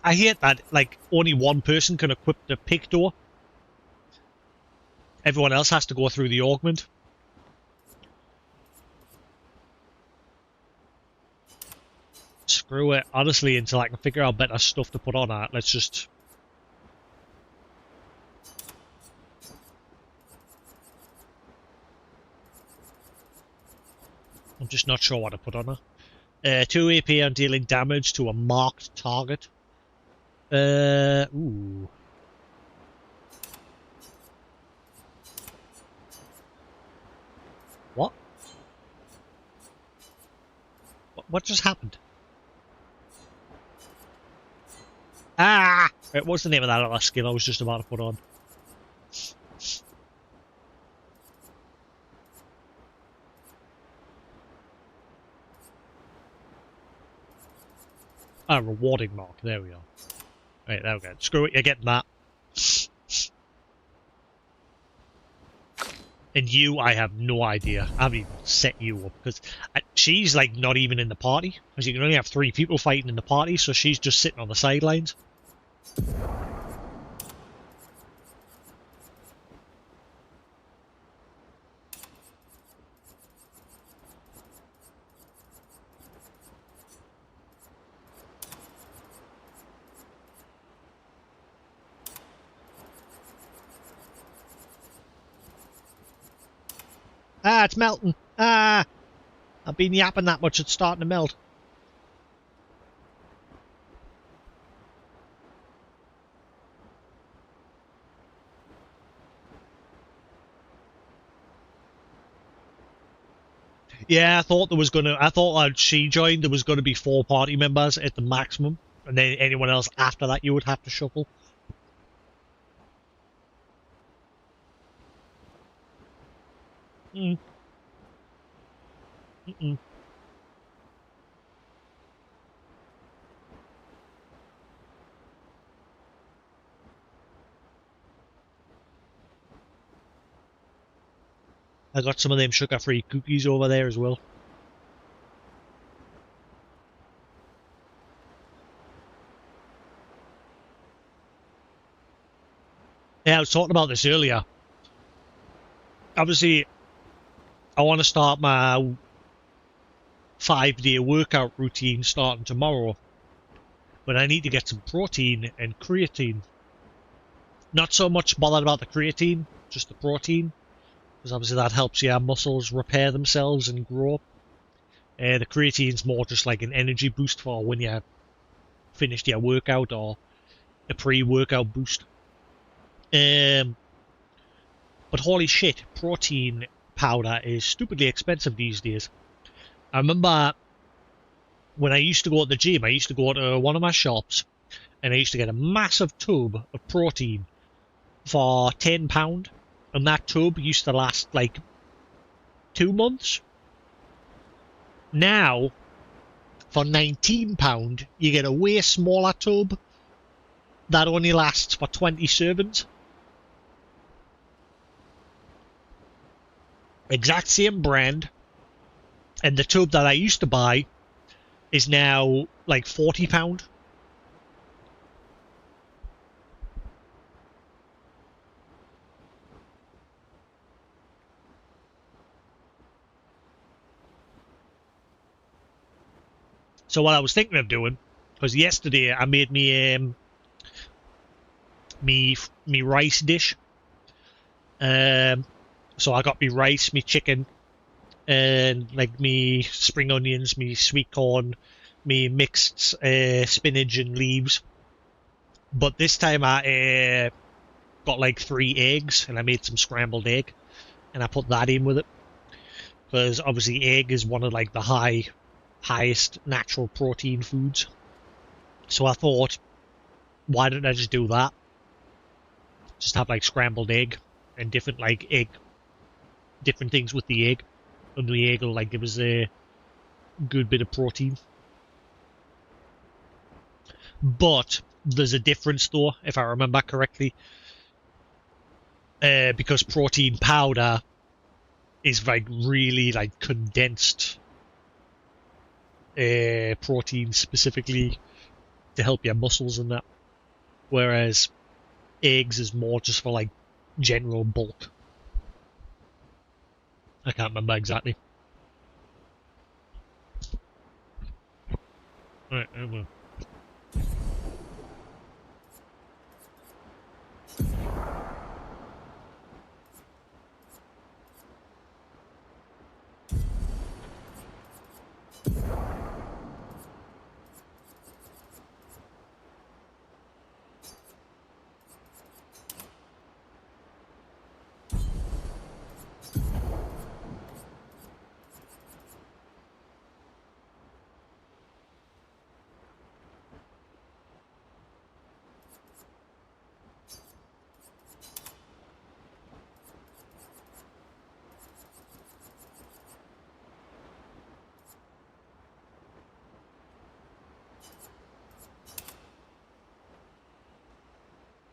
I hate that, like, only one person can equip the pick door. Everyone else has to go through the augment. Screw it, honestly, until I can figure out better stuff to put on it. Let's just... I'm just not sure what to put on her. 2 AP on dealing damage to a marked target. Ooh. What? What just happened? Ah! Right, what's the name of that other skill I was just about to put on? Ah, rewarding mark. There we are. Right, there we go. Screw it, you're getting that. And you, I have no idea. I haven't even set you up because she's like not even in the party because you can only have 3 people fighting in the party, so she's just sitting on the sidelines. Ah, it's melting. Ah, I've been yapping that much, it's starting to melt. Yeah, I thought she joined, there was gonna be 4 party members at the maximum, and then anyone else after that you would have to shuffle. Mm. Mm-mm. I got some of them sugar-free cookies over there as well. Yeah, I was talking about this earlier. Obviously, I want to start my 5-day workout routine starting tomorrow, but I need to get some protein and creatine. Not so much bothered about the creatine, just the protein, because obviously that helps your muscles repair themselves and grow. The creatine's more just like an energy boost for when you finished your workout or a pre-workout boost. But holy shit, protein powder is stupidly expensive these days. I remember when I used to go to the gym, I used to go to one of my shops and I used to get a massive tub of protein for £10, and that tub used to last like 2 months. Now, for £19, you get a way smaller tub that only lasts for 20 servings. Exact same brand, and the tub that I used to buy is now like £40. So what I was thinking of doing, because yesterday I made me rice dish. So I got me rice, me chicken, and like me spring onions, me sweet corn, me mixed spinach and leaves. But this time I got like 3 eggs and I made some scrambled egg and I put that in with it because obviously egg is one of like the highest natural protein foods. So I thought, why don't I just do that? Just have like scrambled egg and different like different things with the egg, and the egg will like give us a good bit of protein. But there's a difference though, if I remember correctly, because protein powder is like really like condensed protein specifically to help your muscles and that, whereas eggs is more just for like general bulk. I can't remember exactly. Right, well.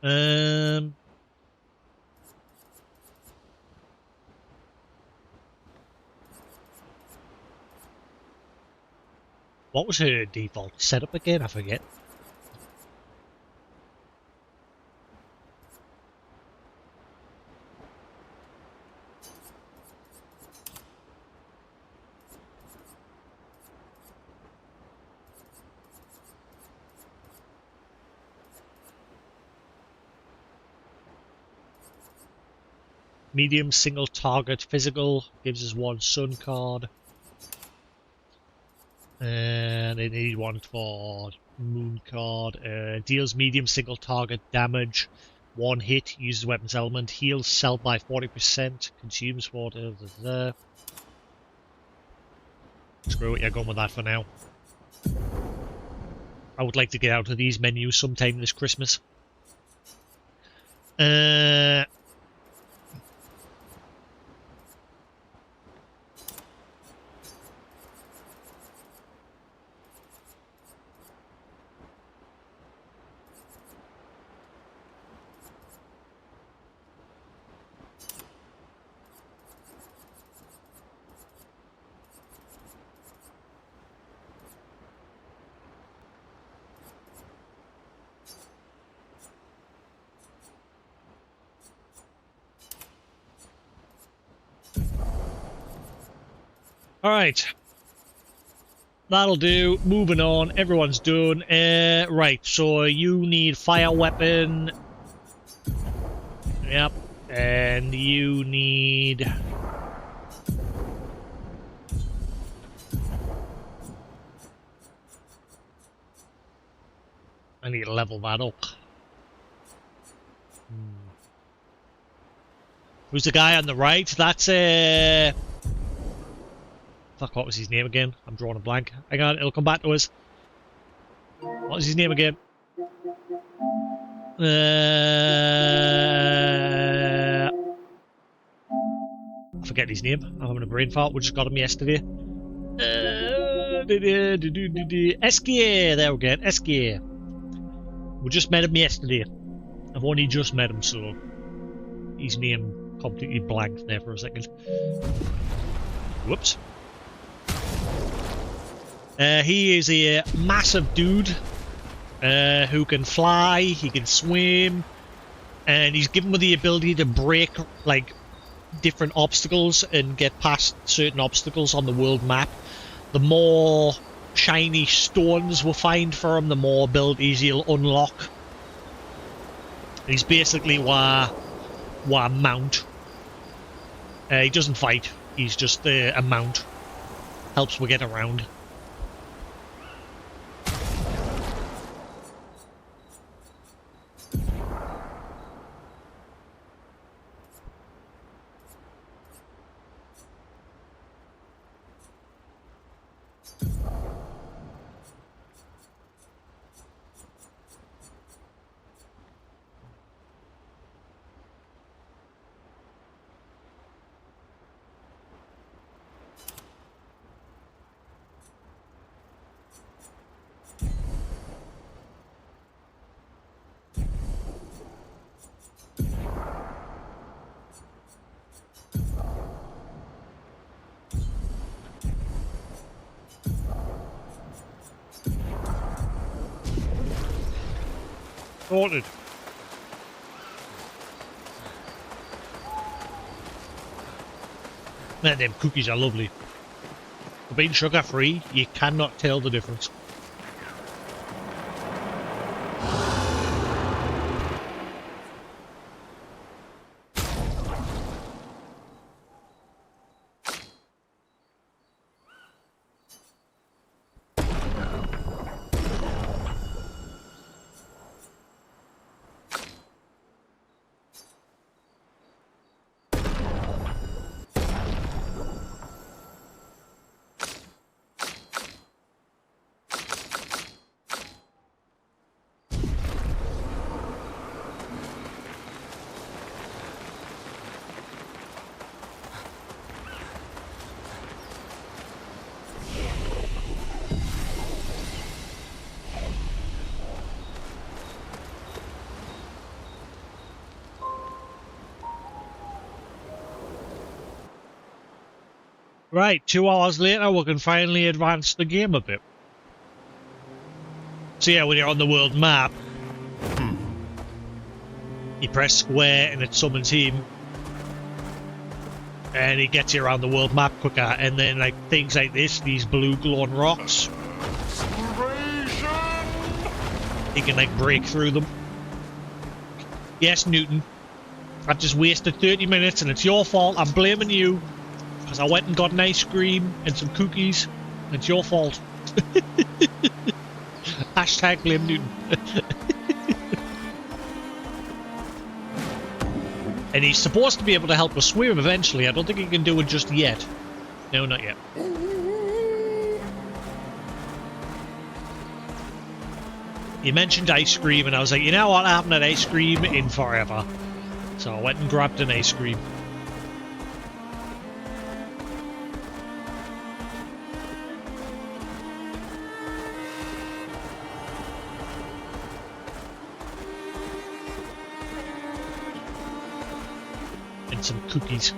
Um, what was her default setup again? I forget. Medium single target physical gives us 1 sun card. And they need 1 for moon card. Deals medium single target damage. 1 hit, uses weapons element, heals self by 40%, consumes water. Screw it, you're going with that for now. I would like to get out of these menus sometime this Christmas. Alright. That'll do. Moving on. Everyone's done. Right, so you need fire weapon. Yep. And you need... I need to level that up. Who's the guy on the right? That's fuck, what was his name again? I'm drawing a blank. Hang on, it'll come back to us. What was his name again? I forget his name. I'm having a brain fart. We just got him yesterday. Esquier. There we go. Esquier. We just met him yesterday. I've only just met him, so his name completely blanked there for a second. Whoops. He is a massive dude who can fly, he can swim, and he's given with the ability to break like different obstacles and get past certain obstacles on the world map. The more shiny stones we'll find for him, the more abilities he'll unlock. He's basically why mount. He doesn't fight, he's just a mount. Helps we get around. Sorted. Man, them cookies are lovely. For being sugar-free, you cannot tell the difference. Right, 2 hours later, we can finally advance the game a bit. So yeah, when you're on the world map, you press square and it summons him. And it gets you around the world map quicker. And then like things like this, these blue glowing rocks, you can like break through them. Yes, Newton. I've just wasted 30 minutes and it's your fault. I'm blaming you. Because I went and got an ice cream and some cookies. It's your fault. Hashtag blame Newton. And he's supposed to be able to help us swim eventually. I don't think he can do it just yet. No, not yet. You mentioned ice cream, and I was like, you know what? I haven't had ice cream in forever. So I went and grabbed an ice cream. And some cookies.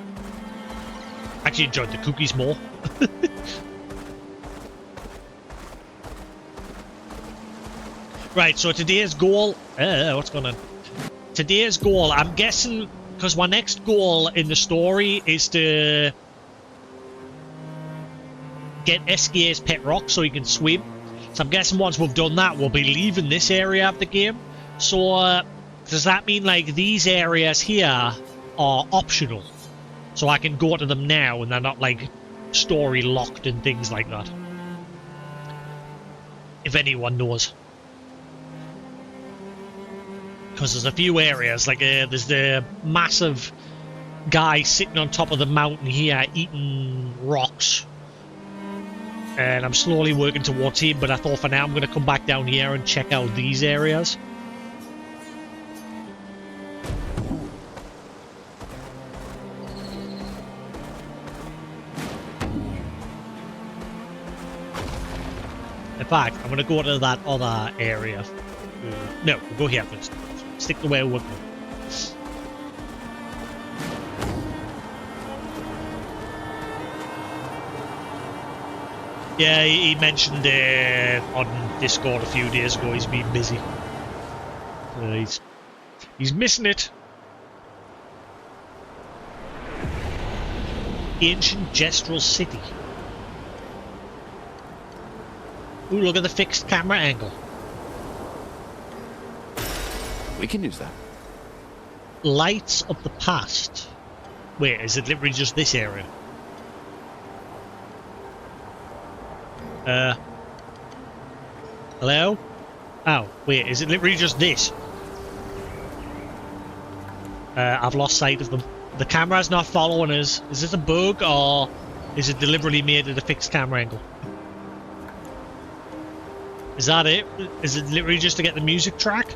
Actually enjoyed the cookies more. Right, so today's goal... what's going on? Today's goal, I'm guessing, because my next goal in the story is to get SKA's pet rock so he can swim. So I'm guessing once we've done that, we'll be leaving this area of the game. So, does that mean, like, these areas here are optional? So I can go to them now and they're not, like, story locked and things like that. If anyone knows. Because there's a few areas, like there's the massive guy sitting on top of the mountain here eating rocks. And I'm slowly working towards him, but I thought for now I'm going to come back down here and check out these areas. In fact, I'm going to go to that other area. No, we'll go here first. Stick to where we're going. Yeah, he mentioned on Discord a few days ago he's been busy. He's missing it. Ancient Gestural City. Ooh, look at the fixed camera angle. We can use that. Lights of the past. Wait, is it literally just this area? Hello? Oh, wait, is it literally just this? I've lost sight of them. The camera's not following us. Is this a bug, or is it deliberately made at a fixed camera angle? Is that it? Is it literally just to get the music track?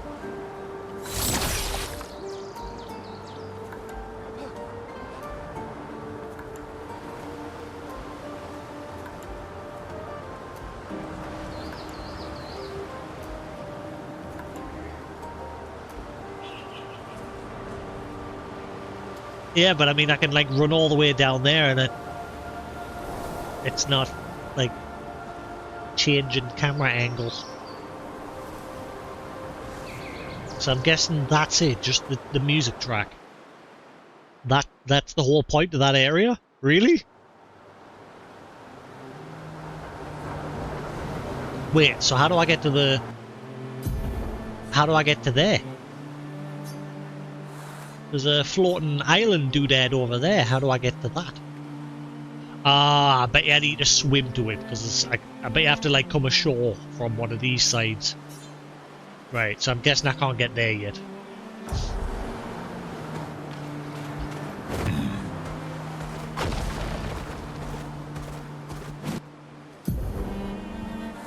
Yeah, but I mean, I can like run all the way down there, and it's not like changing camera angles. So I'm guessing that's it, just the music track. That's the whole point of that area? Really? Wait, so how do I get to the... How do I get to there? There's a floating island doodad over there. How do I get to that? Ah, I bet you I need to swim to it, because I bet you have to like come ashore from one of these sides. Right, so I'm guessing I can't get there yet.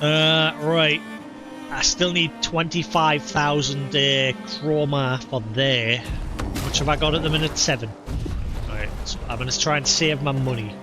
Right. I still need 25,000 chroma for there. How much have I got at the minute? 7. Alright, so I'm going to try and save my money.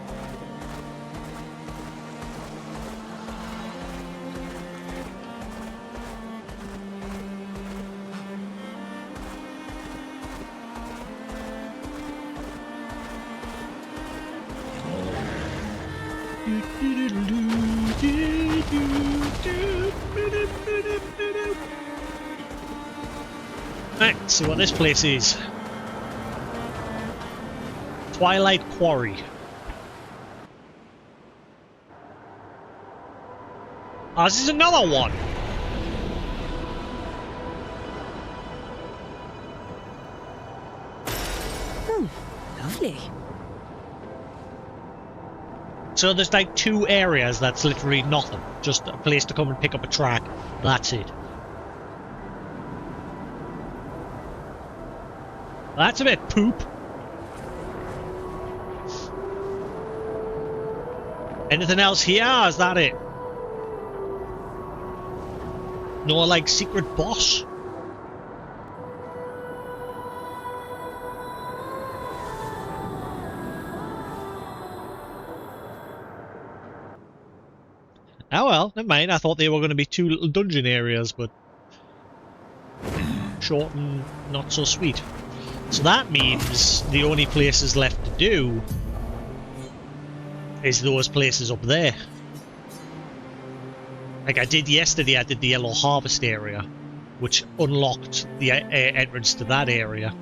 Right, see what this place is. Twilight Quarry. Oh, this is another one. Lovely. So there's like two areas that's literally nothing. Just a place to come and pick up a track. That's it. That's a bit poop. Anything else here? Or is that it? No, like, secret boss? Oh well, never mind. I thought they were going to be two little dungeon areas, but short and not so sweet. So that means the only places left to do is those places up there. Like I did yesterday, I did the Yellow Harvest area, which unlocked the entrance to that area.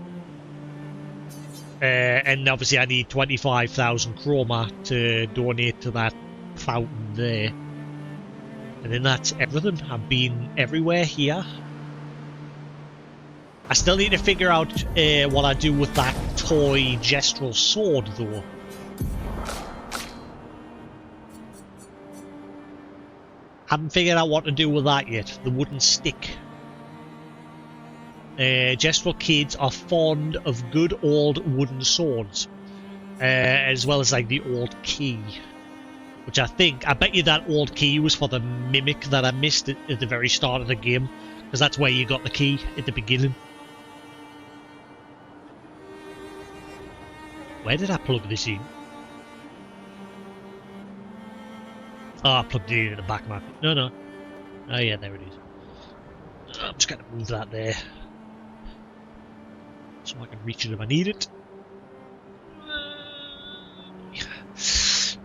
And obviously I need 25,000 chroma to donate to that fountain there. And then that's everything. I've been everywhere here. I still need to figure out what I do with that toy gestural sword, though. Haven't figured out what to do with that yet. The wooden stick. Gestural kids are fond of good old wooden swords. As well as like the old key. Which I bet you that old key was for the mimic that I missed at the very start of the game. Because that's where you got the key at the beginning. Where did I plug this in? Oh, I plugged it in at the back, man. No. Oh yeah, there it is. I'm just going to move that there. So I can reach it if I need it.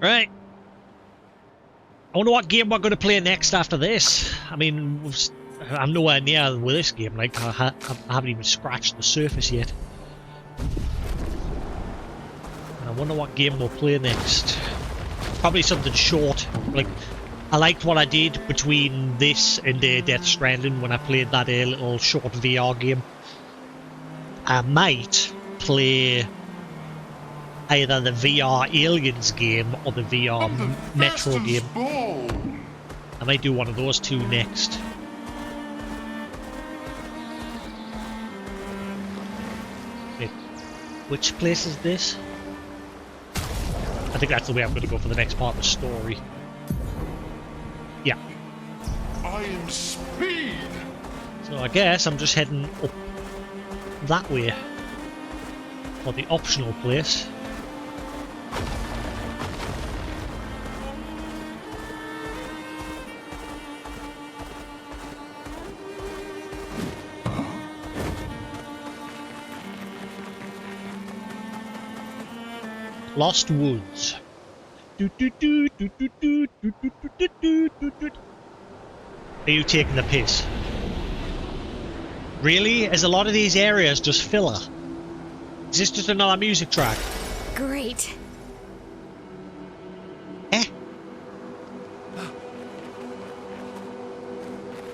Right. I wonder what game we're going to play next after this. I mean, I'm nowhere near with this game. Like, I haven't even scratched the surface yet. And I wonder what game we'll play next. Probably something short. Like, I liked what I did between this and Death Stranding when I played that little short VR game. I might play either the VR Aliens game or the VR Metro game. I might do one of those two next. Wait, which place is this? I think that's the way I'm going to go for the next part of the story. Yeah. I am speed. So I guess I'm just heading up that way for the optional place. Lost Woods. Are you taking the piss? Really? Is a lot of these areas just filler? Is this just another music track? Great. Eh?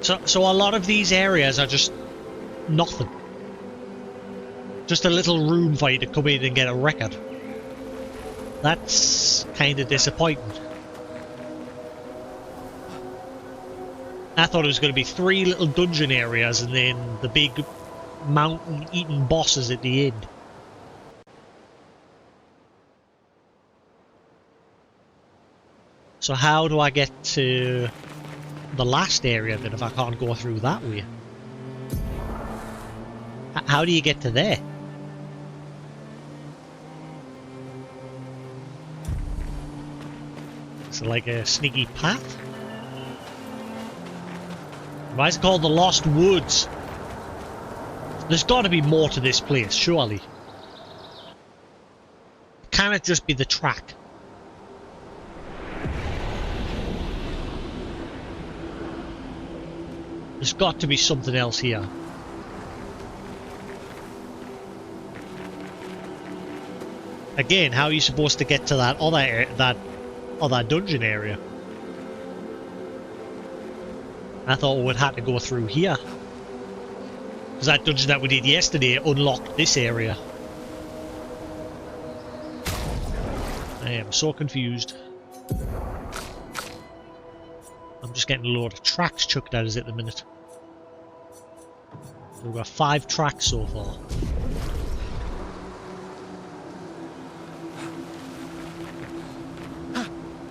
So a lot of these areas are just nothing. Just a little room for you to come in and get a record. That's kind of disappointing. I thought it was going to be 3 little dungeon areas and then the big mountain-eating bosses at the end. So how do I get to the last area then if I can't go through that way? How do you get to there? Is it like a sneaky path? Why is it called the Lost Woods? There's got to be more to this place, surely. Can it just be the track? There's got to be something else here. Again, how are you supposed to get to that other dungeon area? I thought we would have to go through here. Because that dungeon that we did yesterday unlocked this area. I am so confused. I'm just getting a load of tracks chucked at us at the minute. We've got 5 tracks so far.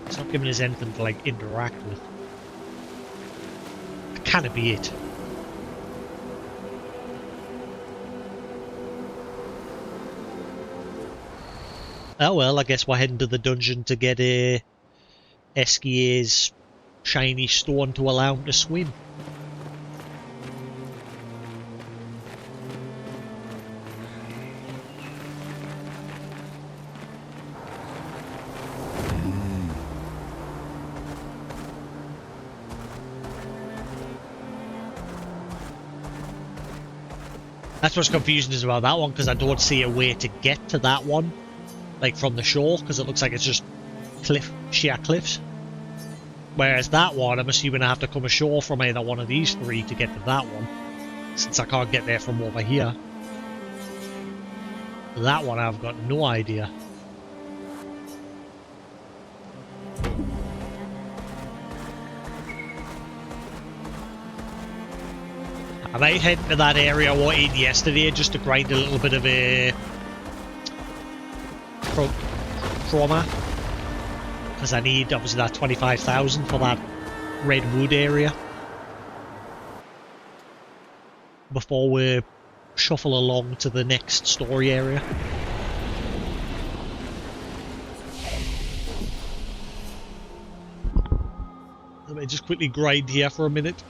It's not giving us anything to like interact with. That can't be it. Oh well, I guess we're heading to the dungeon to get a Esquia's shiny stone to allow him to swim. That's what's confusing is about that one, because I don't see a way to get to that one, like from the shore, because it looks like it's just sheer cliffs. Whereas that one, I'm assuming I have to come ashore from either one of these 3 to get to that one, since I can't get there from over here. That one I've got no idea. I might head to that area I went in yesterday just to grind a little bit of a chroma, because I need obviously that 25,000 for that redwood area before we shuffle along to the next story area. Let me just quickly grind here for a minute.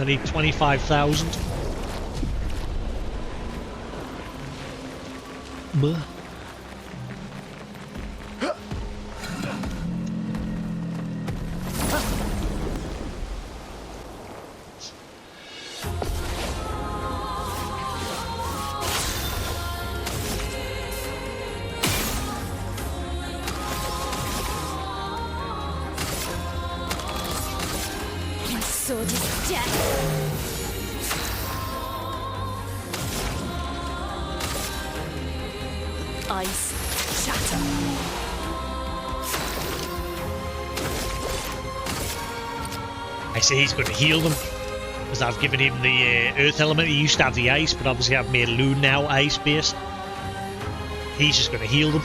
I need 25,000. My sword is death. Ice shatter. I say he's going to heal them, because I've given him the earth element. He used to have the ice, but obviously I've made Loon now ice based. He's just going to heal them.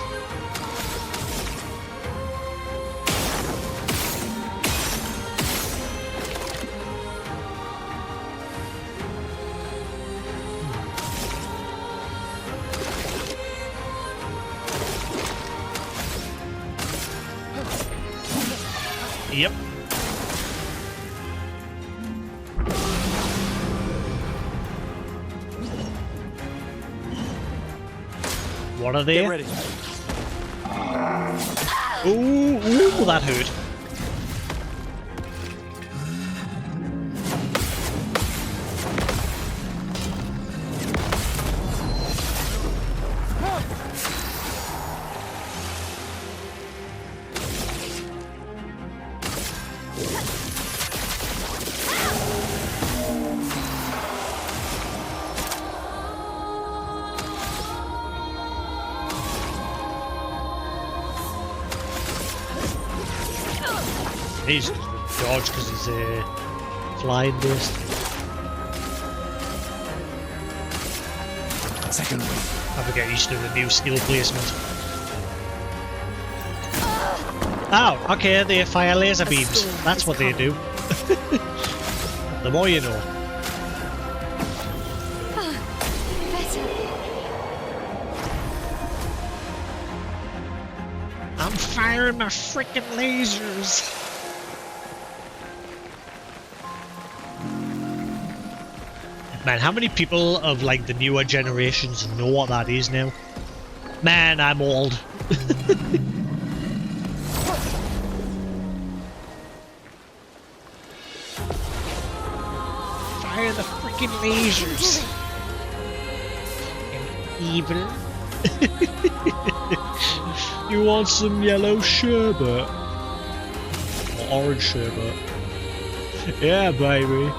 Yep. What are they? Get ready. Ooh, that hurt. He's just a dodge because he's flying based. Second wave. I have to get used to the new skill placement. Oh, okay, they fire laser beams. That's what they do. The more you know. Better. I'm firing my freaking lasers. Man, how many people of like the newer generations know what that is now? Man, I'm old. Fire the freaking lasers. Evil. You want some yellow sherbet? Or orange sherbet? Yeah, baby.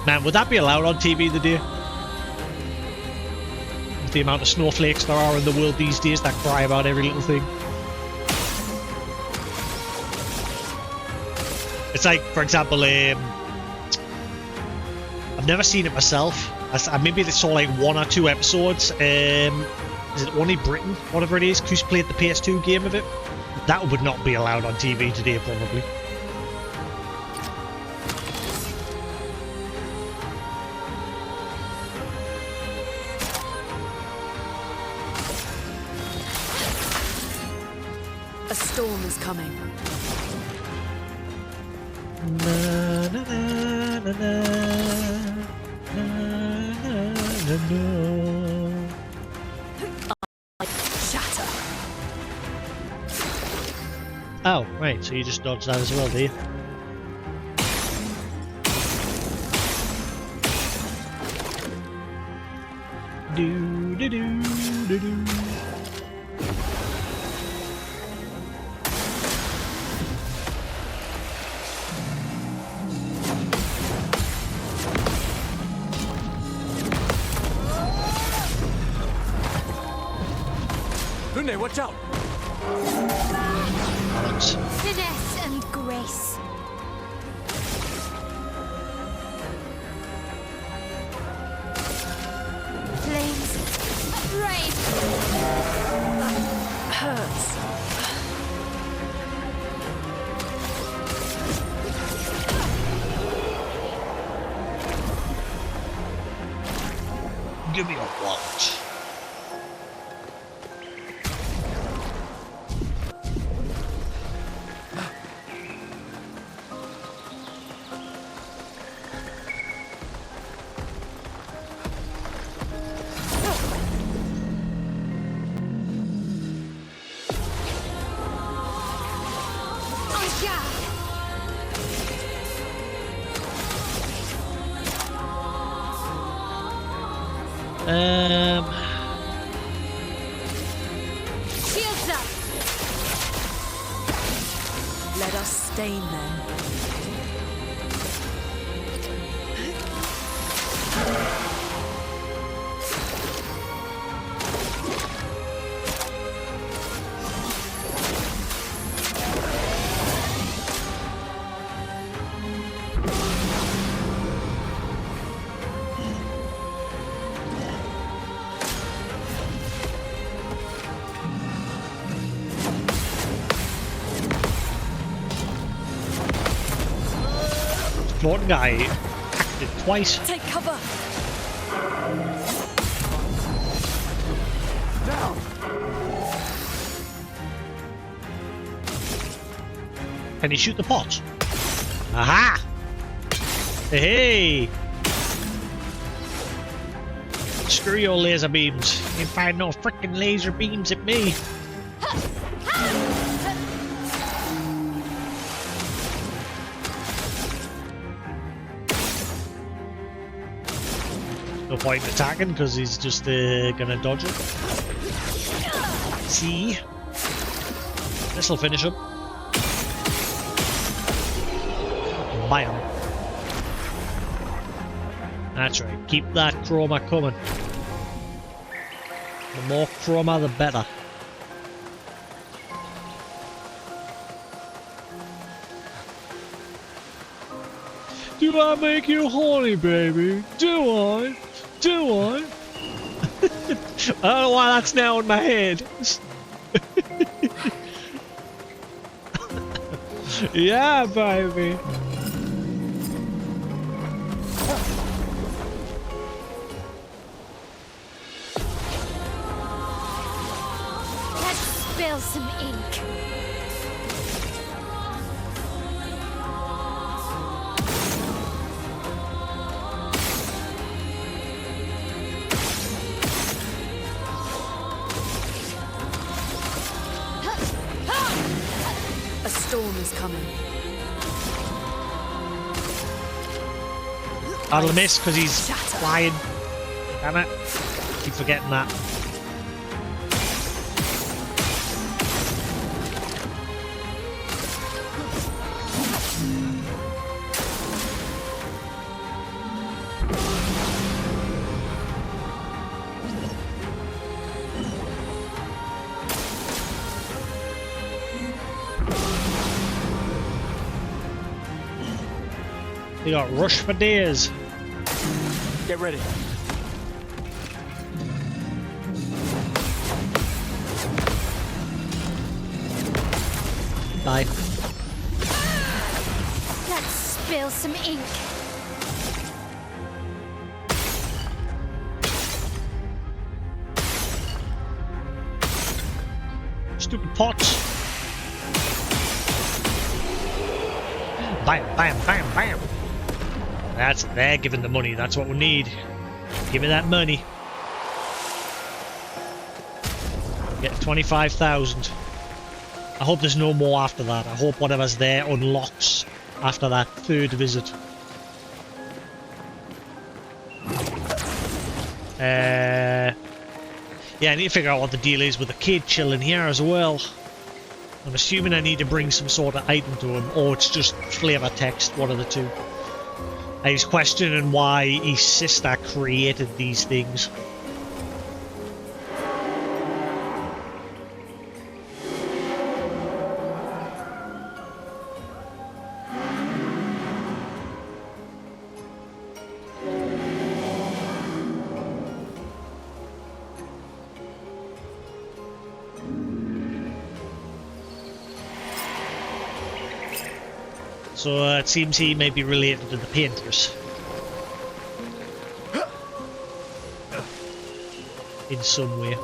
Man, would that be allowed on TV today? With the amount of snowflakes there are in the world these days that cry about every little thing. It's like, for example, I've never seen it myself. I maybe saw like 1 or 2 episodes. Is it Only Britain, whatever it is, who's played the PS2 game of it? That would not be allowed on TV today, probably. A storm is coming. Na, na, na, na, na, na, na, na. Shatter. Oh, right, so you just dodged that as well, do you? Do, do, do, do, do. Lunde, watch out! Balance. Finesse and grace. Flames. Brave. Hurts. Give me a wallet. Shields up. Let us stain them. Floating guy hacked it twice. Take cover. Down! Can he shoot the pot? Aha! Hey! Screw your laser beams. You ain't firing no frickin' laser beams at me. No point in attacking because he's just gonna dodge it. See? This'll finish him. Bam. That's right. Keep that chroma coming. The more chroma, the better. Do I make you horny, baby? Do I? Do I? I don't know why that's now in my head. Yeah, baby. Let's spill some ink. A storm is coming. I'll miss because he's Shatter. flying. Damn it. Keep forgetting that. They got rush for days. Get ready. Die. Let's spill some ink. Stupid pots. Bam, bam, bam, bam. They're giving the money. That's what we need. Give me that money. Get 25,000. I hope there's no more after that. I hope whatever's there unlocks after that third visit. Yeah, I need to figure out what the deal is with the kid chilling here as well. I'm assuming I need to bring some sort of item to him, or it's just flavor text, one of the two. I was questioning why his sister created these things. So it seems he may be related to the painters. In some way.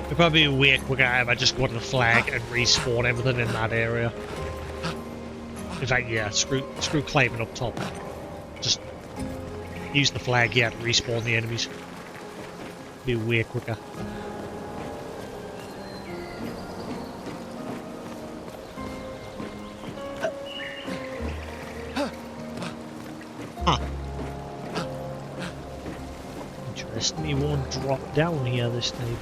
It'd probably be way quicker if I just go to the flag and respawn everything in that area. In fact, yeah, screw climbing up top. Just use the flag, yeah, to respawn the enemies. Be way quicker. Huh. Interesting, he won't drop down here this time.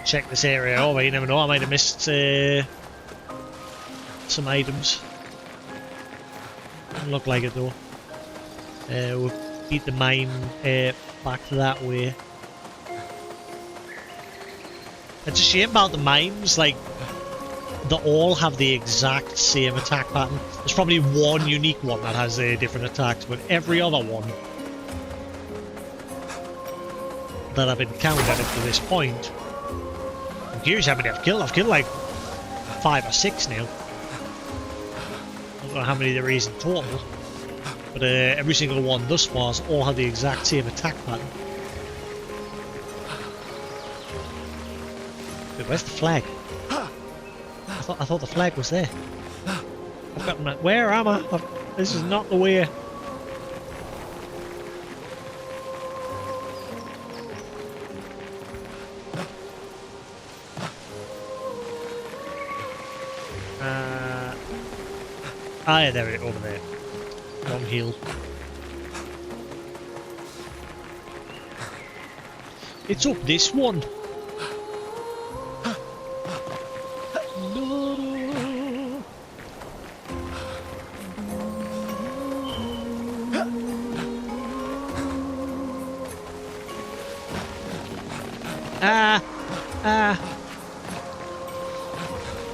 Check this area. Oh, you never know. I might have missed some items. Doesn't look like it though. We'll beat the mine back that way. It's a shame about the mines. Like, they all have the exact same attack pattern. There's probably one unique one that has different attacks, but every other one that I've encountered up to this point. I'm curious how many I've killed. I've killed like 5 or 6 now. I don't know how many there is in total. But every single one thus far has all had the exact same attack pattern. Wait, where's the flag? I thought the flag was there. I've got my, where am I? This is not the way. Ah, yeah, there it is, over there. Long hill. It's up this one.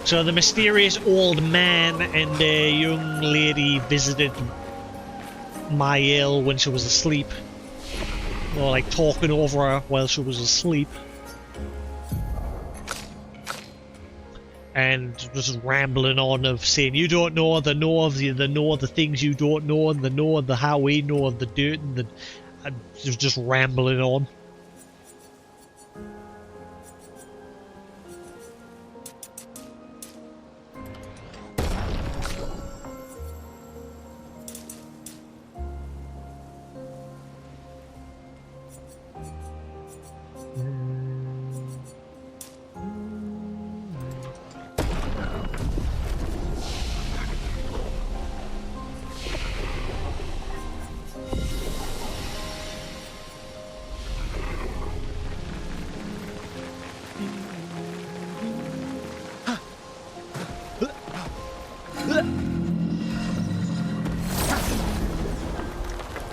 So the mysterious old man and the young lady visited Mael when she was asleep. Or like talking over her while she was asleep. And just rambling on of saying, you don't know the things you don't know, and the how we know of the dirt, and just rambling on.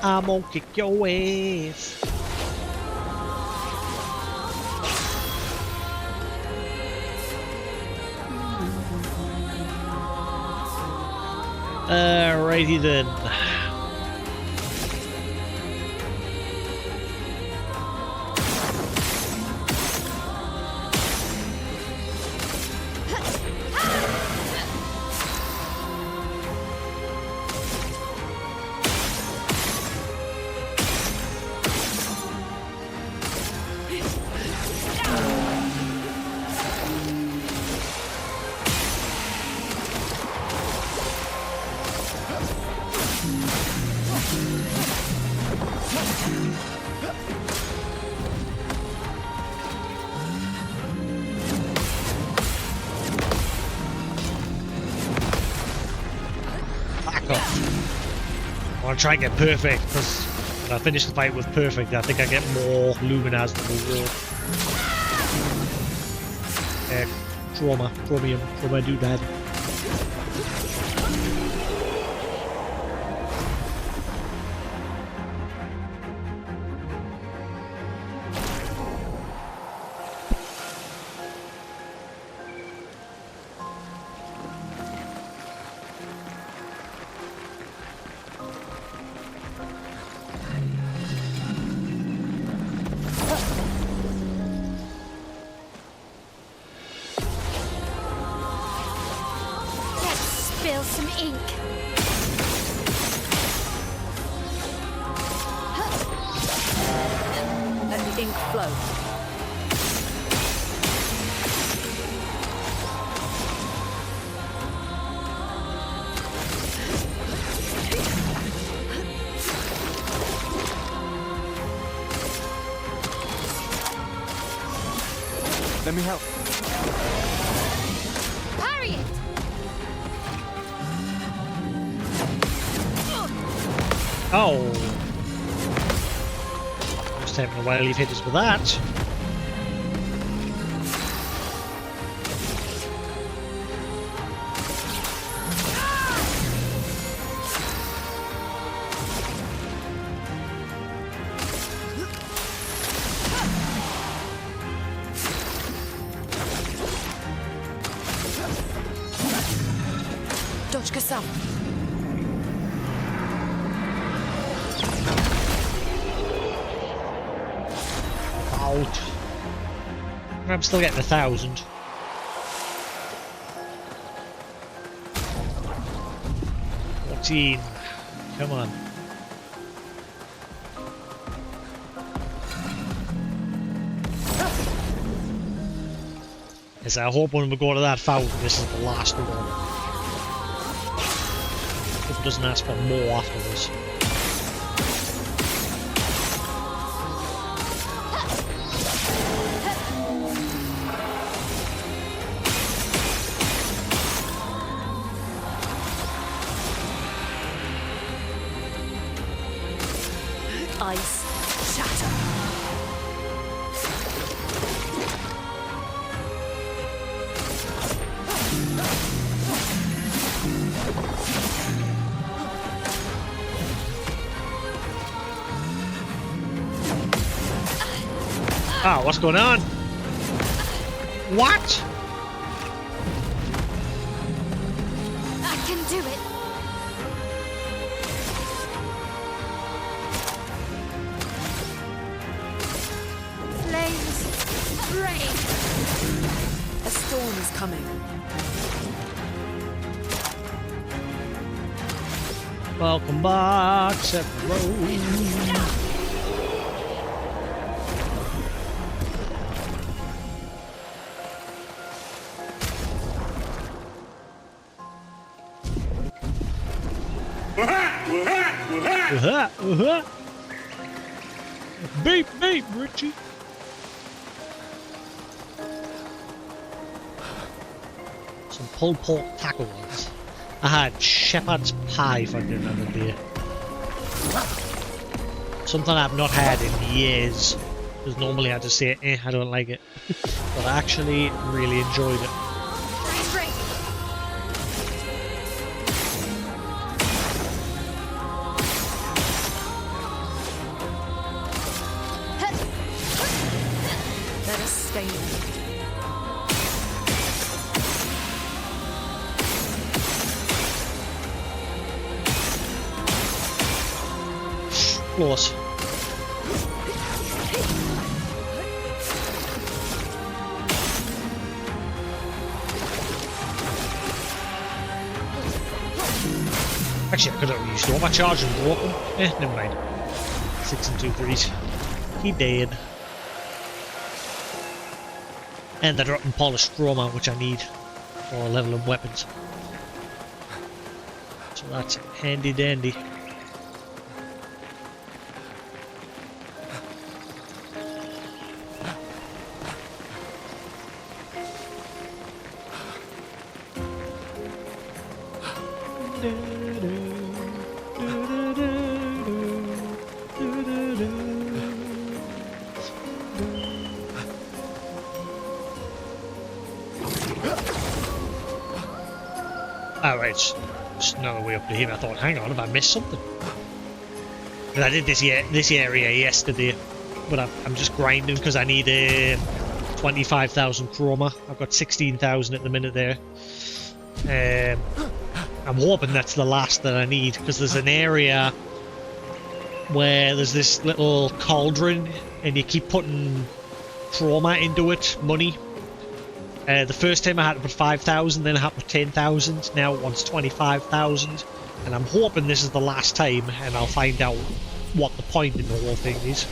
I'm gonna kick your ass. Alrighty then. I want to try and get perfect, because when I finish the fight with perfect, I think I get more luminas than the war. Trauma doodad. Spill some ink. Let the ink flow. Let me help. Parry it. Oh! Just taking a while to leave hitters with that. Dodge Kasam. Out. I'm still getting 1,000. Come on. Yes, I hope when we go to that 1,000, this is the last one. If it doesn't ask for more afterwards. Ice shatter. Ah, what's going on? What? I can do it. Flames, rain. A storm is coming. Welcome back, Sephiroth. Beep, beep, Richie. Some pulled pork tacos. I had shepherd's pie for dinner today. Something I've not had in years. Because normally I just say, I don't like it. But I actually really enjoyed it. Rain. Let us stain them. Close. Actually, I could have used all my charge and broke them. Never mind. 6 and 2 threes. He dead. And they're dropping polished chroma, which I need for leveling weapons. So that's handy dandy. Alright, just another way up to here. I thought, hang on, have I missed something? And I did this area yesterday, but I'm just grinding because I need 25,000 chroma. I've got 16,000 at the minute there. I'm hoping that's the last that I need, because there's an area where there's this little cauldron and you keep putting chroma into it, money. The first time I had to put 5,000, then I had to put 10,000, now it wants 25,000, and I'm hoping this is the last time and I'll find out what the point in the whole thing is.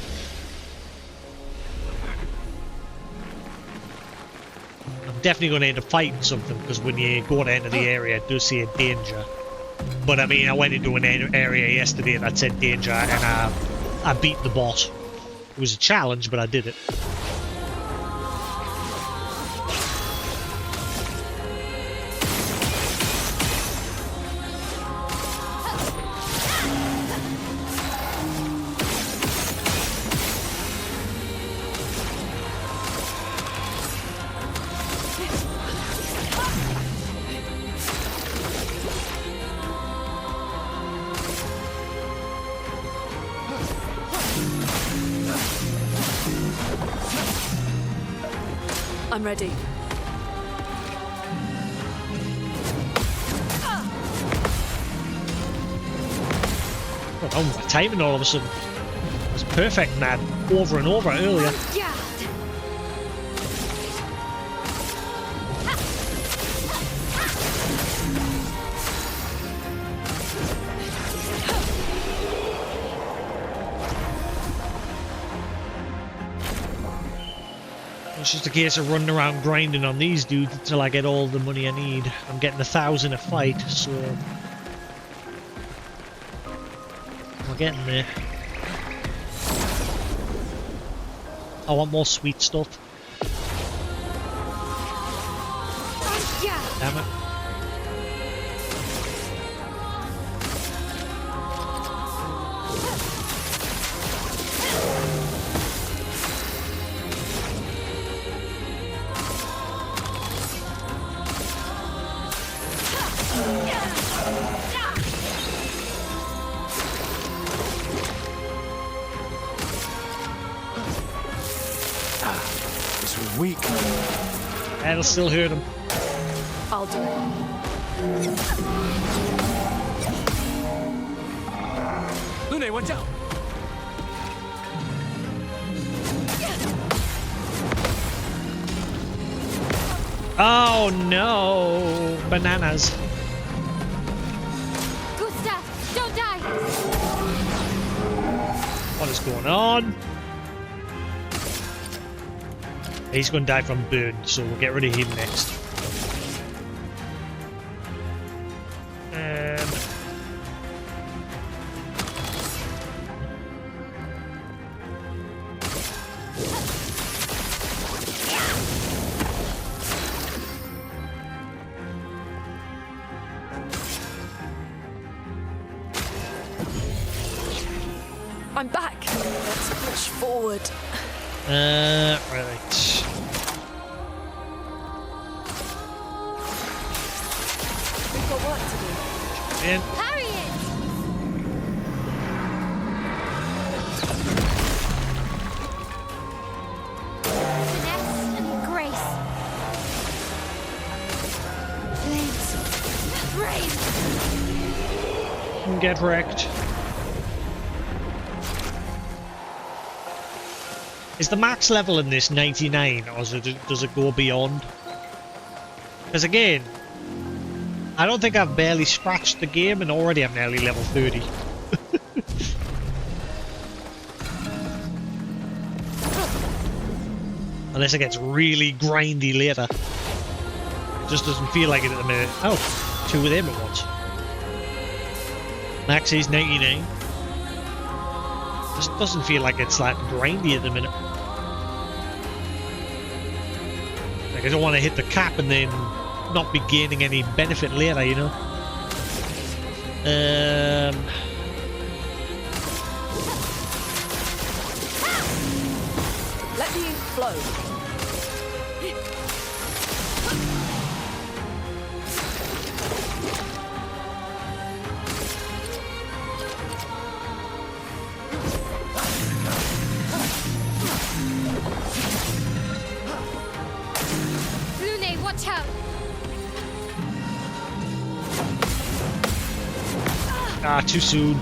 I'm definitely going to end up fighting something, because when you go to enter the area it does say a danger. But I mean, I went into an area yesterday that said danger and I beat the boss. It was a challenge, but I did it. I'm ready. Oh, my timing all of a sudden was perfect, man. Over and over earlier. Yeah. It's just a case of running around grinding on these dudes until I get all the money I need. I'm getting 1,000 a fight, so we're getting there. I want more sweet stuff. Yeah. Damn it. That'll still hurt him. I'll do it. Lune, watch out! Oh no! Bananas. Gustav, don't die! What is going on? He's going to die from burn, so we'll get rid of him next. I'm back. Let's push forward. Right. We've got work to do. And Harry it! Finesse and grace. Flames. Brave. get wrecked. Is the max level in this 99, or does it go beyond? Because again, I don't think I've barely scratched the game, and already I'm nearly level 30. Unless it gets really grindy later. It just doesn't feel like it at the minute. Oh, 2 of them at once. Max is 99. Just doesn't feel like it's like grindy at the minute. Like I don't want to hit the cap and then not be gaining any benefit later, you know. Let the ink flow. Lune, watch out! Ah, too soon.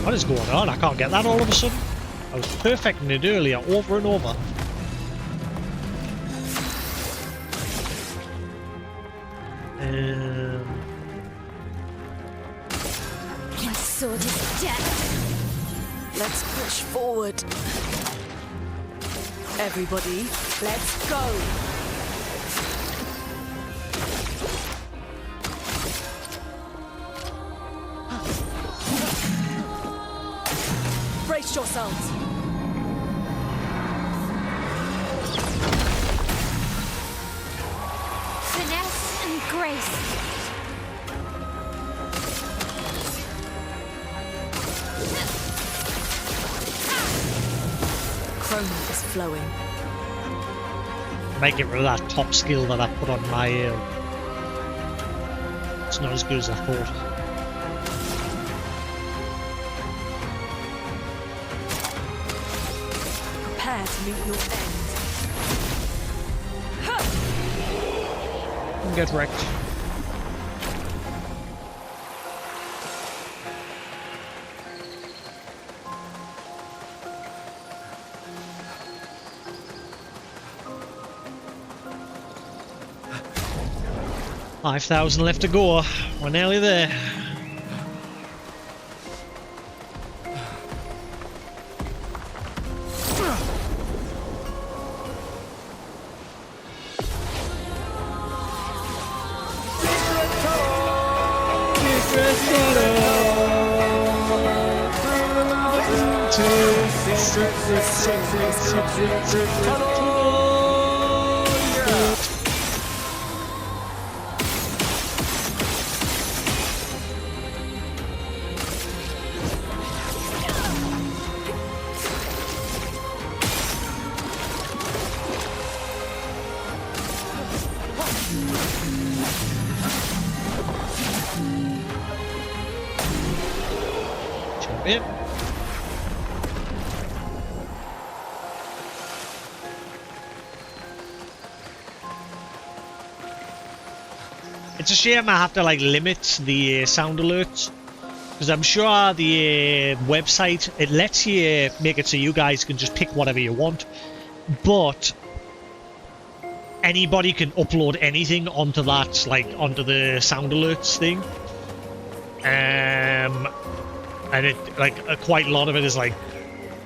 What is going on? I can't get that all of a sudden. I was perfecting it earlier, over and over. My sword is dead. Let's push forward. Everybody, let's go. Brace yourselves. Finesse and grace. Chroma is flowing. Make it with that top skill that I put on my it's not as good as I thought. Prepare to meet your end. Get wrecked. $5,000 left to go. We're nearly there. Jump in. It's a shame I have to like limit the sound alerts, because I'm sure the website, it lets you make it so you guys can just pick whatever you want, but anybody can upload anything onto that, like onto the sound alerts thing. And it like quite a lot of it is like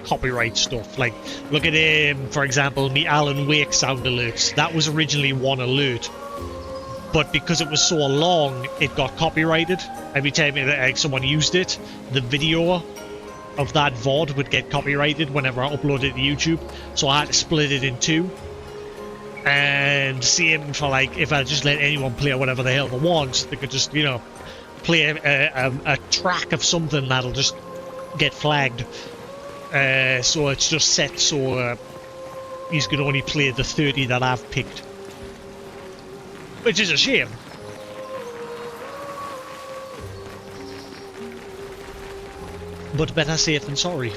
copyright stuff. Like look at for example, me Alan Wake sound alerts. That was originally one alert, but because it was so long, it got copyrighted. Every time like someone used it, the video of that VOD would get copyrighted whenever I uploaded it to YouTube. So I had to split it in two. And same for like if I just let anyone play whatever the hell they want, they could just, you know, play a track of something that'll just get flagged. So it's just set so he's going to only play the 30 that I've picked. Which is a shame. But better safe than sorry.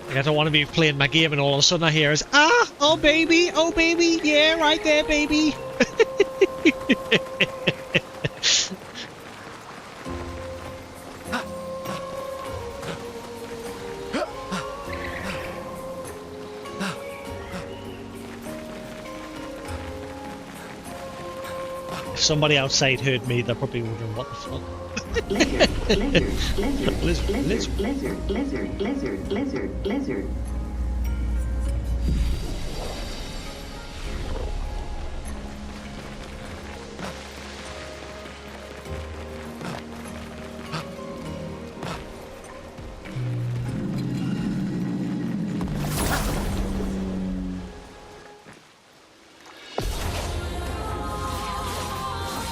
Like, I don't want to be playing my game and all of a sudden I hear is, oh baby, yeah, right there, baby. If somebody outside heard me, they're probably wondering what the fuck. Blizzard.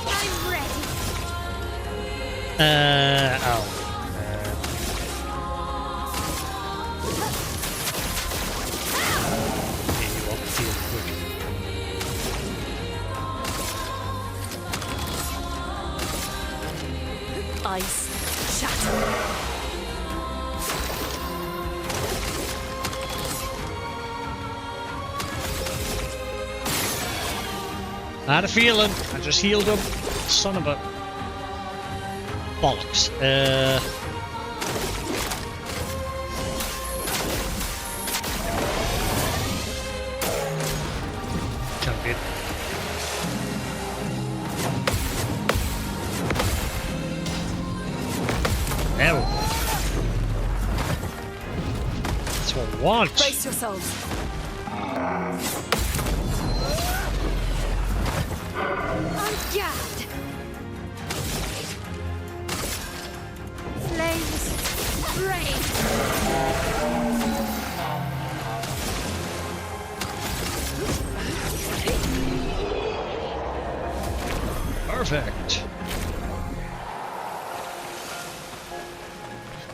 I'm ready. Ice shatter. I had a feeling. I just healed him. Son of a bollocks. Champion. There we go. That's what we want. Brace yourselves. On guard. Flames rain. Perfect.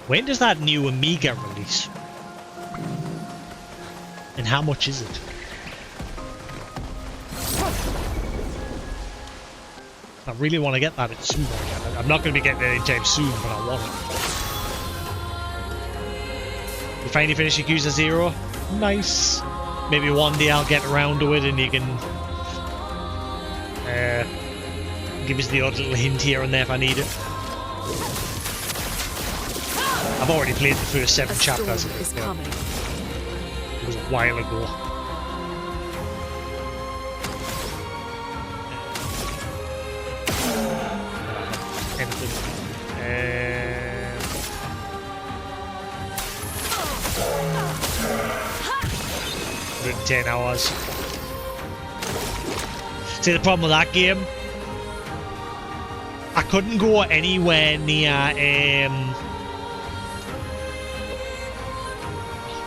When does that new Amiga release? And how much is it? I really want to get that at some point. I'm not going to be getting it anytime soon, but I want it. You finally finished Yakuza 0? Nice. Maybe one day I'll get around to it and you can give us the odd little hint here and there if I need it. I've already played the first 7 chapters of it. Is Yeah. coming. It was a while ago. Anything. 110 hours. See, the problem with that game, I couldn't go anywhere near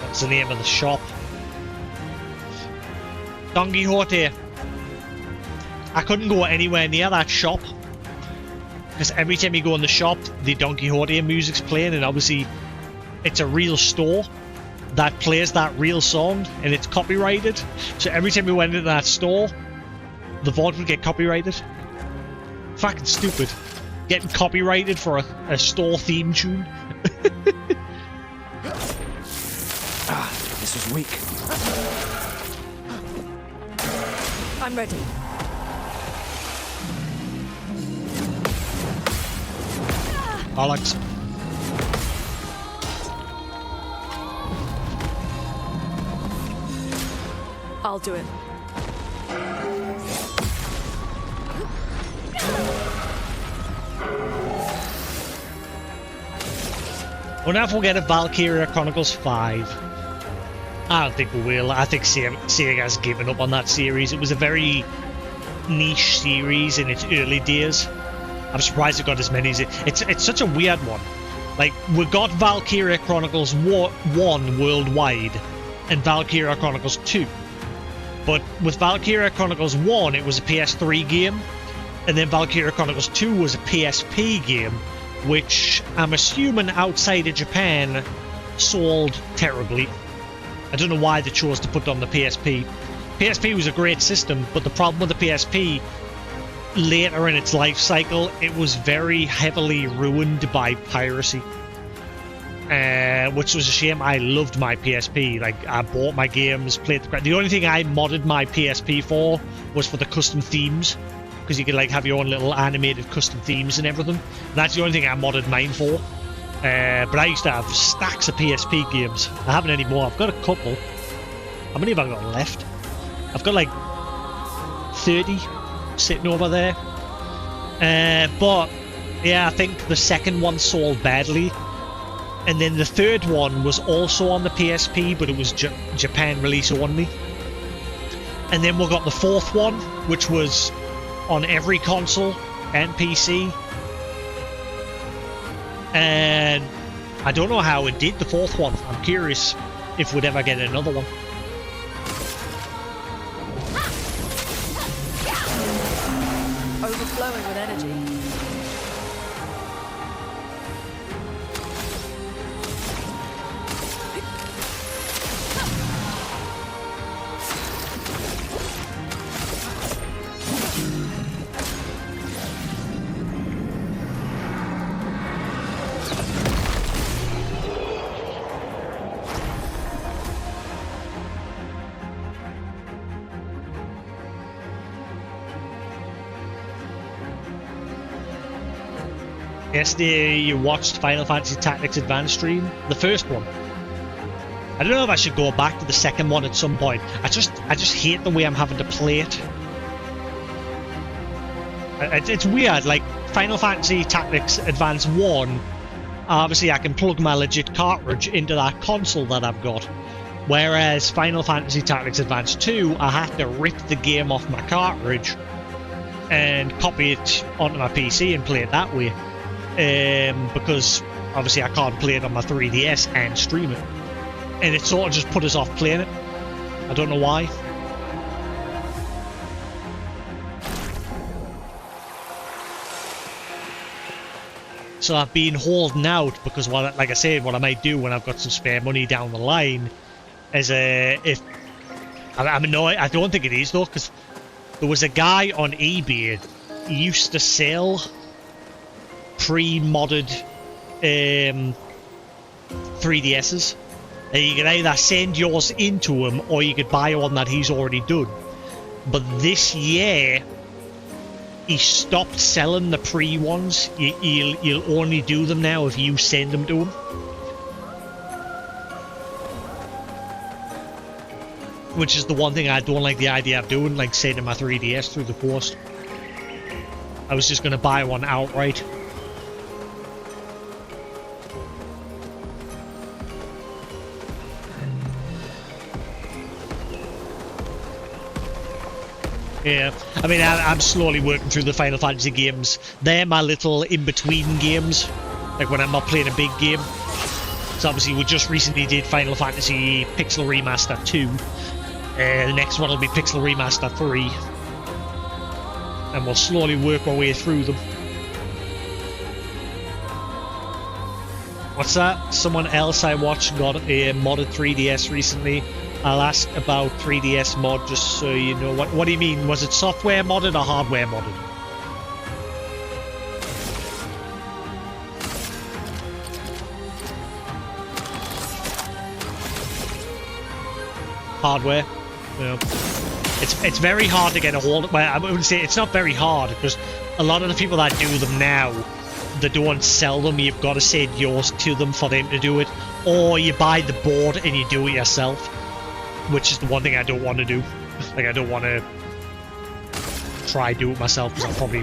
what's the name of the shop? Don Quixote. I couldn't go anywhere near that shop because every time you go in the shop, the Don Quixote music's playing, and obviously it's a real store that plays that real song and it's copyrighted. So every time we went into that store, the VOD would get copyrighted. Fucking stupid. getting copyrighted for a store theme tune. This was weak. I'm ready. Alex. I'll do it. We'll not forget of Valkyria Chronicles 5. I don't think we will. I think Sega's given up on that series. It was a very niche series in its early days. I'm surprised it got as many as it. It's such a weird one. Like, we got Valkyria Chronicles 1 worldwide and Valkyria Chronicles 2. But with Valkyria Chronicles 1, it was a PS3 game, and then Valkyria Chronicles 2 was a PSP game, which I'm assuming outside of Japan sold terribly. I don't know why they chose to put it on the PSP. PSP was a great system, but the problem with the PSP, later in its life cycle, it was very heavily ruined by piracy. Which was a shame. I loved my PSP. Like, I bought my games, played the only thing I modded my PSP for was for the custom themes, because you could like have your own little animated custom themes and everything. And that's the only thing I modded mine for. But I used to have stacks of PSP games. I haven't anymore. I've got a couple. How many have I got left? I've got like 30 sitting over there. But yeah, I think the second one sold badly. And then the third one was also on the PSP, but it was Japan release only. And then we got the fourth one, which was on every console and PC. And I don't know how it did, the fourth one. I'm curious if we'd ever get another one. Overflowing with energy. Yesterday you watched Final Fantasy Tactics Advance stream, the first one. I don't know if I should go back to the second one at some point. I just hate the way I'm having to play it. It's weird, like Final Fantasy Tactics Advance 1, obviously I can plug my legit cartridge into that console that I've got. Whereas Final Fantasy Tactics Advance 2, I have to rip the game off my cartridge and copy it onto my PC and play it that way. Because obviously I can't play it on my 3DS and stream it. And it sort of just put us off playing it. I don't know why. So I've been holding out because, like I said, what I might do when I've got some spare money down the line is if I don't think it is though, because there was a guy on eBay who used to sell pre-modded 3DSs. And you could either send yours into him or you could buy one that he's already done. But this year he stopped selling the pre ones. You'll only do them now if you send them to him. Which is the one thing I don't like the idea of doing, like sending my 3DS through the post. I was just going to buy one outright. Yeah, I mean, I'm slowly working through the Final Fantasy games. They're my little in-between games, like when I'm not playing a big game. So obviously we just recently did Final Fantasy Pixel Remaster 2. The next one will be Pixel Remaster 3. And we'll slowly work our way through them. What's that? Someone else I watched got a modded 3DS recently. I'll ask about 3DS mod just so you know. What do you mean? Was it software modded or hardware modded? hardware. You know, it's very hard to get a hold of. Well, I wouldn't say it's not very hard because a lot of the people that do them now, they don't sell them. You've got to send yours to them for them to do it, or you buy the board and you do it yourself, which is the one thing I don't want to do. Like, I don't want to try do it myself because I'll probably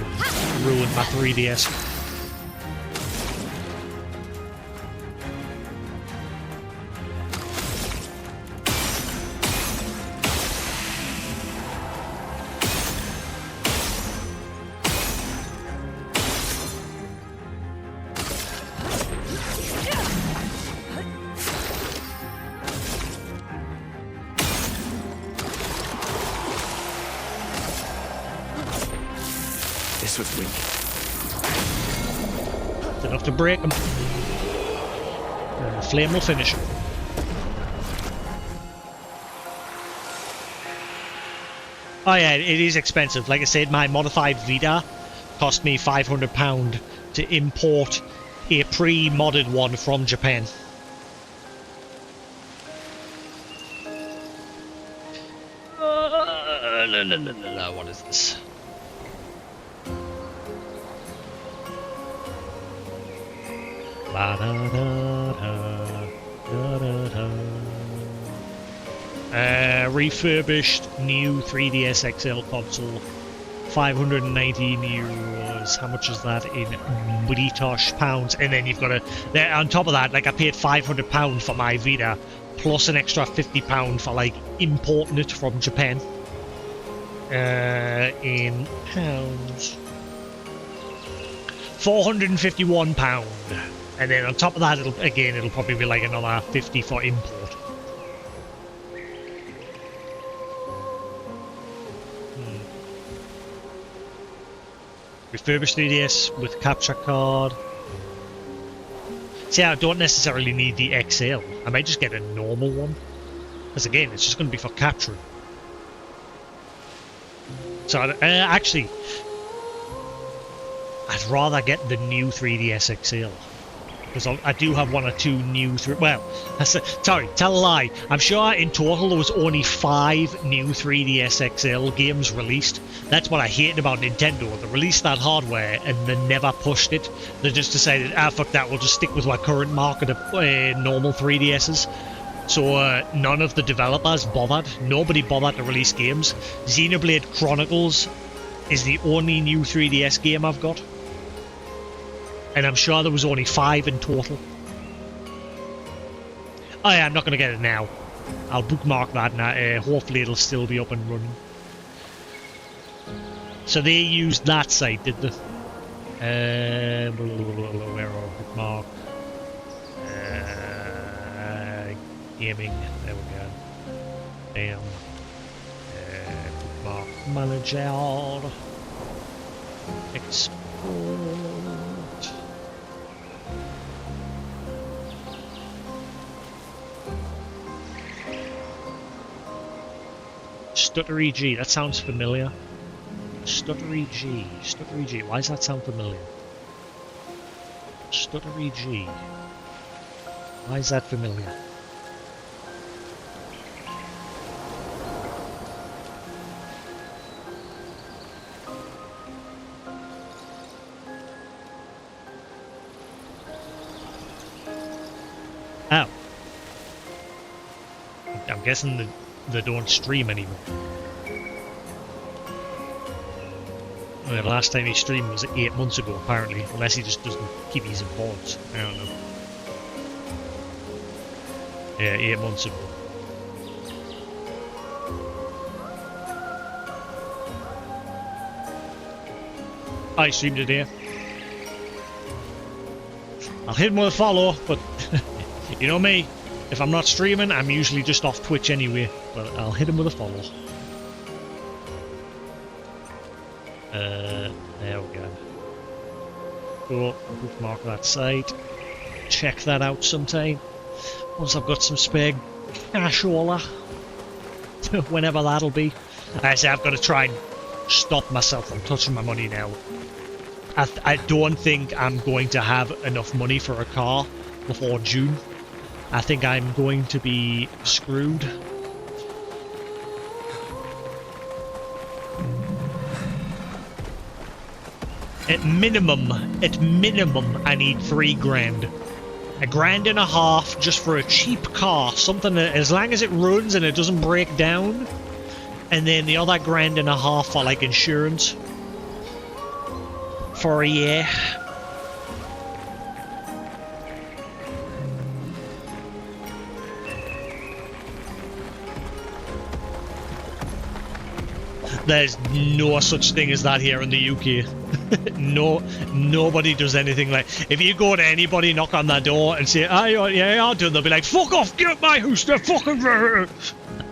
ruin my 3DS. This was weak. It's enough to break them. And the flame will finish them. Oh yeah, it is expensive. Like I said, my modified Vita cost me £500 to import a pre-modded one from Japan. No, what is this? Refurbished new 3DS XL console, €519. How much is that in British pounds? And then you've got to, on top of that, like I paid £500 for my Vita, plus an extra £50 for like importing it from Japan. In pounds, £451. And then on top of that, it'll probably be like another 50 for import. Refurbished 3DS with capture card. See, I don't necessarily need the XL. I might just get a normal one. Because again, it's just going to be for capturing. So, actually, I'd rather get the new 3DS XL. Because I do have one or two new... sorry, tell a lie. I'm sure in total there was only 5 new 3DS XL games released. That's what I hate about Nintendo. They released that hardware and they never pushed it. They just decided, fuck that, we'll just stick with our current market of normal 3DSs. So none of the developers bothered. Nobody bothered to release games. Xenoblade Chronicles is the only new 3DS game I've got. And I'm sure there was only 5 in total. Oh yeah, I'm not going to get it now. I'll bookmark that now. Hopefully it'll still be up and running. So they used that site, did they? Where are bookmark? Gaming. There we go. Bam. Bookmark manager. Export. Stuttery G, that sounds familiar. Stuttery G, Stuttery G, why does that sound familiar? Stuttery G, why is that familiar? Oh. I'm guessing that they don't stream anymore. The last time he streamed was 8 months ago, apparently, unless he just doesn't keep his VODs. I don't know. Yeah, 8 months ago. I streamed today. I'll hit him with a follow, but you know me. If I'm not streaming, I'm usually just off Twitch anyway, but I'll hit him with a follow. There we go. Go, bookmark that site. Check that out sometime. Once I've got some spare cashola. Whenever that'll be. I say I've got to try and stop myself from touching my money now. I don't think I'm going to have enough money for a car before June. I think I'm going to be screwed. At minimum, I need 3 grand. $1.5 grand just for a cheap car. Something that, as long as it runs and it doesn't break down. And then the other $1.5 grand for like insurance. For a year. There's no such thing as that here in the UK. Nobody does anything like... If you go to anybody, knock on their door and say, oh, yeah, I'll do it, they'll be like, fuck off, get out my house, they're fucking...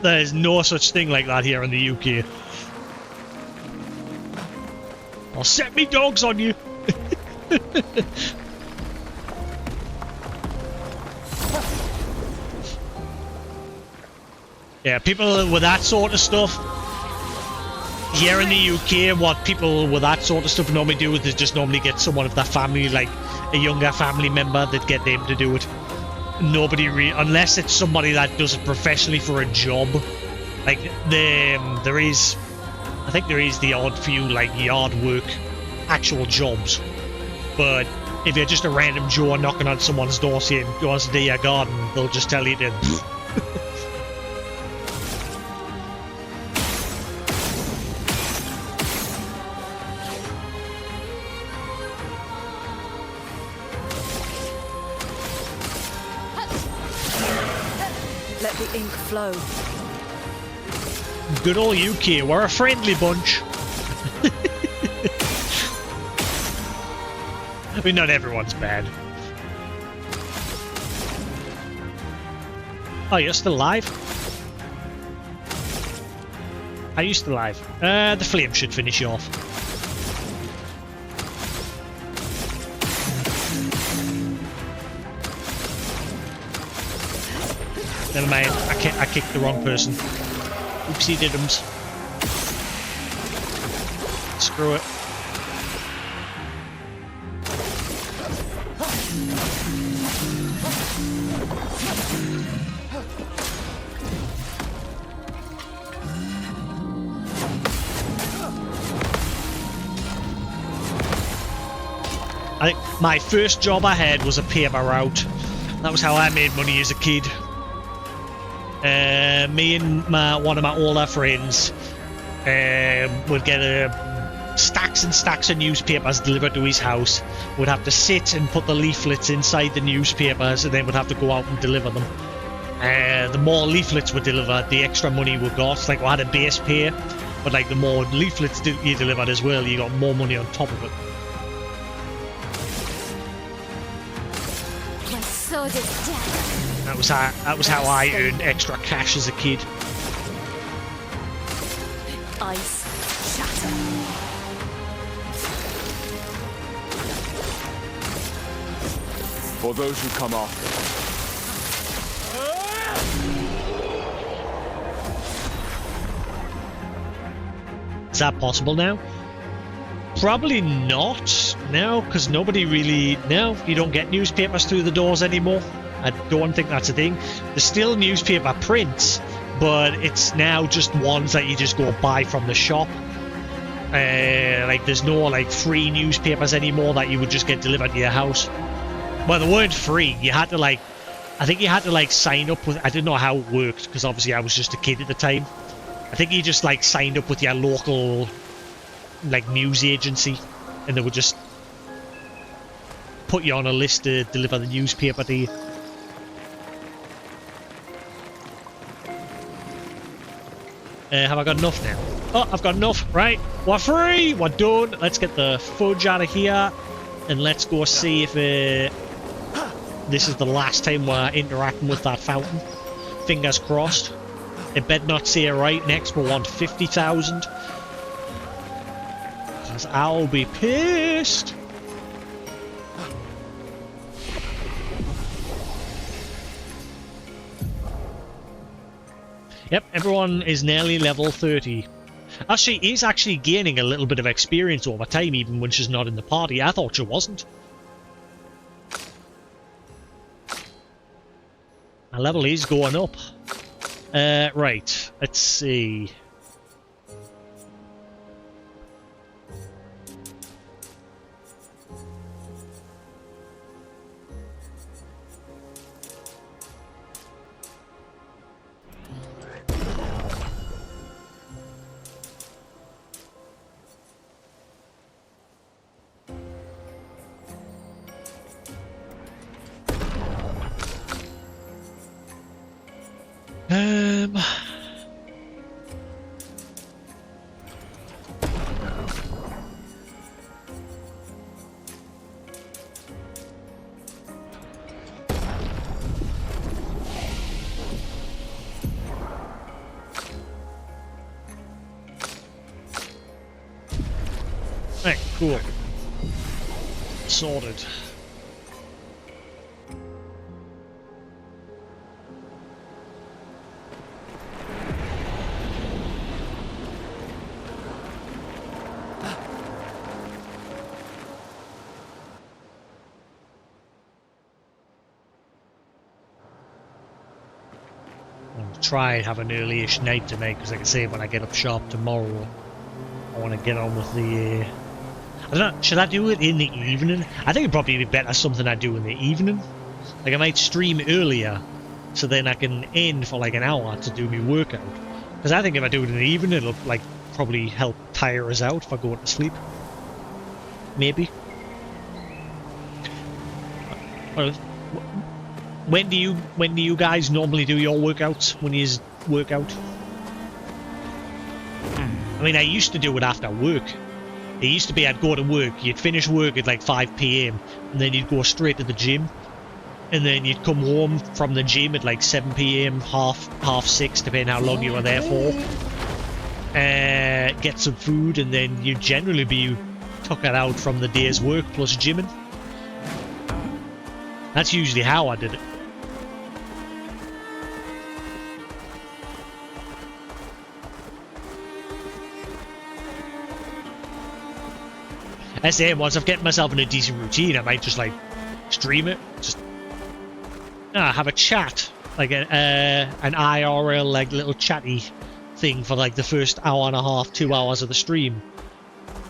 There's no such thing like that here in the UK. I'll set me dogs on you. Yeah, people with that sort of stuff... Here in the UK, what people with that sort of stuff normally do is just normally get someone of their family, like a younger family member, that get them to do it. Nobody unless it's somebody that does it professionally for a job. Like there is the odd few like yard work, actual jobs. But if you're just a random Joe knocking on someone's door saying you want to do your garden, they'll just tell you to. Let the ink flow. Good old UK, we're a friendly bunch. I mean, not everyone's bad. Oh, you're still alive? Are you still alive? The flame should finish you off. Never mind, I kicked the wrong person. Oopsie diddums. Screw it. I think my first job I had was a paper route. That was how I made money as a kid. Me and one of my older friends would get stacks and stacks of newspapers delivered to his house. Would have to sit and put the leaflets inside the newspapers, and then would have to go out and deliver them. The more leaflets were delivered, the extra money we got. Like, we had a base pay, but like the more leaflets you delivered as well, you got more money on top of it. My sword is dead. That was how I earned extra cash as a kid. Ice shatter. For those who come after. Is that possible now? Probably not. No, because nobody really... No, you don't get newspapers through the doors anymore. I don't think that's a thing. There's still newspaper prints, but it's now just ones that you just go buy from the shop. Like, there's no, like, free newspapers anymore that you would just get delivered to your house. Well, they weren't free. You had to, like... I think you had to, like, sign up with... I didn't know how it worked, because obviously I was just a kid at the time. I think you just, like, signed up with your local, like, news agency, and they would just put you on a list to deliver the newspaper to you. Have I got enough now? Oh, I've got enough. Right, we're free. We're done. Let's get the fudge out of here, and let's go see if this is the last time we're interacting with that fountain. Fingers crossed. It better not say it right. Next, we'll want 50,000. Because I'll be pissed. Yep, everyone is nearly level 30. Actually, he's actually gaining a little bit of experience over time, even when she's not in the party. I thought she wasn't. My level is going up. Right, let's see. Cool. Sorted. I'll try and have an early-ish night tonight, because like I say, when I get up sharp tomorrow, I want to get on with the... I don't know, should I do it in the evening? I think it'd probably be better something I do in the evening. Like, I might stream earlier, so then I can end for like an hour to do my workout. Because I think if I do it in the evening, it'll like probably help tire us out if I go to sleep. Maybe. Well, when do you guys normally do your workouts? When you work out? I mean, I used to do it after work. It used to be I'd go to work, you'd finish work at like 5 PM, and then you'd go straight to the gym, and then you'd come home from the gym at like 7 PM, half 6, depending how long you were there for. Get some food, and then you'd generally be tuckered out from the day's work plus gymming. That's usually how I did it. Once I've get myself in a decent routine, I might just like stream it, just have a chat, like an IRL like little chatty thing for like the first hour and a half, 2 hours of the stream,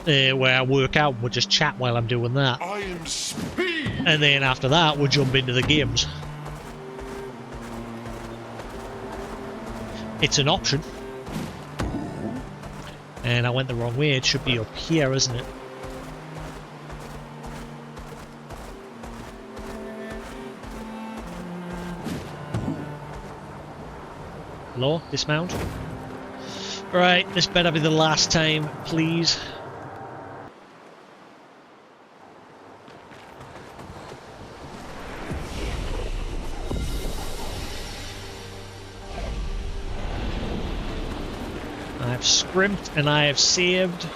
where I work out and we'll just chat while I'm doing that. I am speed. And then after that, we'll jump into the games. It's an option. And I went the wrong way. It should be up here, isn't it? Hello? Dismount? Right, this better be the last time, please. I've scrimped and I have saved.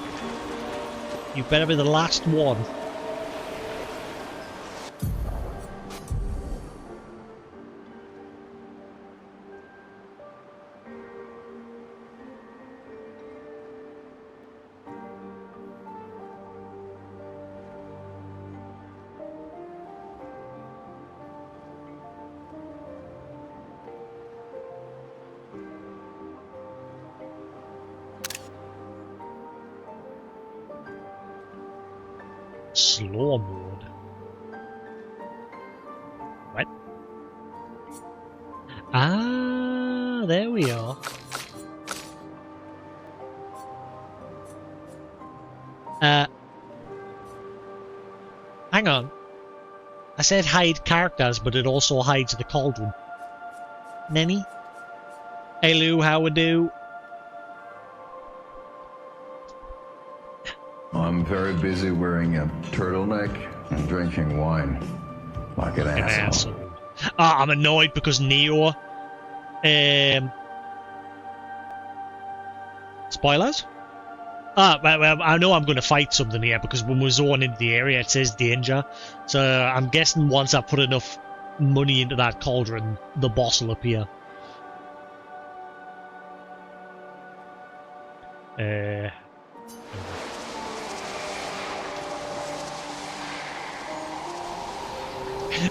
You better be the last one. Slow mode. What? Ah, there we are. Hang on. I said hide characters, but it also hides the cauldron. Nenny? Hey Lou, how we do? I'm very busy wearing a turtleneck and drinking wine. Like an asshole. I'm annoyed because Neo... Spoilers? Well, I know I'm going to fight something here because when we're zoning into the area it says danger. So I'm guessing once I put enough money into that cauldron, the boss will appear.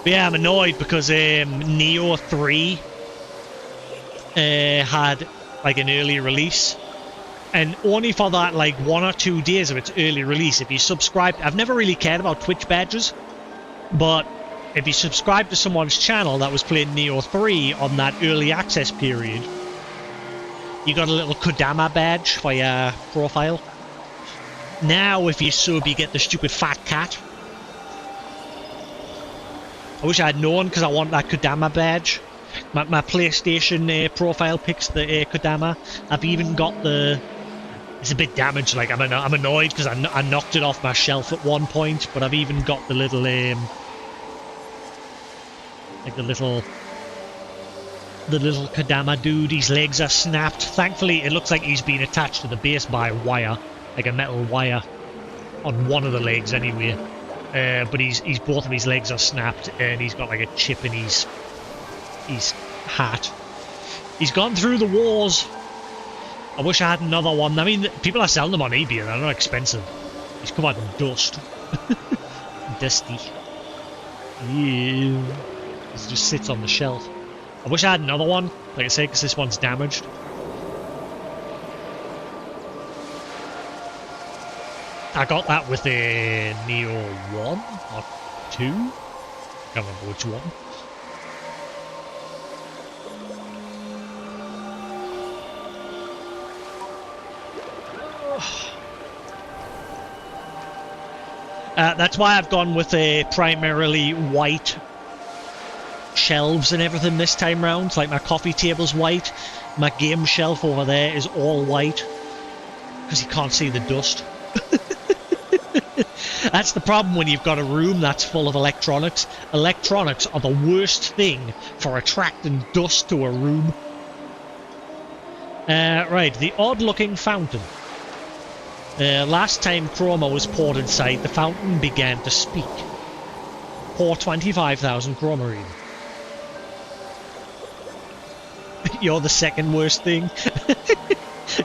But yeah, I'm annoyed because Neo 3 had like an early release, and only for that like 1 or 2 days of its early release, if you subscribe, I've never really cared about Twitch badges, but if you subscribe to someone's channel that was playing Neo 3 on that early access period, you got a little Kodama badge for your profile. Now if you sub, you get the stupid fat cat. I wish I had known, because I want that Kodama badge. My PlayStation profile picks the Kodama. I've even got the... It's a bit damaged, like I'm annoyed because I knocked it off my shelf at one point, but I've even got the little... like the little Kodama dude. His legs are snapped. Thankfully, it looks like he's been attached to the base by a wire, like a metal wire. on one of the legs anyway. But he's both of his legs are snapped, and he's got like a chip in his hat. He's gone through the wars. I wish I had another one. I mean, people are selling them on eBay. They're not expensive. He's covered in dust. Dusty. Yeah. It just sits on the shelf. I wish I had another one, like I say, because this one's damaged. I got that with a Neo 1 or 2. I can't remember which one. That's why I've gone with a primarily white shelves and everything this time round. Like my coffee table's white, my game shelf over there is all white because you can't see the dust. That's the problem when you've got a room that's full of electronics. Electronics are the worst thing for attracting dust to a room. Right, the odd-looking fountain. Last time chroma was poured inside, the fountain began to speak. Pour 25,000 chroma in. You're the second worst thing.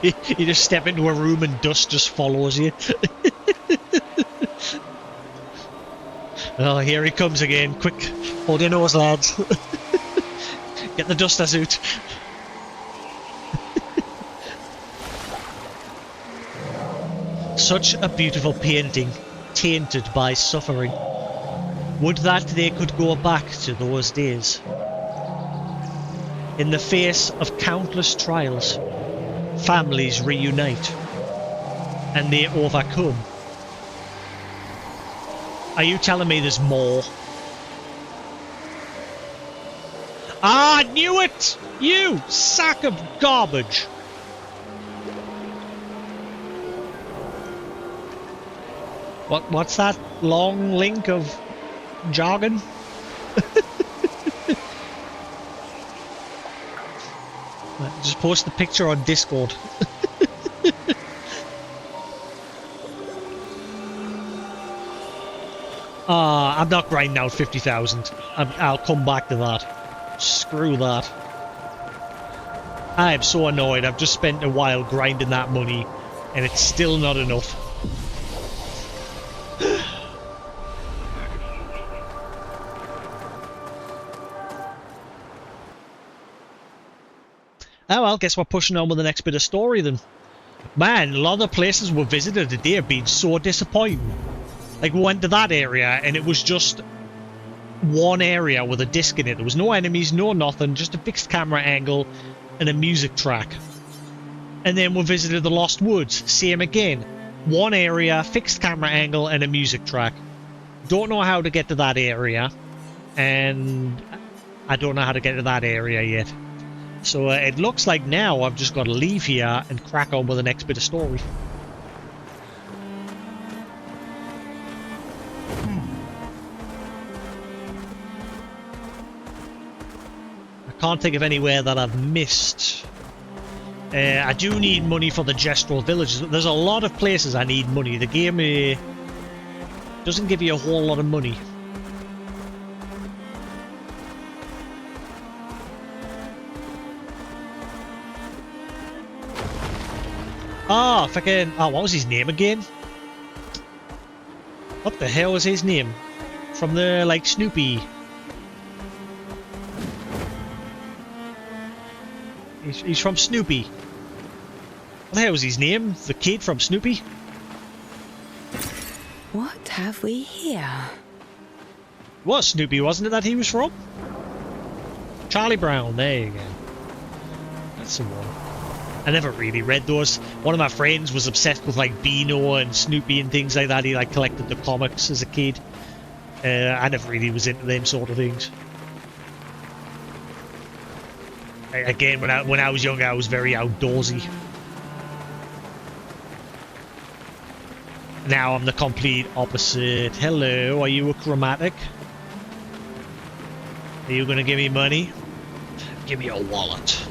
You just step into a room and dust just follows you. Oh, here he comes again. Quick, hold your nose, lads. Get the dusters out. Such a beautiful painting, tainted by suffering. Would that they could go back to those days. In the face of countless trials, families reunite, and they overcome. Are you telling me there's more? Ah, I knew it! You sack of garbage! What's that long link of jargon? Just post the picture on Discord. I'm not grinding out 50,000. I'll come back to that. Screw that. I am so annoyed. I've just spent a while grinding that money, and it's still not enough. Oh well, guess we're pushing on with the next bit of story then. Man, a lot of the places we visited today have been so disappointing. Like, we went to that area and it was just one area with a disc in it. There was no enemies, no nothing, just a fixed camera angle and a music track. And then we visited the Lost Woods, same again. One area, fixed camera angle and a music track. Don't know how to get to that area. And I don't know how to get to that area yet. So it looks like now I've just got to leave here and crack on with the next bit of story. I can't think of anywhere that I've missed. I do need money for the Gestural villages. There's a lot of places I need money. The game doesn't give you a whole lot of money. Ah, fucking... Oh, what was his name again? What the hell was his name? From the, like, Snoopy. He's from Snoopy. What the hell was his name? The kid from Snoopy? What have we here? It was Snoopy, wasn't it, that he was from? Charlie Brown, there you go. That's the one. I never really read those. One of my friends was obsessed with like Beano and Snoopy and things like that. He like collected the comics as a kid. I never really was into them sort of things. Again, when I was younger, I was very outdoorsy. Now I'm the complete opposite. Hello, are you a chromatic? Are you gonna give me money? Give me a wallet.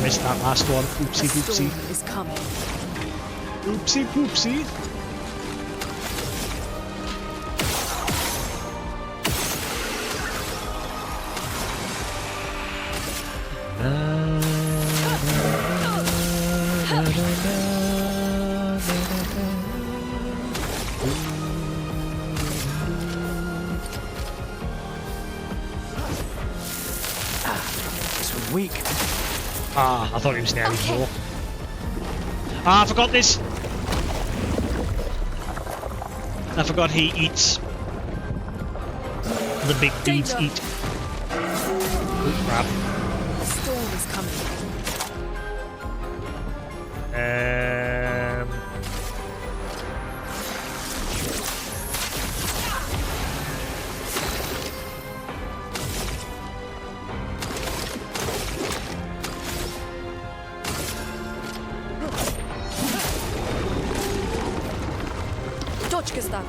missed that last one. A Oopsie storm poopsie. is coming. Oopsie poopsie. This one's weak. Ah, I thought it was nearly more. Ah, I forgot this. I forgot he eats. The big dudes Danger. eat. Oh, crap. A storm is coming. Dodge, Gustav.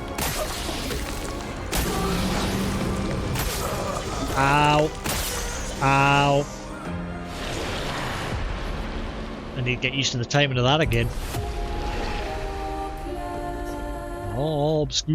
Ow. Ow. I need to get used to the timing of that again. Obscur.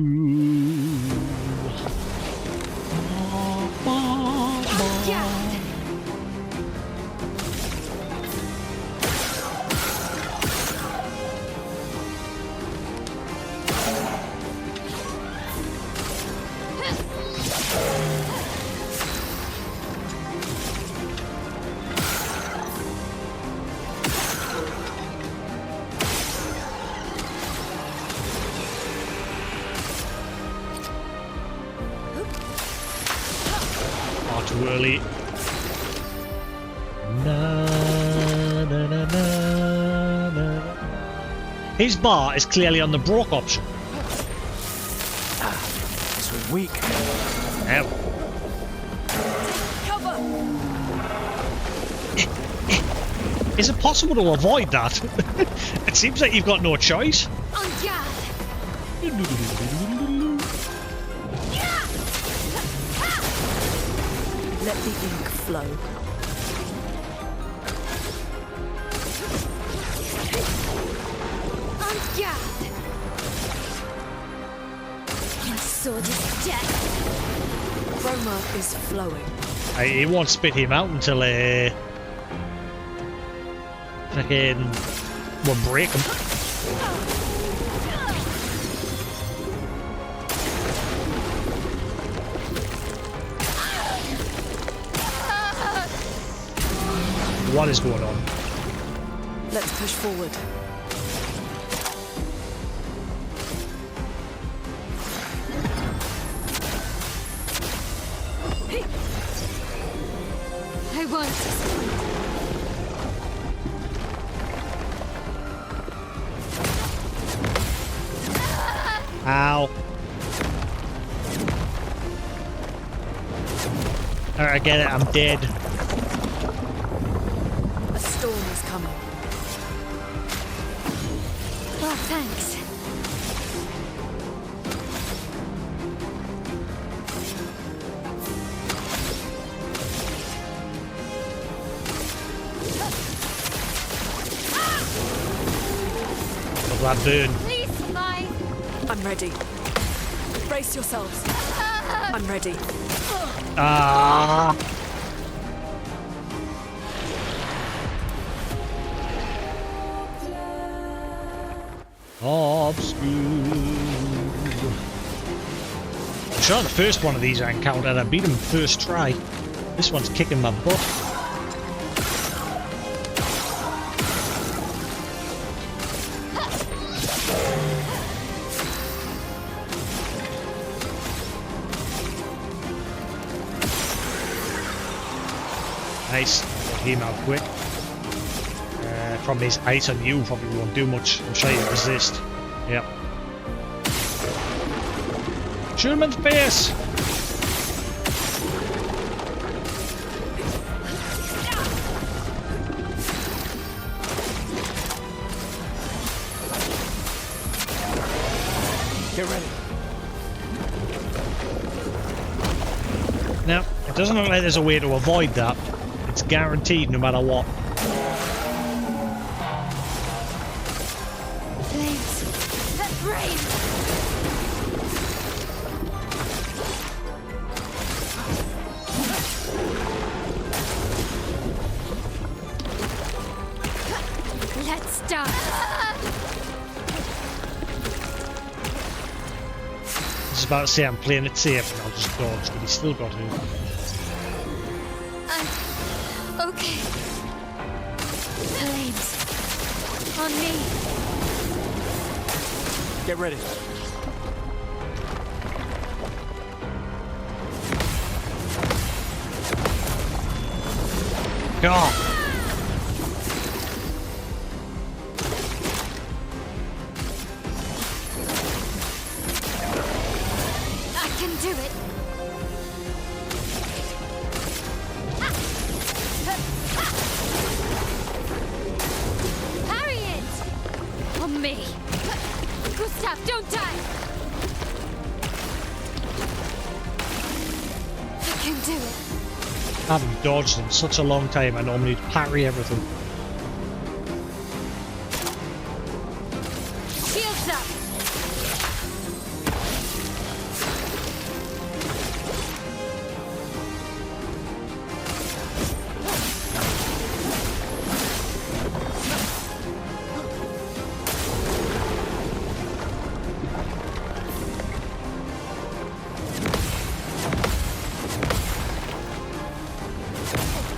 Too early. Na, na, na, na, na. His bar is clearly on the Brock option. This one's weak. Now, Cover. is it possible to avoid that? It seems like you've got no choice. On guard. Let the ink flow. On guard. My sword is death. Chroma is flowing. He won't spit him out until fucking we'll break him. What is going on? Let's push forward. I won't disappoint. Ow. Alright, I get it, I'm dead. A storm is coming. Well, thanks. Look at that burn. Please, mine. I'm ready. Brace yourselves. I'm ready. Ah. Obscure. I'm sure the first one of these I encountered, I beat him first try. This one's kicking my butt. Nice. Came out quick. From his ice on you probably won't do much. I'm sure you resist. Yep. Shoot him in the face! Get ready. Now, it doesn't look like there's a way to avoid that. It's guaranteed no matter what. about to say I'm playing it safe and I'll just dodge, but he's still got to. I'm okay. Flames. On me. Get ready. God. I can do it. Parry it! On me. Gustav, don't die! I can do it. I haven't dodged in such a long time. I normally parry everything. Shields up!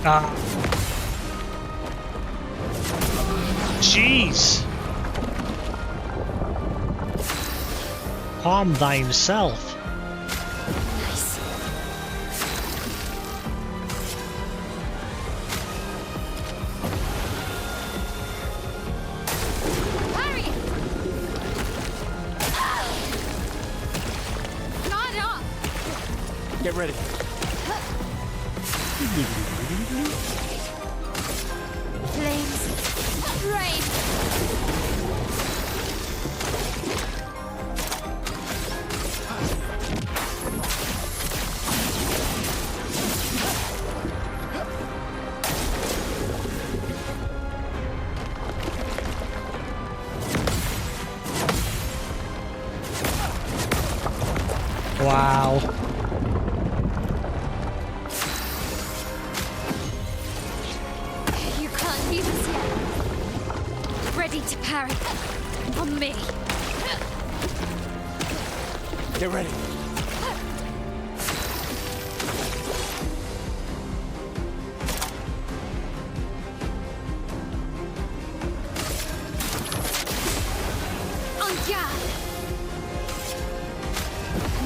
Ah. Jeez. Calm thyself. Nice. Parry it! Got off! Get ready. Flames. Rain. Wow. You can't leave us yet. Ready to parry. On me. Get ready. On guard.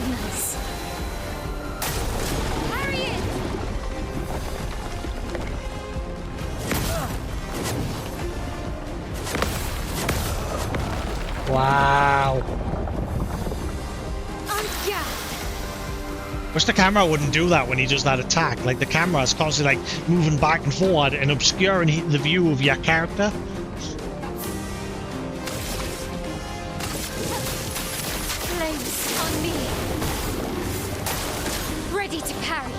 Nice. Parry it! Wow. On guard. Wish the camera wouldn't do that when he does that attack. Like the camera is constantly like moving back and forward and obscuring the view of your character. Flames on me. Ready to parry.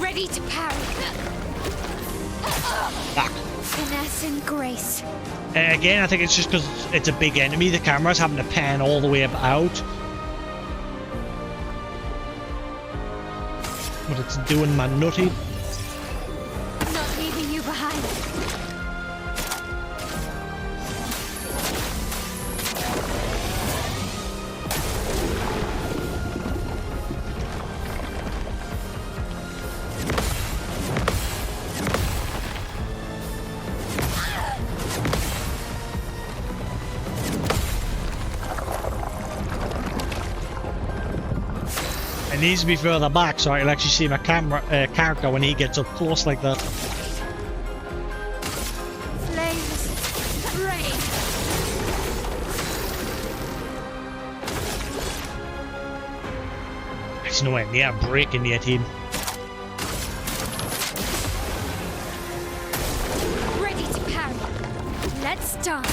Ready to parry. Back. Finesse and grace. Again, I think it's just because it's a big enemy. The camera's having to pan all the way out. But it's doing my nutty. Not leaving you behind. It needs to be further back so I can actually see my character when he gets up close like that. Flames. Rain. It's nowhere near breaking yet, him. Ready to parry. Let's start.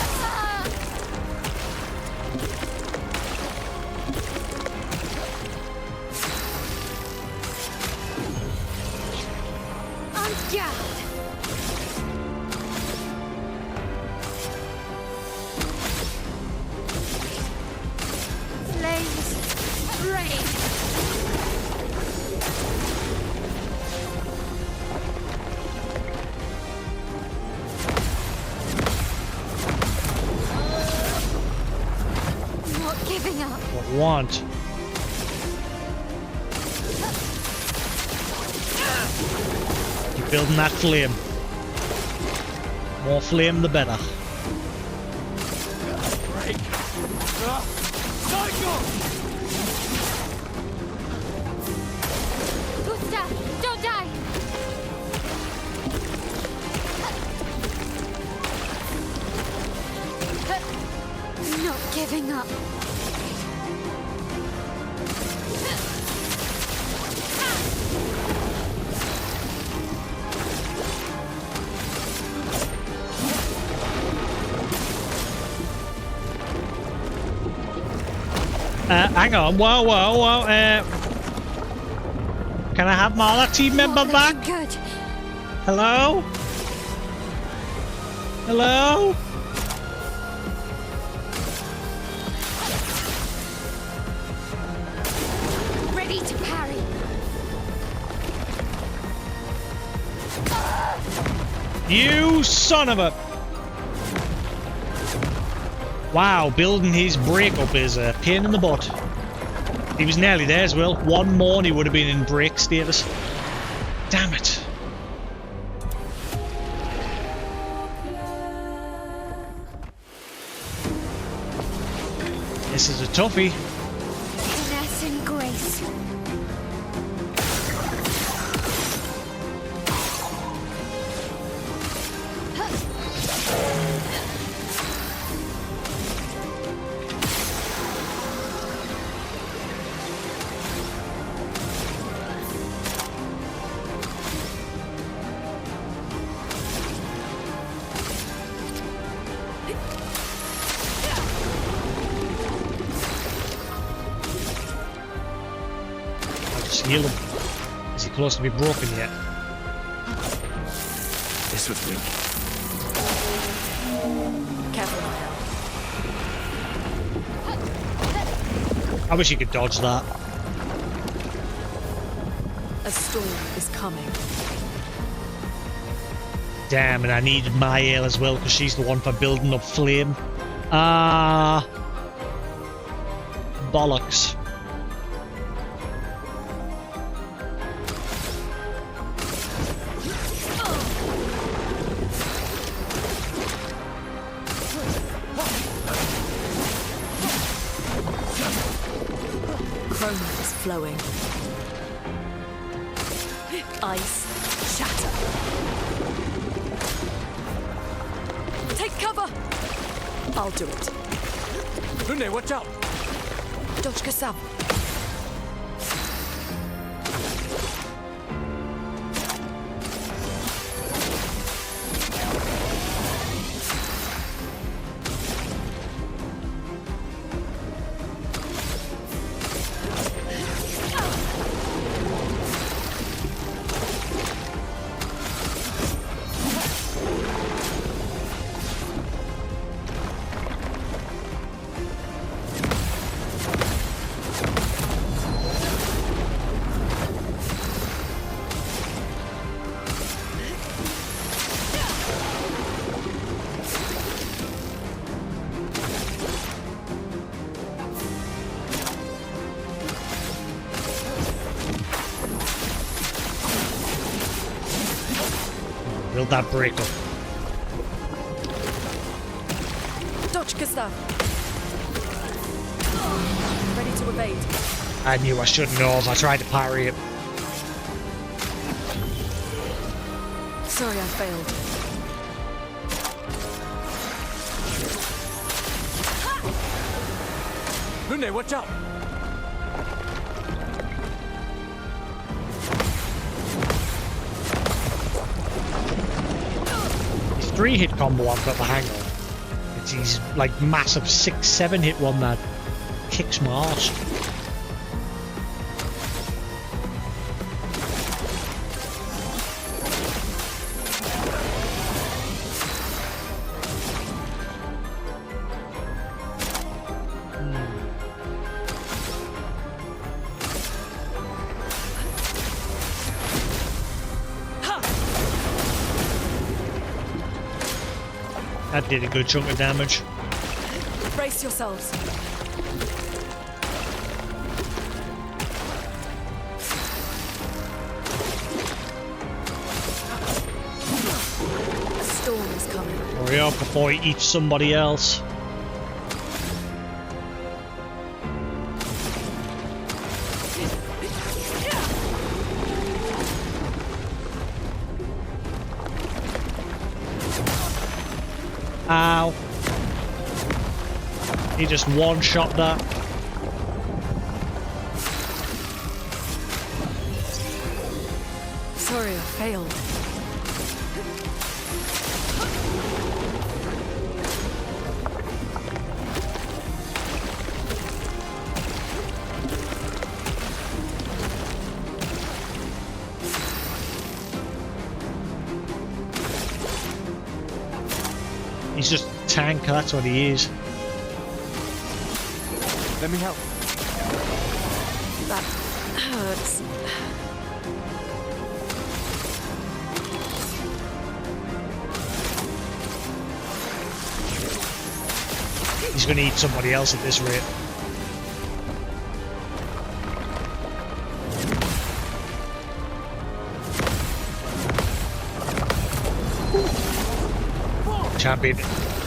On guard. Flames. Rain. giving up. What want? Keep building that flame. More flame, the better. Break. Cycle! Gustav, don't die. Not giving up. Hang on, whoa. Can I have my other team member Not back? looking good. Hello? Hello? Ready to parry. You son of a... Wow, building his breakup is a pain in the butt. He was nearly there as well. One more and he would have been in break status. Damn it. This is a toughie. Finesse and grace. Heal him. Is he close to be broken yet? This was weak. Careful, Niall. I wish you could dodge that. A storm is coming. Damn, and I needed my ale as well because she's the one for building up flame. Bollocks. Chroma is flowing. Ice shatter. Take cover! I'll do it. Rune, watch out! Dodge Sam. Build that breakup. Dodge Gustav. Ready to evade. I knew I shouldn't have. I tried to parry it. Sorry I failed. Rune, watch out! His 3-hit combo I've got the hang of. It's his like massive 6-7 hit one that kicks my arse. That did a good chunk of damage. Brace yourselves. coming. Hurry up before he eats somebody else. Ow. He just one-shot that. Sorry, I failed. He's just a tank, that's what he is. Let me help. That hurts. He's gonna eat somebody else at this rate. Champion.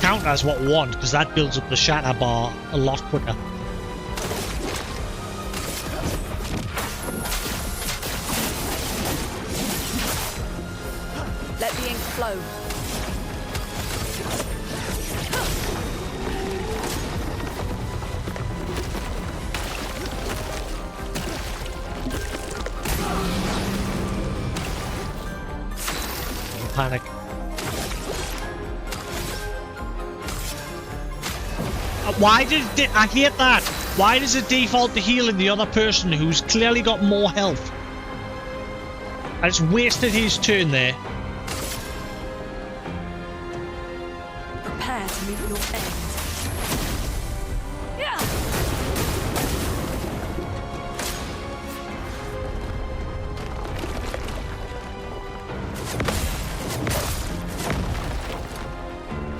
Count as what one, because that builds up the shatter bar a lot quicker. Let the ink flow. Panic. Why did I hate that? Why does it default to healing the other person who's clearly got more health? I just wasted his turn there. Prepare to meet your end. Yeah.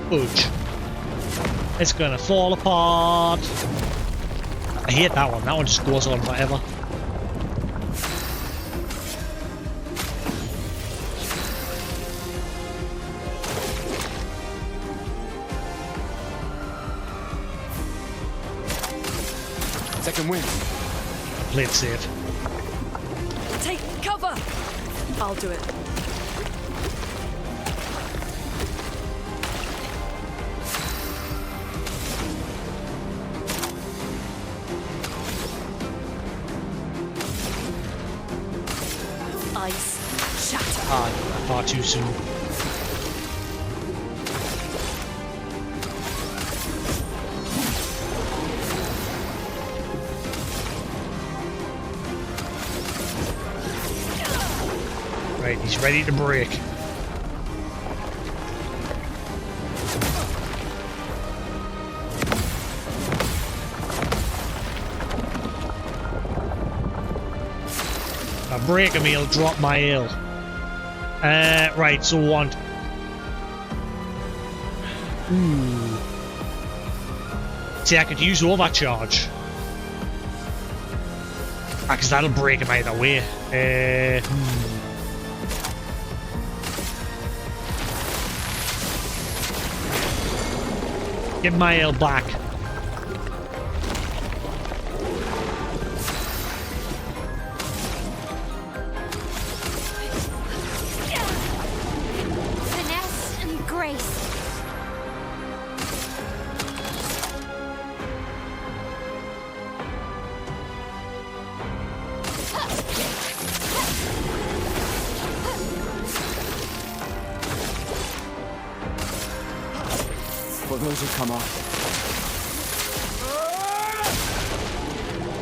Fudge. It's gonna fall apart. I hate that one. That one just goes on forever. Second wind. Play it safe. Take cover. I'll do it. Ice shatter. Far too soon. Right, he's ready to break. If I break him, he'll drop my heal. Right, so want. Ooh. See, I could use overcharge. Because that'll break him either way. Give my heal back. Finesse and grace. For those who come after.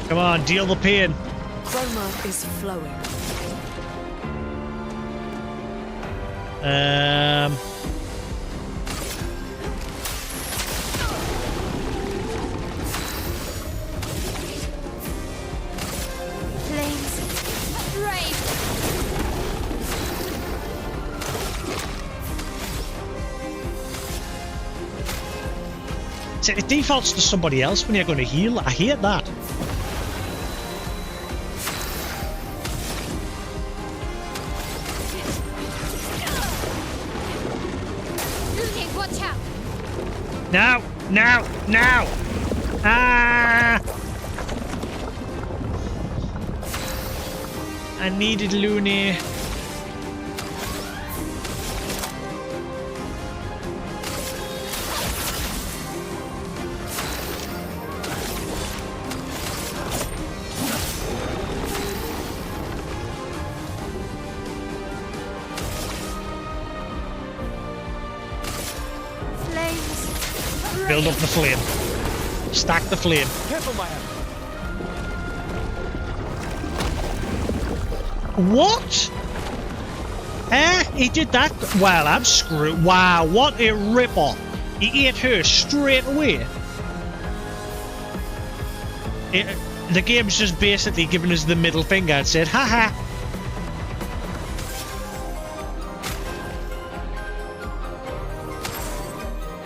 Come on, deal the pain. Chroma is flowing. Flames. Brave. See, it defaults to somebody else when you're going to heal. I hate that. Union No! No! No! Ah! I needed Looney. Flames. Build up the flame. Stack the flame. Careful, Maya. What? Eh? He did that? Well, I'm screwed. Wow, what a ripper. He ate her straight away. The game's just basically giving us the middle finger and said, haha.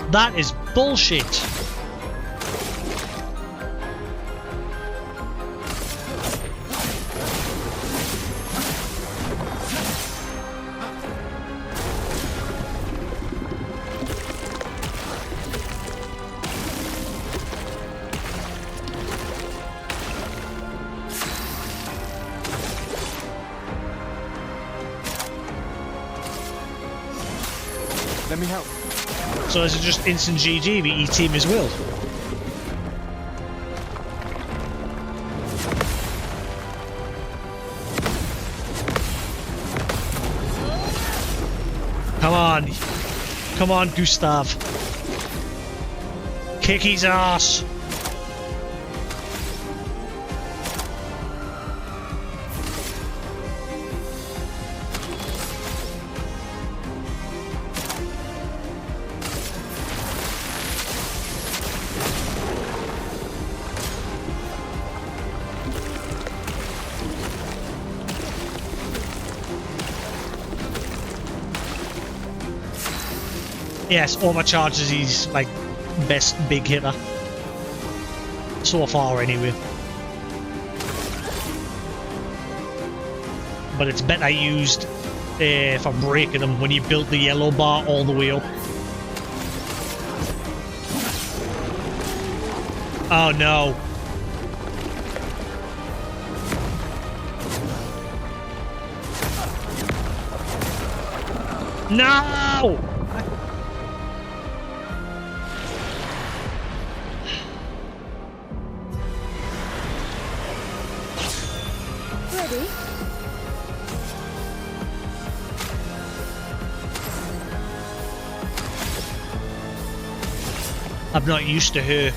That is bullshit. Let me help. So is it just instant GG, the E-team is willed? Come on. Come on, Gustav. Kick his ass. Yes, overcharges his like best big hitter so far anyway. But it's better used for breaking them when you build the yellow bar all the way up. Oh no. No! Ready? I'm not used to her.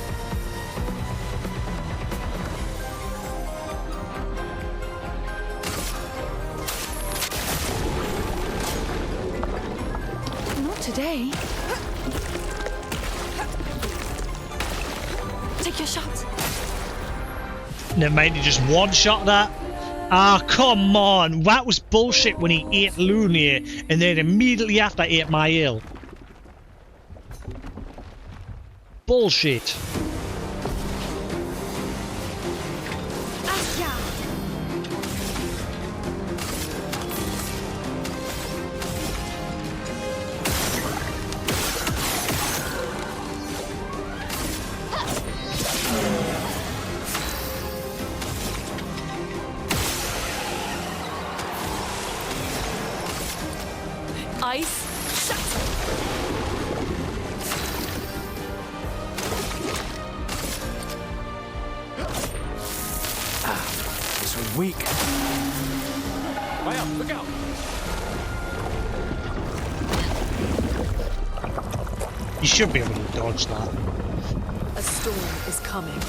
Not today. Take your shot. Never mind, he just one-shot that. Ah, come on! That was bullshit when he ate Lunia, and then immediately after ate my ill. Bullshit. Asya. Ice. Shut. This was weak. Maya, look out! You should be able to dodge that. A storm is coming.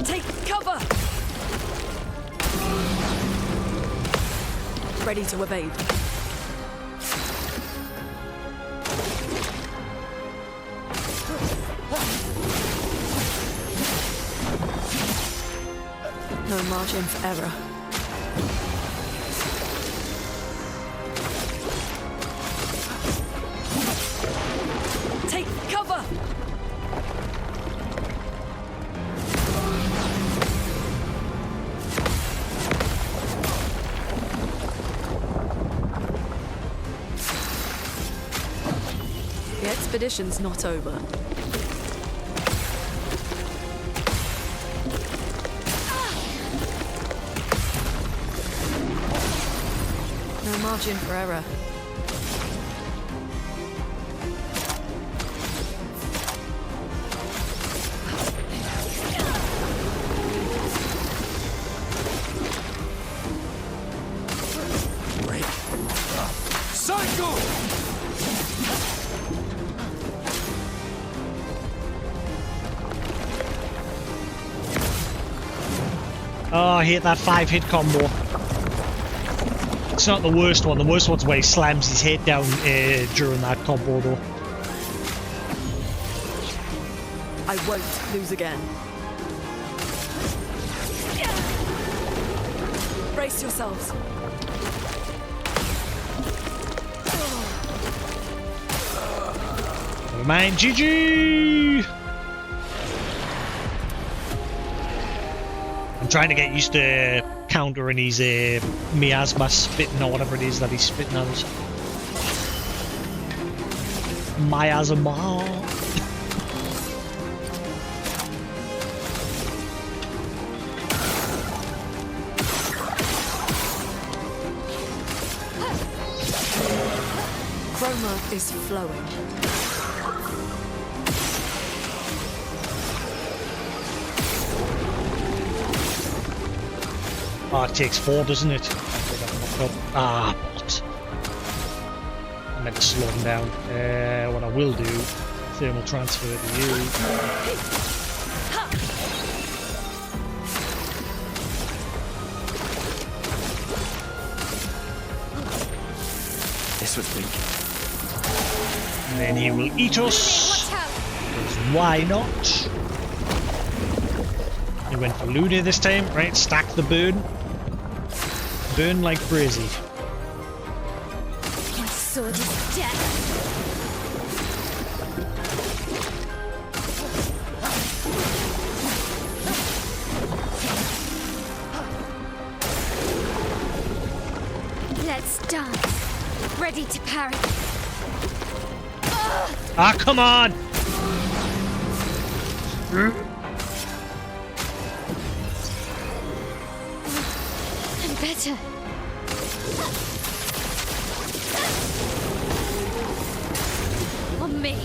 Take cover! Ready to evade. No margin for error. expedition's not over. No margin for error. Cycle! Oh, I hate that 5-hit combo. It's not the worst one. The worst one's where he slams his head down during that combo, though. I won't lose again. Brace yourselves. Never mind, GG! I'm trying to get used to countering his miasma spitting or whatever it is that he's spitting at us. Miasma. Chroma is flowing. Oh, it takes 4, doesn't it? Ah, but I meant to slow him down. What I will do, thermal transfer to you. This was weak. And then he will eat us. Watch out! 'Cause why not? He went for Luna this time, right? Stack the burn. Burn like crazy. My sword is death. Let's dance. Ready to parry. Ah, come on! I'm better. On me.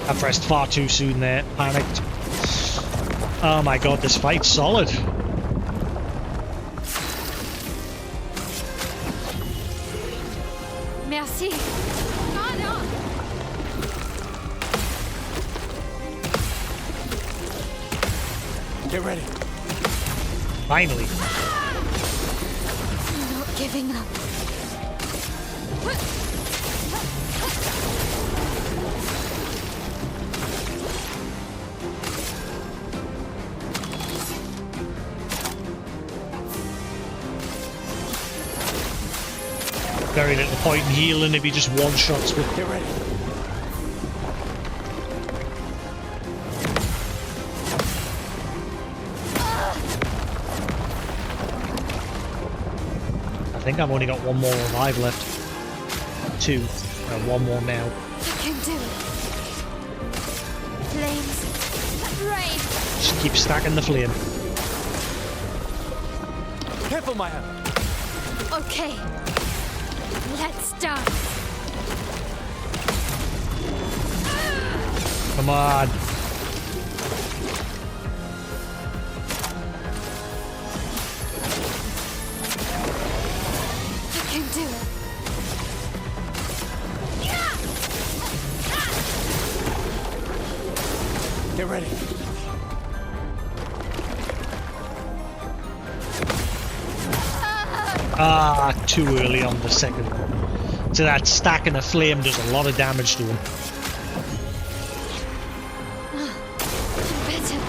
I pressed far too soon there. Panicked. Oh my god, this fight's solid. Merci. Non, non. Get ready. Finally. I'm not giving up. Very little point in healing if he just one-shots with. Get ready. I think I've only got one more alive left. 2. One more now. I can do it. Flames. Rain. Just keep stacking the flame. Careful, Maya. Okay. Let's dance. Come on. I can do it. Get ready. Ah, too early on the second one. So that stacking a flame does a lot of damage to him. Better.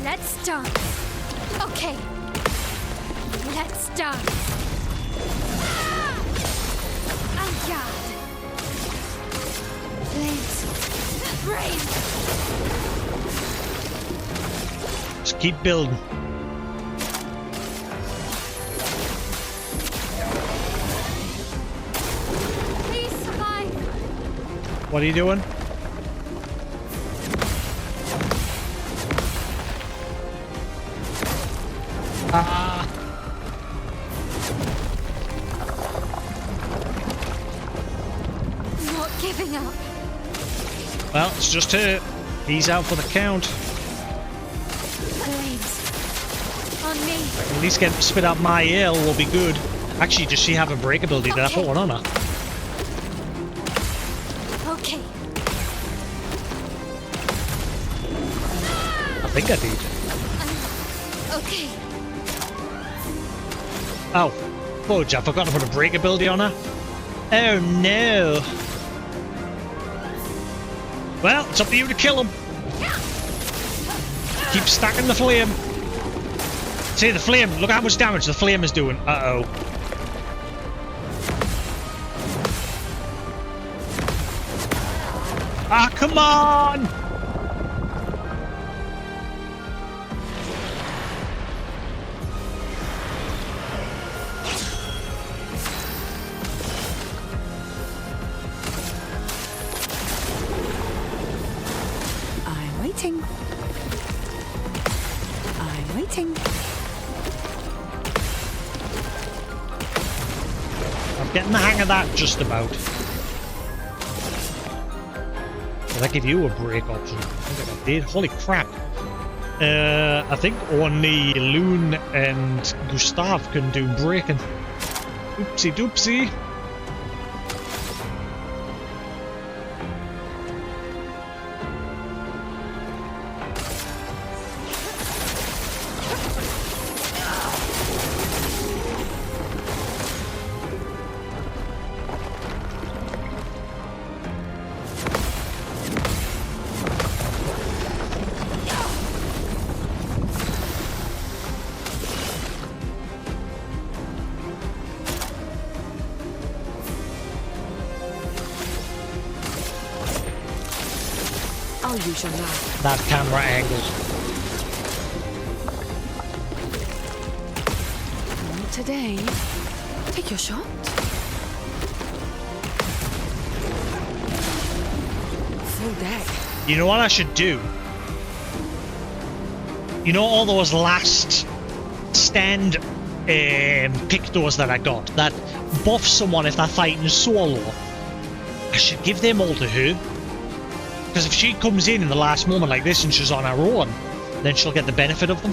Let's dance. Okay. Let's dance. En garde. Flames. Rain. Just keep building. What are you doing? Ah. Not giving up. Well, it's just her. He's out for the count. Flames. On me. At least get spit out my ale will be good. Actually, does she have a break ability? Did I put one on her? Okay. I think I did. Okay. Oh, fudge, I forgot to put a break ability on her. Oh no. Well, it's up to you to kill him. Keep stacking the flame. See, the flame, look how much damage the flame is doing. Uh-oh. Ah, come on! I'm waiting. I'm waiting. I'm getting the hang of that just about. Did I give you a break option? I think I did. Holy crap. I think only Loon and Gustav can do breaking. Oopsie doopsie. I'll use your knife. That camera angle. Not today. Take your shot. Full deck. You know what I should do? You know all those last stand pick doors that I got that buff someone if they're fighting solo? I should give them all to her. Because if she comes in the last moment like this and she's on her own, then she'll get the benefit of them.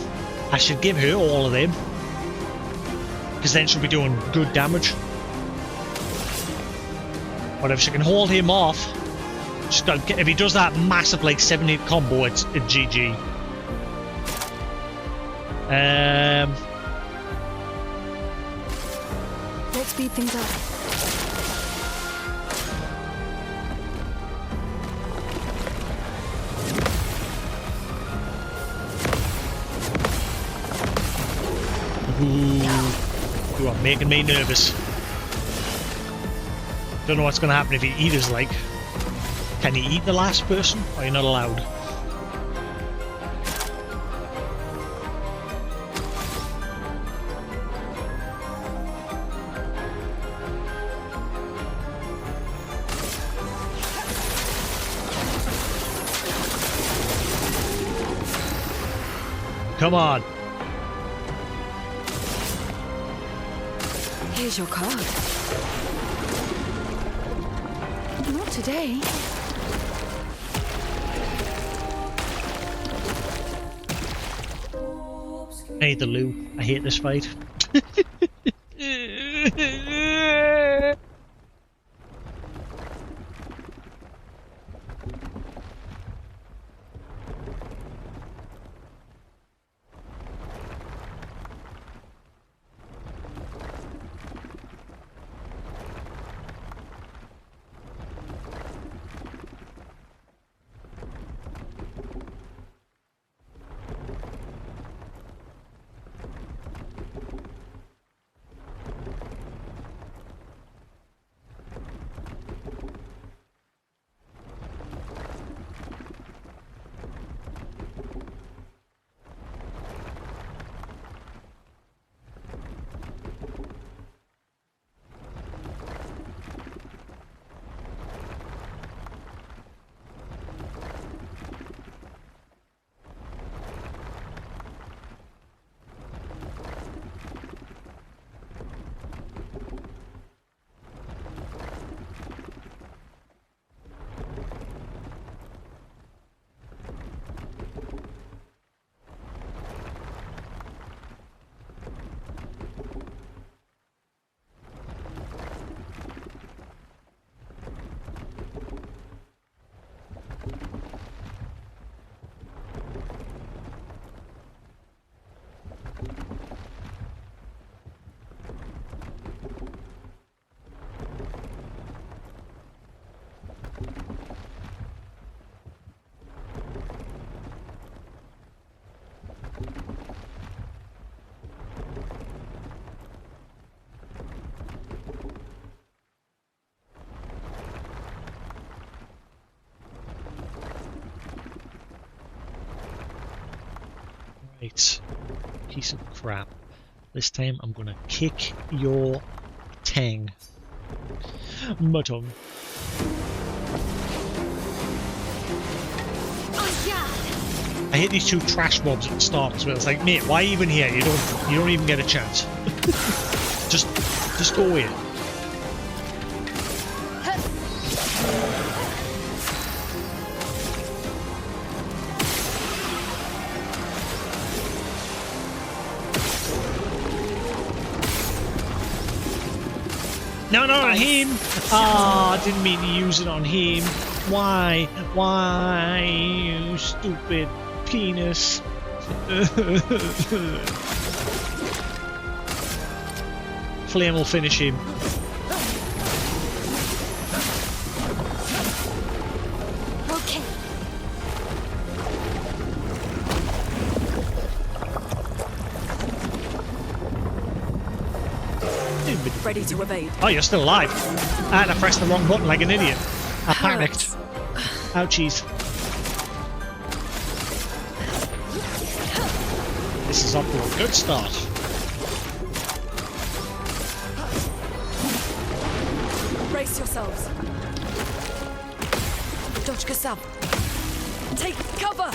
I should give her all of them. Because then she'll be doing good damage. But if she can hold him off, she's got to get, if he does that massive like 7-8 combo, it's GG. Let's speed things up. You are making me nervous. Don't know what's going to happen if you eat his leg. Can you eat the last person? Or are you not allowed? Come on. Here's your card. Not today. I hate the loo. I hate this fight. Right. Piece of crap. This time I'm gonna kick your tang. My tongue. Oh, yeah. I hate these two trash mobs at the start as well. It's like, mate, why even here? You don't even get a chance. just go away. No, not on him! Ah, I didn't mean to use it on him. Why? Why, you stupid penis? Flame will finish him. Okay. Ready to evade. Oh, you're still alive. And I pressed the wrong button like an idiot. I panicked. Ouchies. This is off to a good start. Brace yourselves. Dodge Kasab. Take cover.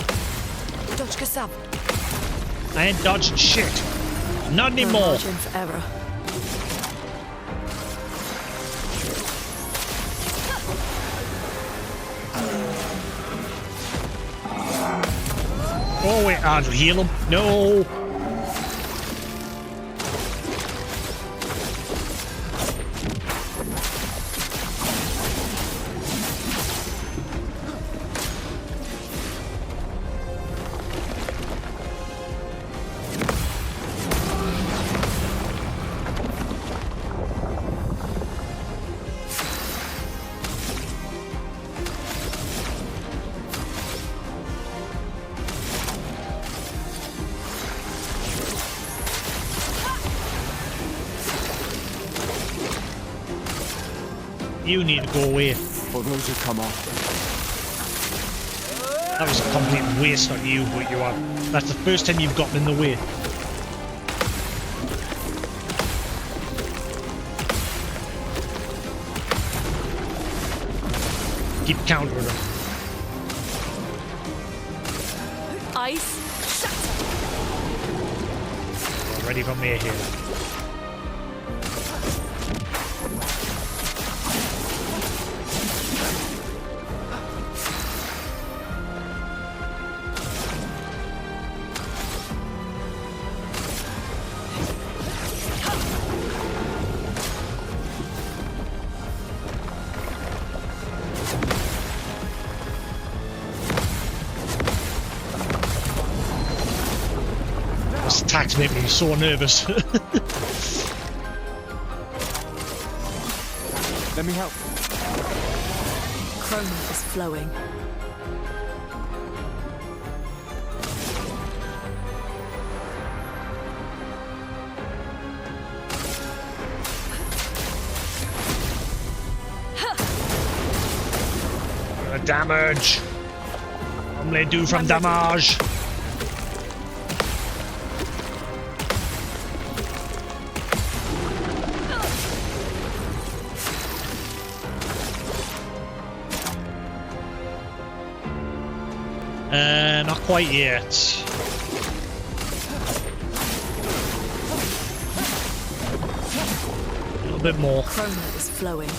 Dodge Kasab. I ain't dodging shit. Not No anymore. margin for error. Oh wait, I'll heal him. No. You need to go away. For those who come after. That was a complete waste on you, but you are. That's the first time you've gotten in the way. Keep countering them. Ice. Shatter. Ready for me here. This attack's making me so nervous. Let me help. Chroma is flowing. Damage. I'm gonna do from damage. Not quite yet. A little bit more. Chroma is flowing.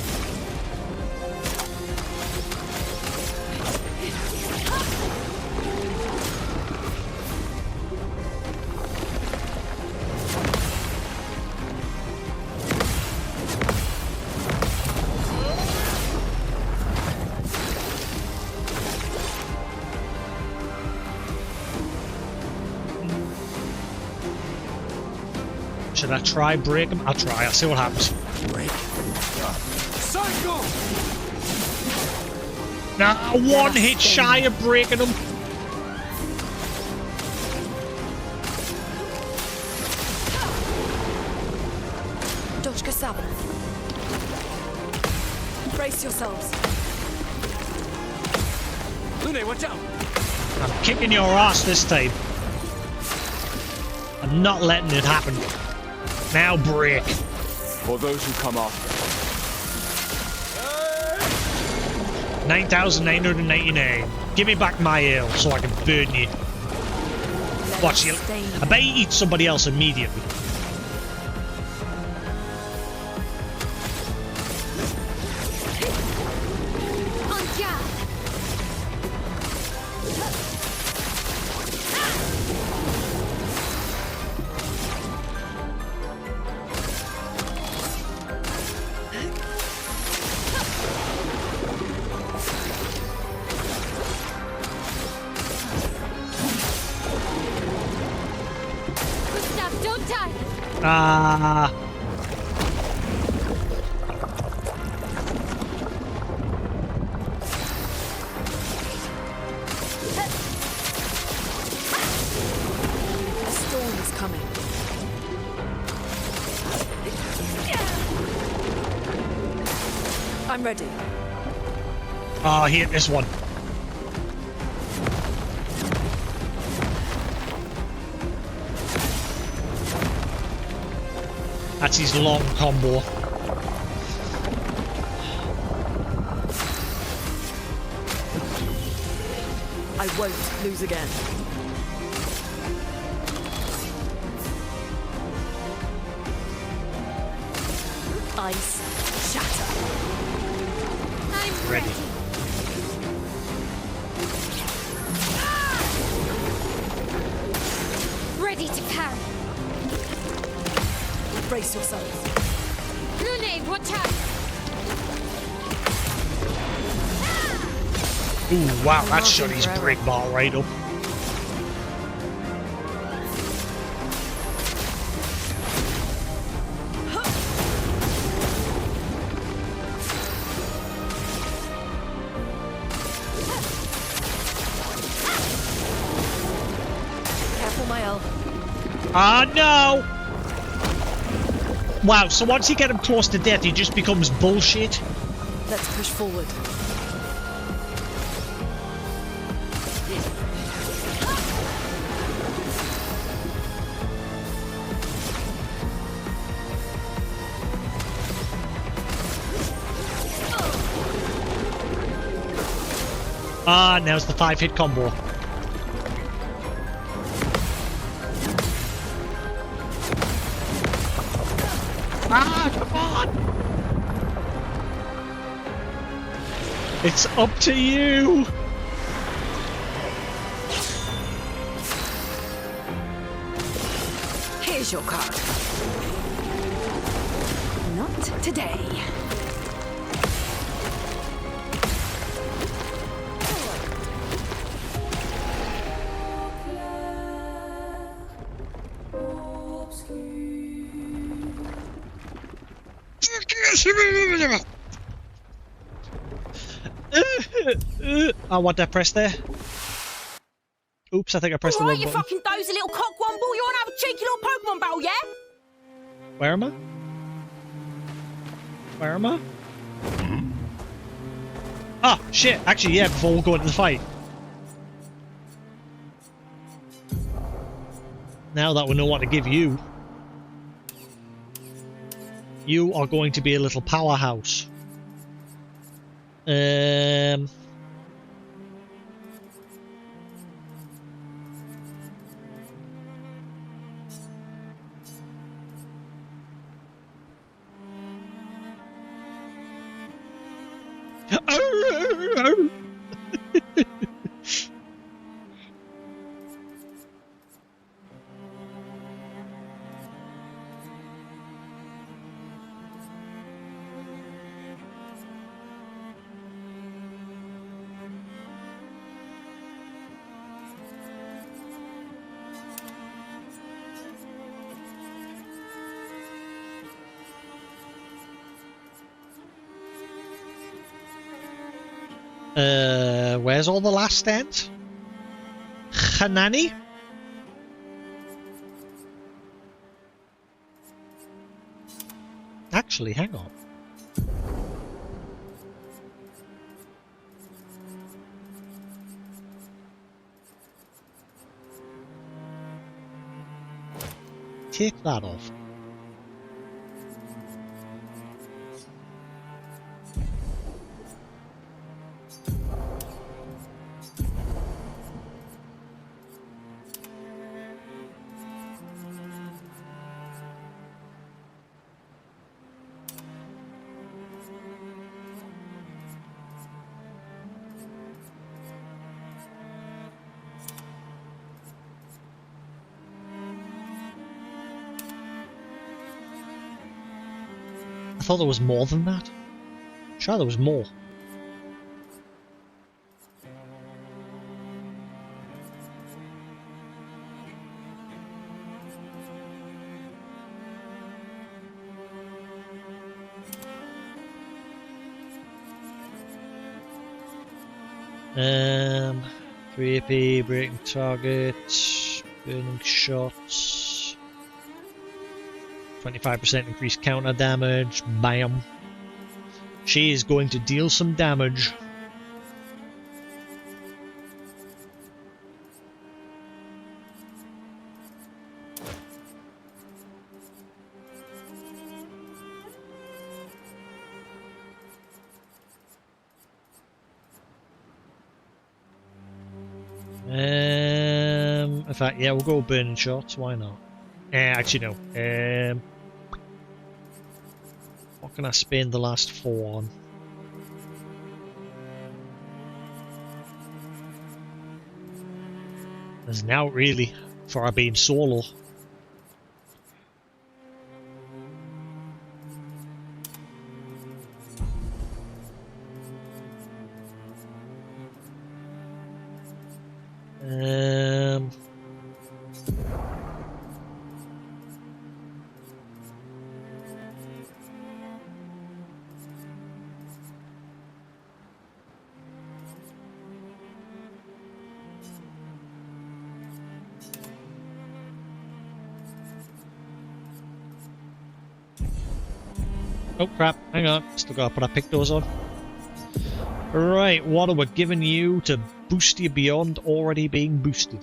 Should I try break him? I'll try. I'll see what happens. Break. Cycle! Now, one hit shy of breaking him. Dodge Kasab. Brace yourselves. Lune, watch out! I'm kicking your ass this time. I'm not letting it happen. Now break. For those who come after. 9,999. Give me back my ale so I can burn you. Watch you. I bet you eat somebody else immediately. On guard. Gustav, don't die. Ah. A storm is coming. I'm ready. Oh, he hit this one. That's his long combo. I won't lose again. Ice shatter. I'm Ready. ready to parry. Brace yourselves. Lune, watch out. Ooh, wow, that shot his brick ball right up. Careful, Mael. Ah, no! Wow, so once you get him close to death, he just becomes bullshit. Let's push forward. Ah, now's the 5-hit combo. Ah, come on! It's up to you! Here's your card. Not today. I want that press there. Oops, I think I pressed the wrong you button. fucking dozy little cockwomble. You want to have a cheeky little Pokemon battle, yeah? Where am I? Where am I? Ah, shit. Actually, yeah, before we go into the fight. Now that we know what to give you. You are going to be a little powerhouse. Where's all the last stands? Hanani? Actually, hang on. take that off? I thought there was more than that. Sure, there was more. Um, 3 AP, breaking targets, burning shots, 25% increased counter damage, bam. She is going to deal some damage. In fact, yeah, we'll go burning shots. Why not? Actually, no. What can I spend the last 4 on? There's now really for our being solo. Oh crap, hang on, still gotta put our pick doors on. Right, what are we giving you to boost you beyond already being boosted?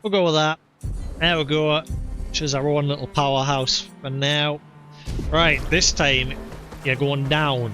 We'll go with that. There we go. She's our own little powerhouse for now. Right, this time you're going down.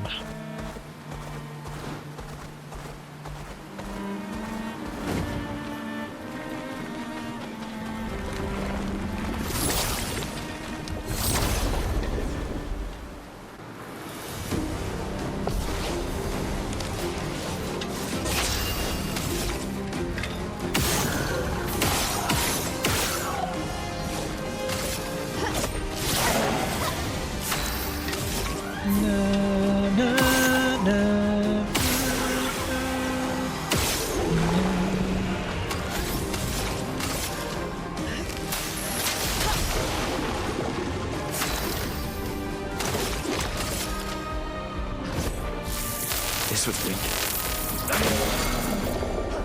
This was weak.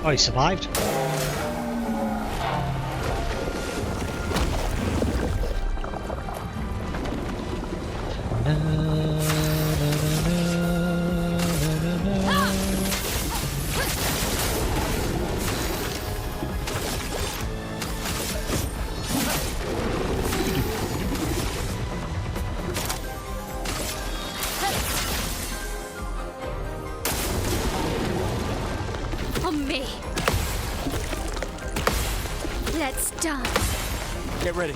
Oh, he survived. On me. Get ready.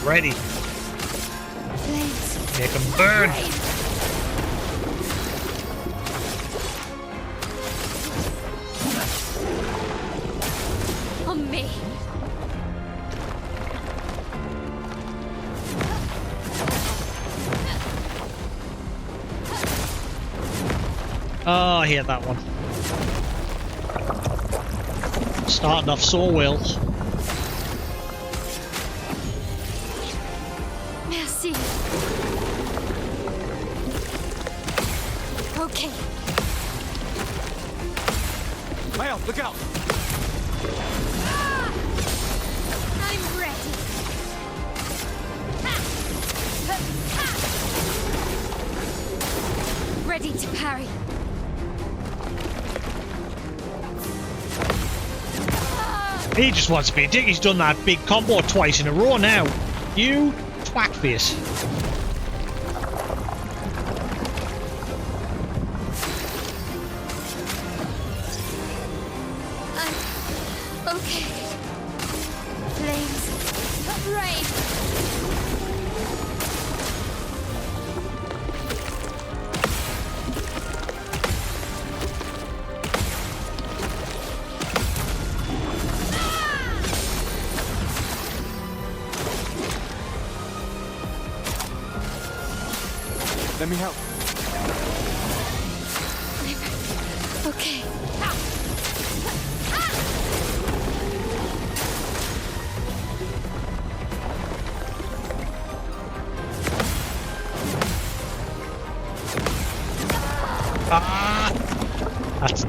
Ready. Flames. Make them burn. On me. Oh, I hear that one. Starting off so well. Merci. Okay. Mael, look out! I'm ready. Ready to parry. He just wants to be a dick. He's done that big combo twice in a row now. You twat face. Okay. Flames. Rain. Let me help. Okay. Ah!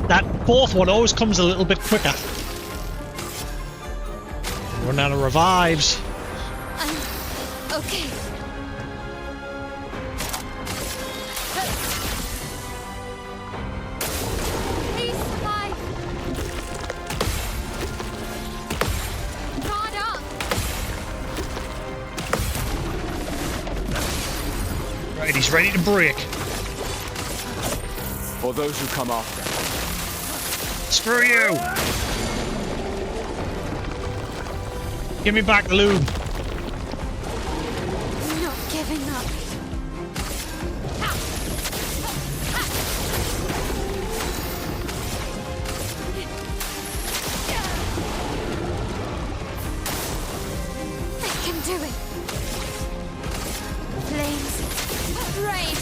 That fourth one always comes a little bit quicker. Run out of revives. Okay. Please survive. Guard up. Right, he's ready to break. For those who come after. Screw you! Give me back the lube. Not giving up. I can do it. Flames. Rain.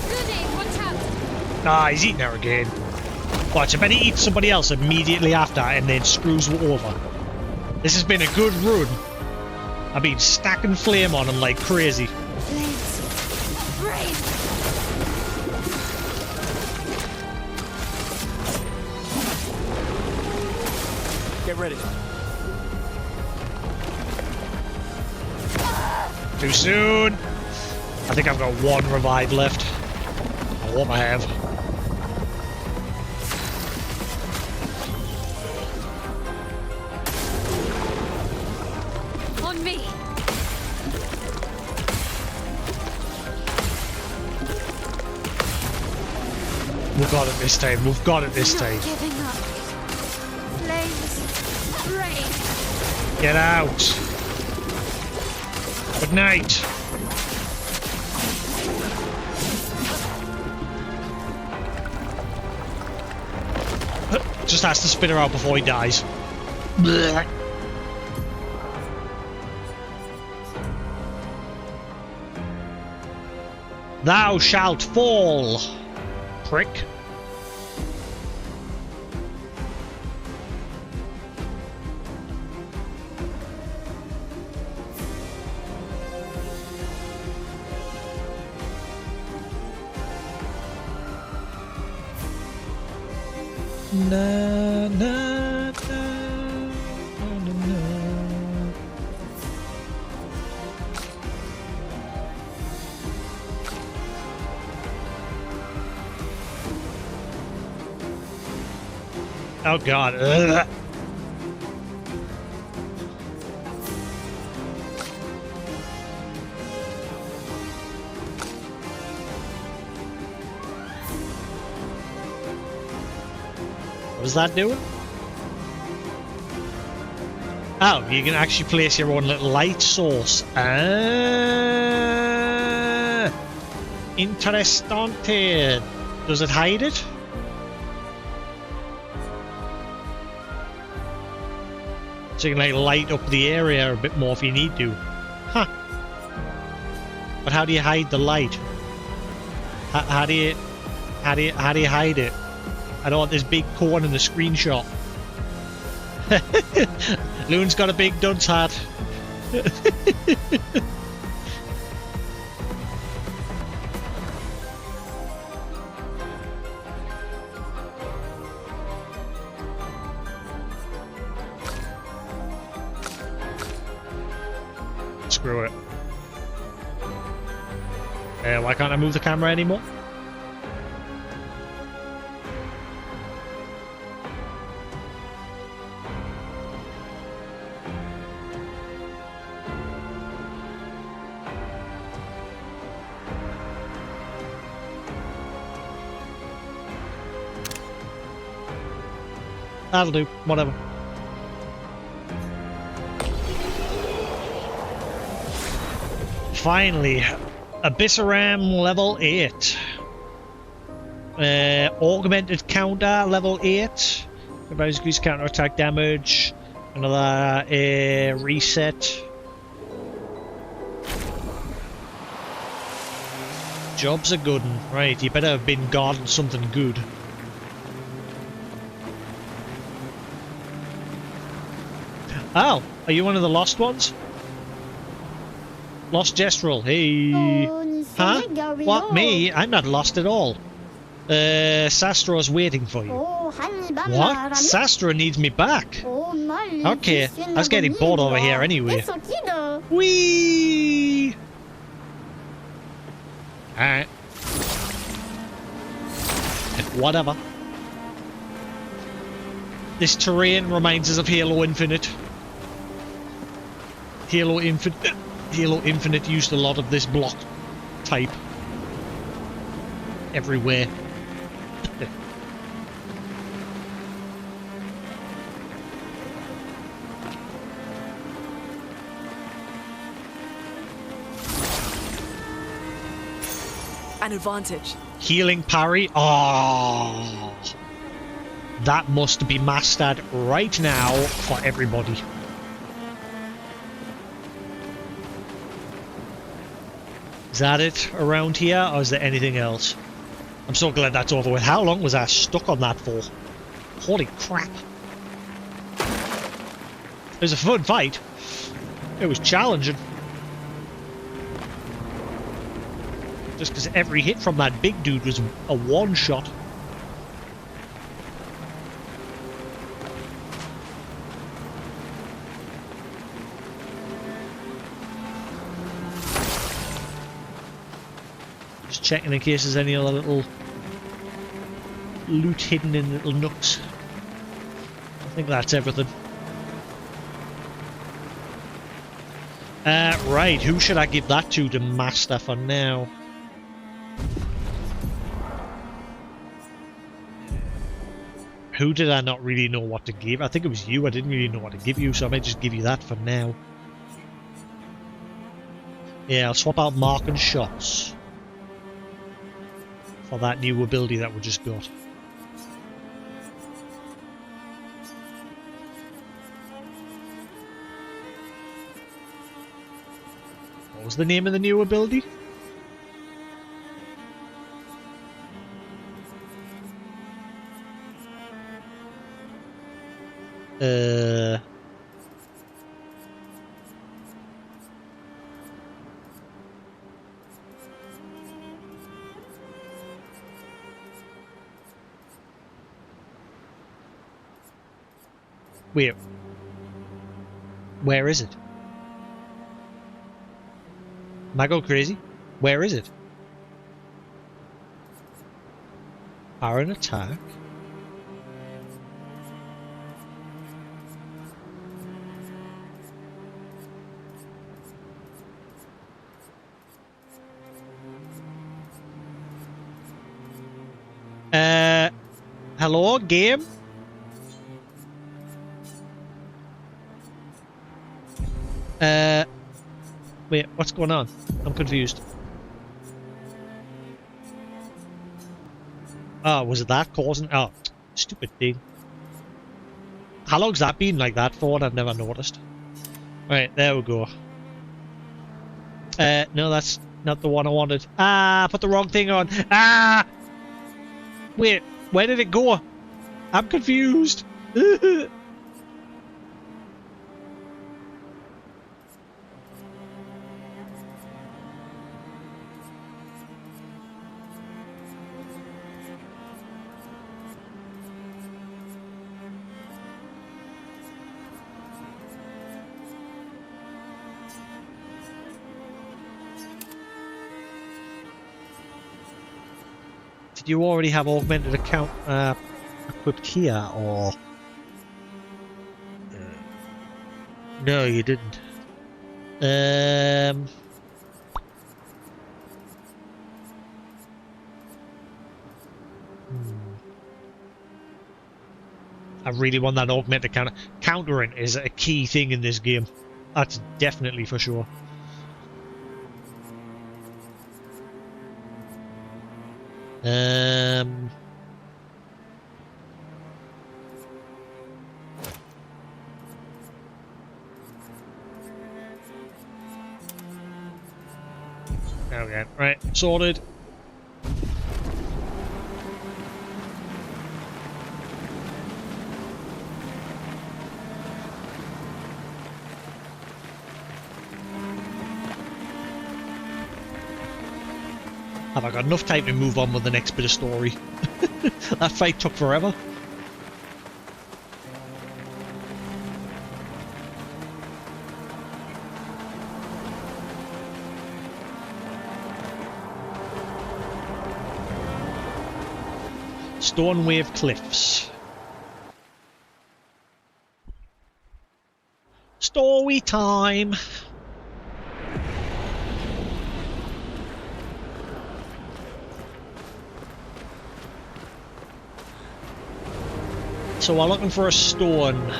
Grenade, watch out. Ah, he's eating her again. Watch, I bet he eats somebody else immediately after and then screws her over. This has been a good run. I've been stacking flame on him like crazy. Flames. Rain. Get ready. Too soon. I think I've got one revive left. I hope I have. On me. We've got it this time. We've got it this Not time. giving up. Flames. Rain. Get out. Good night. Just has to spin her out before he dies. Blech. Thou shalt fall, prick. Na, na, na, na, na. Oh god. Ugh. What was that doing? Oh, you can actually place your own little light source. Ah, interessante. Does it hide it? So you can like light up the area a bit more if you need to. Huh. But how do you hide the light? How do you hide it? I don't want this big cone in the screenshot. Loon's got a big dunce hat. Screw it. Why can't I move the camera anymore? That'll do. Whatever. Finally, Abyssaram level 8. Augmented counter level 8. About increase counter attack damage. Another reset. Job's a good one. Right, you better have been guarding something good. Oh, are you one of the lost ones? Lost Jestrel, hey. Huh? What, me? I'm not lost at all. Sastro's waiting for you. What? Sastra needs me back. Okay, I was getting bored over here anyway. Whee! Alright. Whatever. This terrain reminds us of Halo Infinite. Halo Infinite used a lot of this block type everywhere. An advantage. Healing parry. Oh, that must be mastered right now for everybody. Is that it around here, or is there anything else? I'm so glad that's over with. How long was I stuck on that for? Holy crap. It was a fun fight. It was challenging. Just because every hit from that big dude was a one-shot. Just checking in case there's any other little loot hidden in little nooks. I think that's everything. Right, who should I give that to master for now? Who did I not really know what to give? I think it was you. I didn't really know what to give you, so I might just give you that for now. Yeah, I'll swap out Mark and Shots for that new ability that we just got. What was the name of the new ability? Wait. Where is it? Am I going crazy? Where is it? Power and attack. Hello, game? Wait, what's going on? I'm confused. Oh, was it that causing? Oh, stupid thing. How long's that been like that for? I've never noticed. Right, there we go. No, that's not the one I wanted. Ah, put the wrong thing on. Ah! Wait, where did it go? I'm confused. Did you already have augmented account equipped here, or no, you didn't? I really want that augmented counter. Countering is a key thing in this game. That's definitely for sure. There we go. Right, sorted. Have I got enough time to move on with the next bit of story? That fight took forever. Stone Wave Cliffs. Story time! So we're looking for a stone.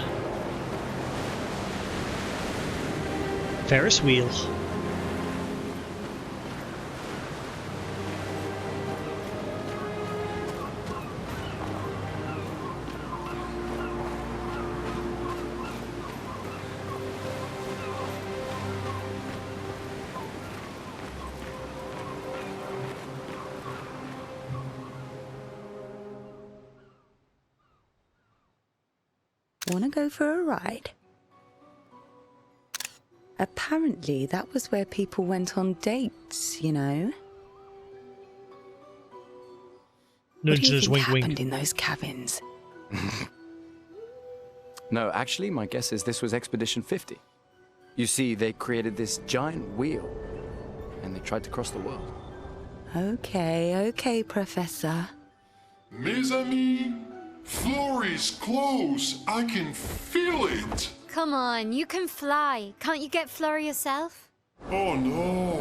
Ferris wheel. Wanna go for a ride? Apparently, that was where people went on dates, you know? What do you Nudges, think wink, happened wink. in those cabins? No, actually, my guess is this was Expedition 50. You see, they created this giant wheel, and they tried to cross the world. Okay, Professor. Mes amis, Florey's close. I can feel it. Come on, you can fly. Can't you get Flurry yourself? Oh no,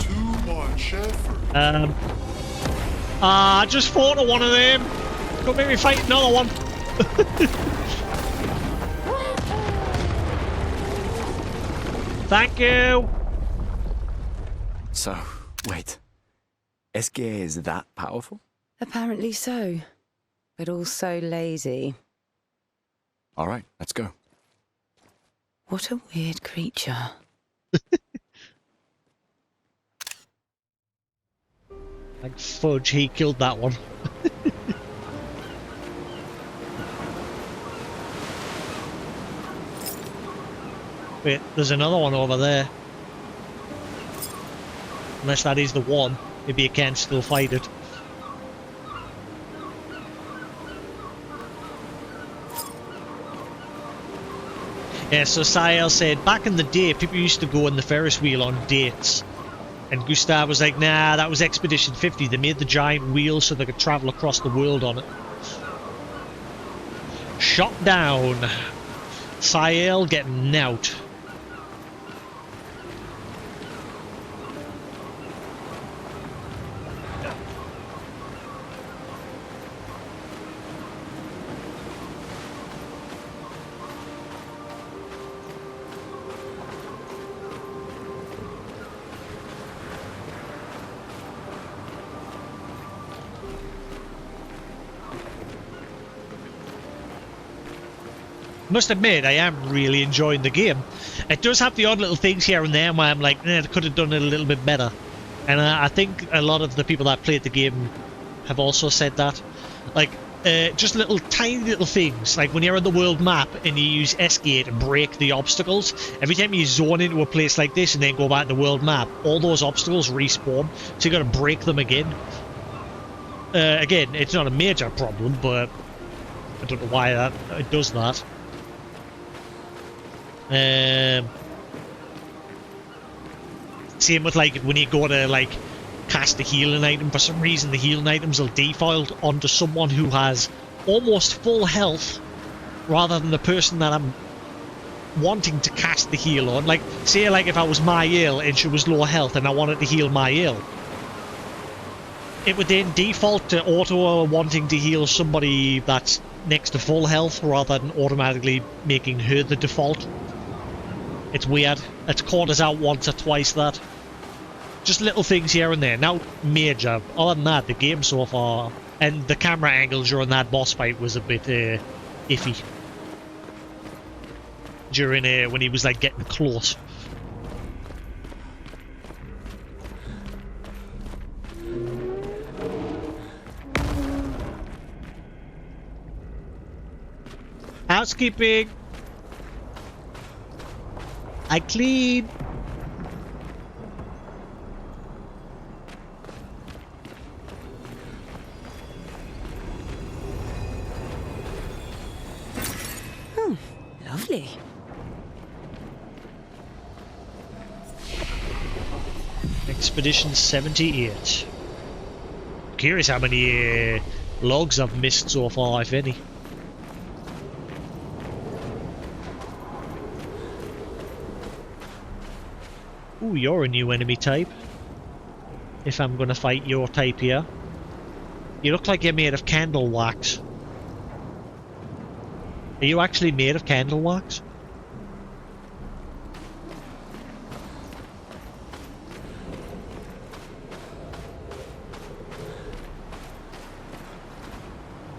too much effort. I just fought one of them. Don't make me fight another one. Thank you. So, wait. Esquire is that powerful? Apparently so, but also lazy. All right, let's go. What a weird creature. Like fudge, he killed that one. Wait, there's another one over there. Unless that is the one, maybe you can still fight it. Yeah, so Sael said, back in the day, people used to go on the Ferris wheel on dates. And Gustav was like, nah, that was Expedition 50. They made the giant wheel so they could travel across the world on it. Shot down. Sael getting out. Must admit, I am really enjoying the game. It does have the odd little things here and there where I'm like, I could have done it a little bit better. And I think a lot of the people that played the game have also said that. Like, just little tiny little things, like when you're on the world map and you use escape to break the obstacles, every time you zone into a place like this and then go back to the world map, all those obstacles respawn, so you got to break them again. Again, it's not a major problem, but I don't know why it does that. Same with like when you go to like cast a healing item, for some reason the healing items will default onto someone who has almost full health rather than the person that I'm wanting to cast the heal on. Like, say like if I was Mael and she was low health and I wanted to heal Mael, it would then default to auto wanting to heal somebody that's next to full health rather than automatically making her the default. It's weird. It's caught us out once or twice, that. Just little things here and there. Now, major. Other than that, the game so far, and the camera angle during that boss fight was a bit iffy. During when he was like getting close. Housekeeping. I clean. Oh, lovely. Expedition 78. Curious how many logs I've missed so far, if any. Ooh, you're a new enemy type. If I'm gonna fight your type here. You look like you're made of candle wax. Are you actually made of candle wax?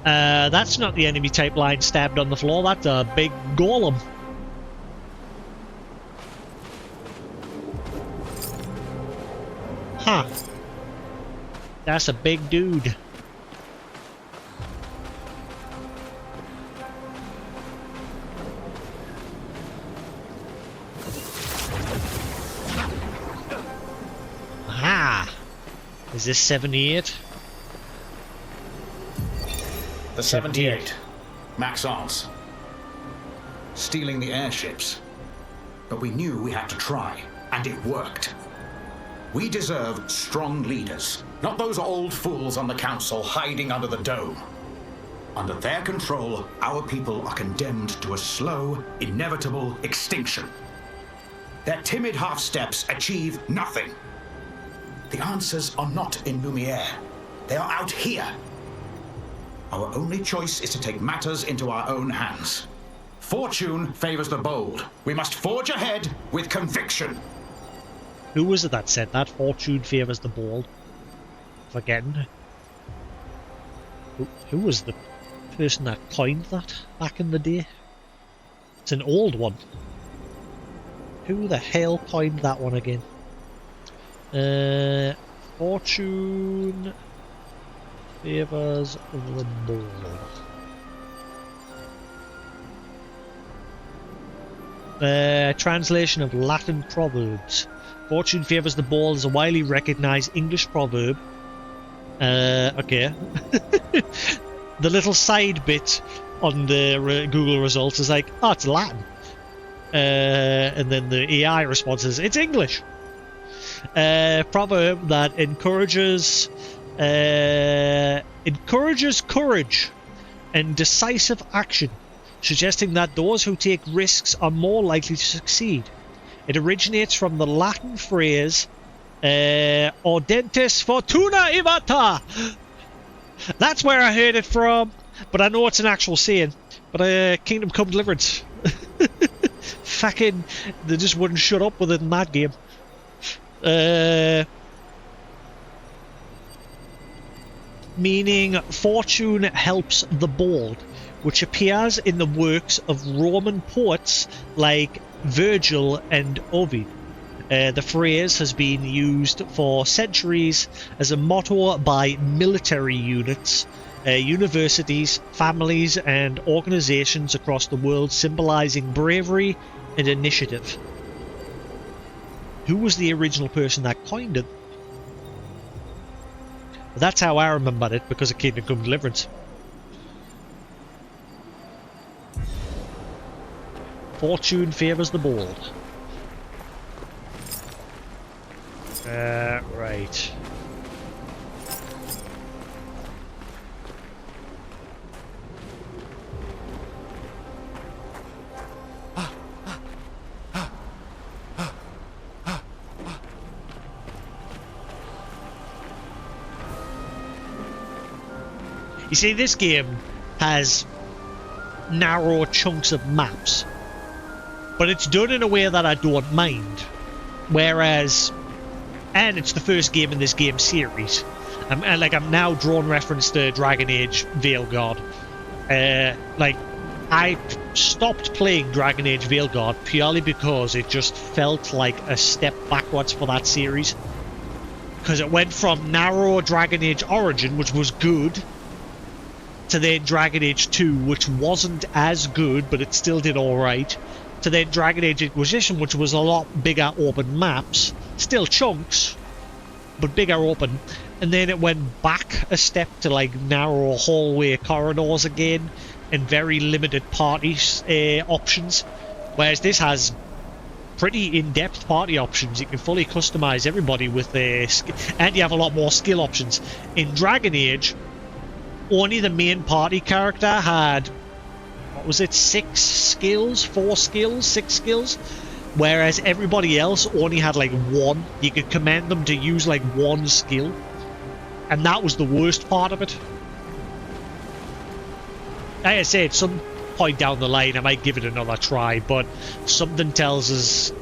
That's not the enemy type line stabbed on the floor, that's a big golem. Huh. That's a big dude. Aha! Is this 78? The 78. Maxence. Stealing the airships. But we knew we had to try, and it worked. We deserve strong leaders, not those old fools on the council hiding under the dome. Under their control, our people are condemned to a slow, inevitable extinction. Their timid half-steps achieve nothing. The answers are not in Lumiere. They are out here. Our only choice is to take matters into our own hands. Fortune favors the bold. We must forge ahead with conviction. Who was it that said that? Fortune favors the bold. Forgetting. Who was the person that coined that back in the day? It's an old one. Who the hell coined that one again? Fortune favors the bold. Translation of Latin proverbs. Fortune favors the bold is a widely recognized English proverb. Okay. The little side bit on the Google results is like, oh, it's Latin. And then the AI responses, it's English. Proverb that encourages courage and decisive action, suggesting that those who take risks are more likely to succeed. It originates from the Latin phrase Audentes fortuna ivata. That's where I heard it from, but I know it's an actual saying. But Kingdom Come Deliverance. Fucking, they just wouldn't shut up with it in that game. Meaning fortune helps the bold, which appears in the works of Roman poets like Virgil and Ovid. The phrase has been used for centuries as a motto by military units, universities, families, and organizations across the world, symbolizing bravery and initiative. Who was the original person that coined it? That's how I remembered it, because of Kingdom Come Deliverance. Fortune favours the bold. Right. You see, this game has narrow chunks of maps, but it's done in a way that I don't mind. Whereas, and it's the first game in this game series. I'm now drawing reference to Dragon Age Veilguard. I stopped playing Dragon Age Veilguard purely because it just felt like a step backwards for that series. Because it went from narrow Dragon Age Origin, which was good, to then Dragon Age 2, which wasn't as good, but it still did alright, to then Dragon Age Inquisition, which was a lot bigger open maps, still chunks, but bigger open, and then it went back a step to like narrow hallway corridors again, and very limited party options, whereas this has pretty in-depth party options. You can fully customize everybody with and you have a lot more skill options. In Dragon Age, only the main party character had, what was it, 6 skills, whereas everybody else only had like 1. You could command them to use like 1 skill, and that was the worst part of it. Like I said, some point down the line I might give it another try, but something tells us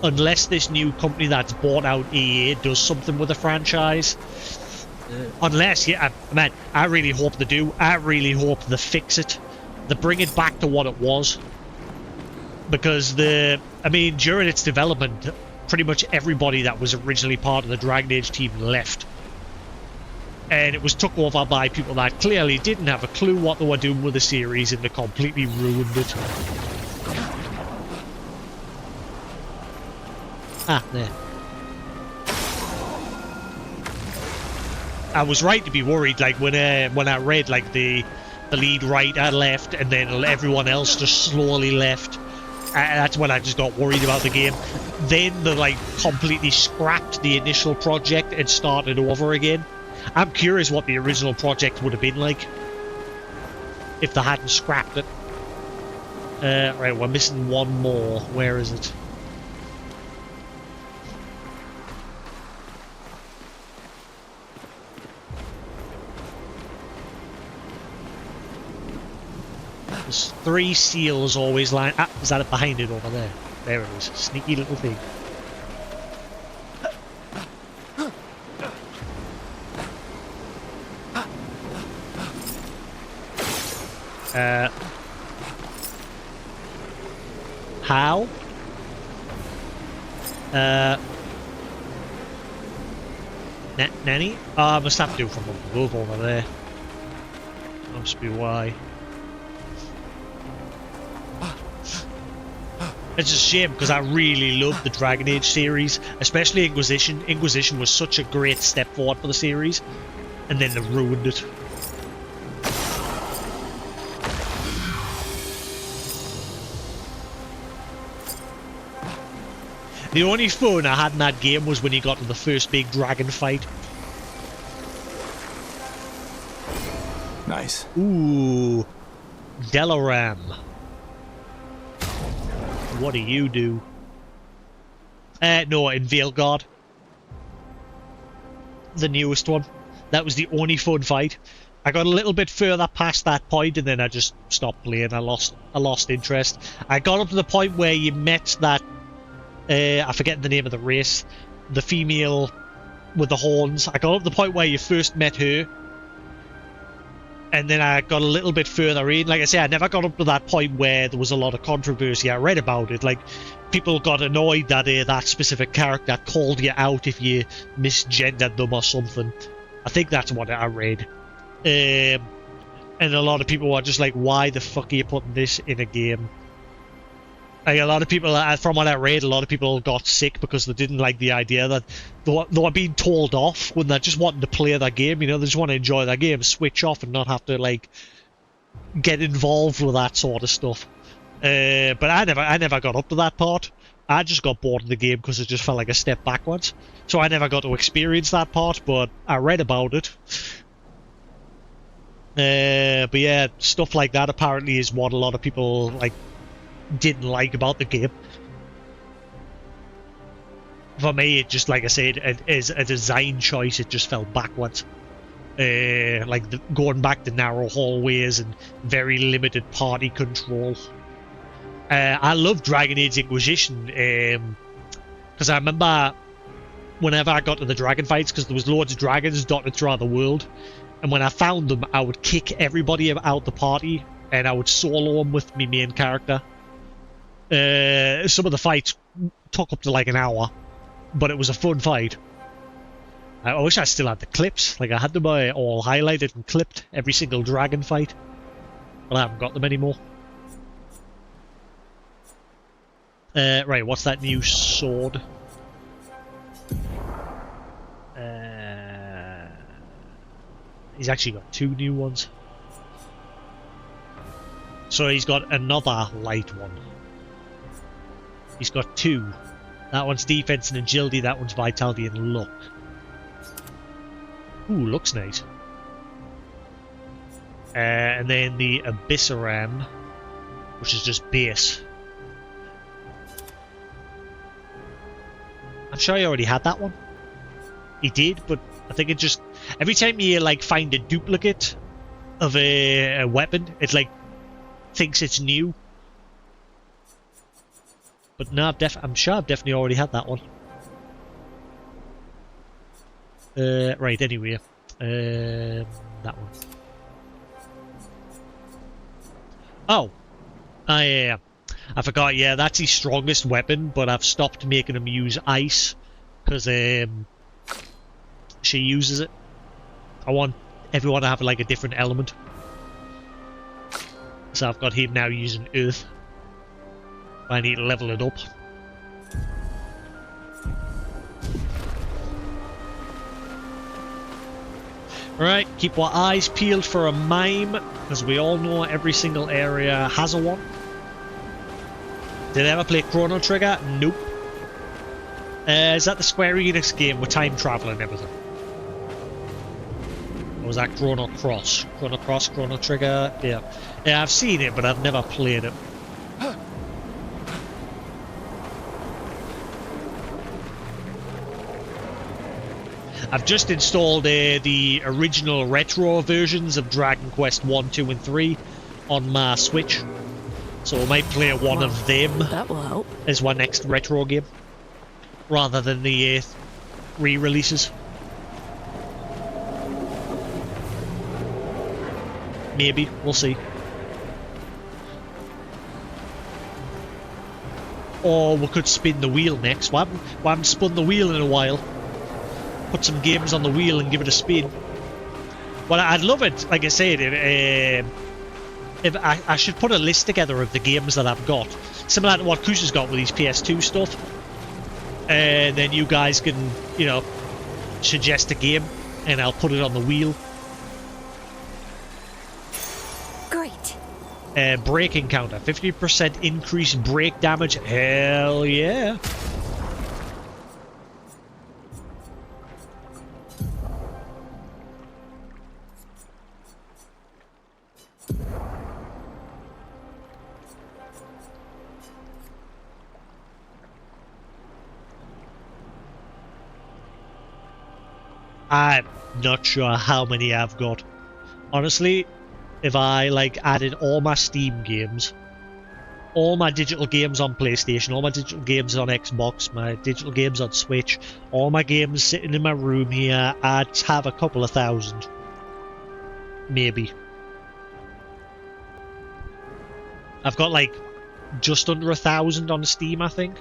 unless this new company that's bought out EA does something with the franchise, unless, yeah, man, I really hope they do. I really hope they fix it. They bring it back to what it was. Because during its development, pretty much everybody that was originally part of the Dragon Age team left. And it was took over by people that clearly didn't have a clue what they were doing with the series, and they completely ruined it. Ah, there. I was right to be worried, like when I read like the lead writer left and then everyone else just slowly left. That's when I just got worried about the game. Then they like completely scrapped the initial project and started over again. I'm curious what the original project would have been like if they hadn't scrapped it. Right, we're missing one more. Where is it? There's 3 seals always lying. Ah, is that it behind it over there? There it is. Sneaky little thing. How? Nanny? I must have to do from above over there. That must be why. It's a shame because I really loved the Dragon Age series, especially Inquisition. Inquisition was such a great step forward for the series, and then they ruined it. The only fun I had in that game was when you got to the first big dragon fight. Nice. Ooh. Delaram. What do you do? No, in Veilguard. The newest one. That was the only fun fight. I got a little bit further past that point and then I just stopped playing. I lost interest. I got up to the point where you met that I forget the name of the race, the female with the horns. I got up to the point where you first met her, and then I got a little bit further in. Like I say, I never got up to that point where there was a lot of controversy. I read about it, like people got annoyed that that specific character called you out if you misgendered them or something. I think that's what I read. And a lot of people were just like, why the fuck are you putting this in a game? Like, a lot of people, from what I read, a lot of people got sick because they didn't like the idea that they were being told off when they're just wanting to play their game. You know, they just want to enjoy their game, switch off and not have to, like, get involved with that sort of stuff. But I never got up to that part. I just got bored of the game because it just felt like a step backwards. So I never got to experience that part, but I read about it. But yeah, stuff like that apparently is what a lot of people, like, didn't like about the game. For me, it just, like I said, as a design choice, it just fell backwards. Like going back to narrow hallways and very limited party control. I love Dragon Age Inquisition because I remember whenever I got to the dragon fights, because there was loads of dragons dotted throughout the world, and when I found them, I would kick everybody out the party and I would solo them with my main character. Some of the fights took up to like an hour, but it was a fun fight. I wish I still had the clips. Like, I had them all highlighted and clipped, every single dragon fight, but I haven't got them anymore. Right, what's that new sword? He's actually got two new ones. So he's got another light one. He's got two. That one's defense and agility, that one's vitality and luck. Ooh, looks nice. And then the Abyssaram, which is just base. I'm sure he already had that one. He did, but I think it just... Every time you, like, find a duplicate of a weapon, it, like, thinks it's new. But no, I'm sure I've definitely already had that one. Right, anyway. That one. Oh! I forgot, yeah, that's his strongest weapon, but I've stopped making him use ice, because she uses it. I want everyone to have, like, a different element. So I've got him now using earth. I need to level it up. Right, keep our eyes peeled for a mime, as we all know every single area has a one. Did I ever play Chrono Trigger? Nope. Is that the Square Enix game with time travel and everything? Or was that Chrono Cross? Chrono Cross, Chrono Trigger? Yeah. Yeah, I've seen it, but I've never played it. I've just installed the original retro versions of Dragon Quest 1, 2 and 3 on my Switch. So I might play one of them That will help. as my next retro game, rather than the re-releases. Maybe, we'll see. Or we could spin the wheel next. We haven't spun the wheel in a while. Put some games on the wheel and give it a spin. Well, I'd love it, like I said, if I should put a list together of the games that I've got. Similar to what Kush's got with his PS2 stuff. And then you guys can, you know, suggest a game and I'll put it on the wheel. Great. Break encounter. 50% increased break damage. Hell yeah. I'm not sure how many I've got. Honestly, if I like added all my Steam games, all my digital games on PlayStation, all my digital games on Xbox, my digital games on Switch, all my games sitting in my room here, I'd have a couple of thousand. Maybe. I've got like just under 1,000 on Steam, I think.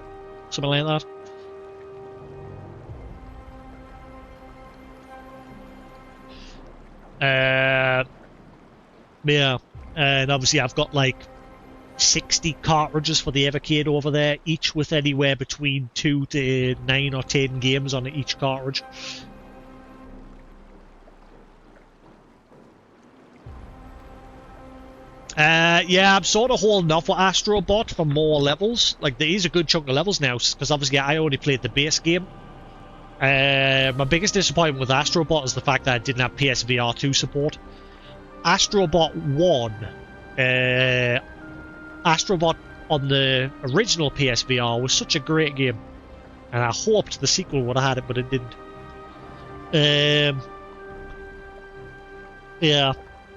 Something like that. Yeah, and obviously I've got like 60 cartridges for the Evercade over there, each with anywhere between 2 to 9 or 10 games on each cartridge. Yeah, I'm sort of holding off for Astrobot for more levels. Like, there is a good chunk of levels now, because obviously I only played the base game. My biggest disappointment with Astrobot is the fact that I didn't have PSVR 2 support. Astrobot 1, Astrobot on the original PSVR was such a great game, and I hoped the sequel would have had it, but it didn't. Yeah,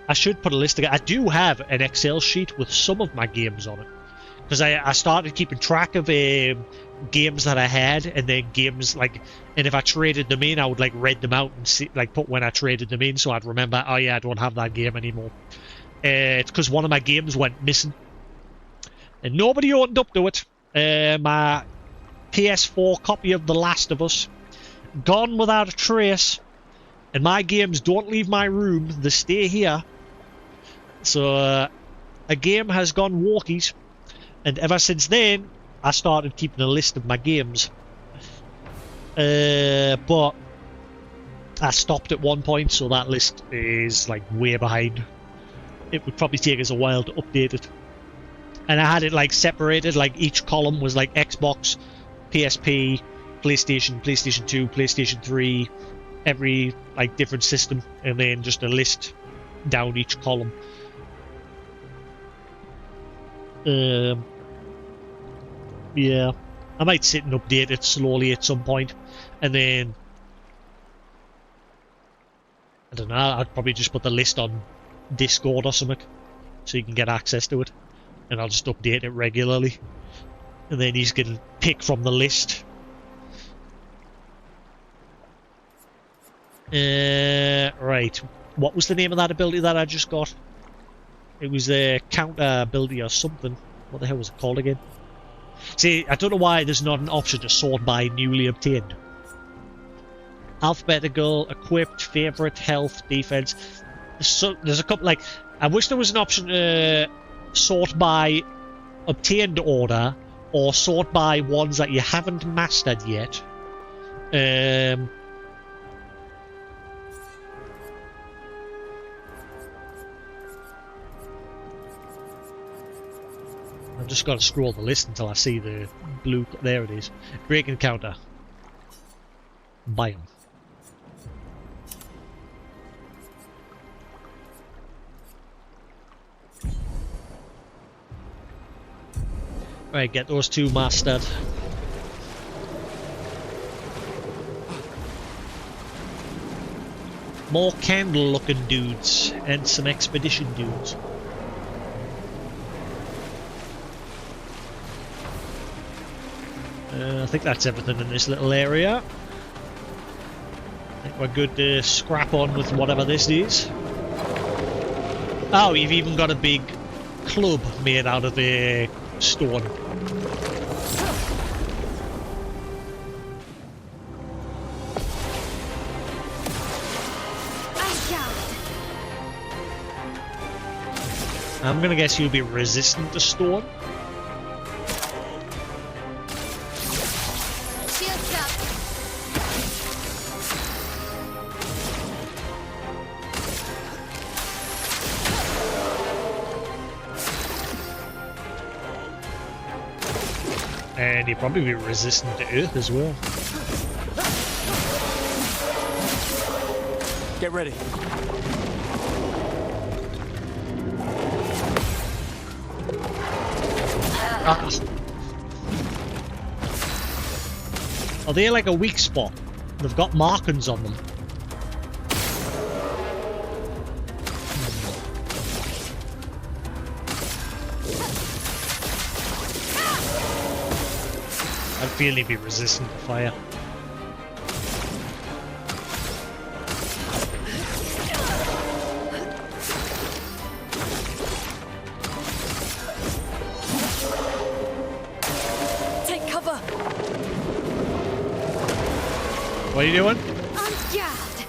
I should put a list together. I do have an Excel sheet with some of my games on it, because I started keeping track of games that I had, and then games like, and if I traded them in, I would like read them out and see, like put when I traded them in, so I'd remember, oh yeah, I don't have that game anymore. It's because one of my games went missing, and nobody owned up to it. My PS4 copy of The Last of Us, gone without a trace, and my games don't leave my room, they stay here. So a game has gone walkies, and ever since then I started keeping a list of my games. But I stopped at one point, so that list is like way behind. It would probably take us a while to update it. And I had it like separated, like each column was like Xbox, PSP, PlayStation, PlayStation 2, PlayStation 3, every like different system, and then just a list down each column. Yeah, I might sit and update it slowly at some point, and then I don't know, I'd probably just put the list on Discord or something so you can get access to it, and I'll just update it regularly, and then you can pick from the list. Right, what was the name of that ability that I just got? It was a counter ability or something. What the hell was it called again? See, I don't know why there's not an option to sort by newly obtained. Alphabetical, equipped, favorite, health, defense. So there's a couple, like, I wish there was an option to sort by obtained order or sort by ones that you haven't mastered yet. I've just got to scroll the list until I see the blue. There it is. Break encounter. Biome. Right, get those two mastered. More candle-looking dudes and some expedition dudes. I think that's everything in this little area. I think we're good to scrap on with whatever this is. Oh, you've even got a big club made out of stone. I'm gonna guess you'll be resistant to stone. And you'll probably be resistant to earth as well. Get ready. Are they like a weak spot? They've got markings on them. feel he'd be resistant to fire. Take cover. What are you doing? I'm gagged.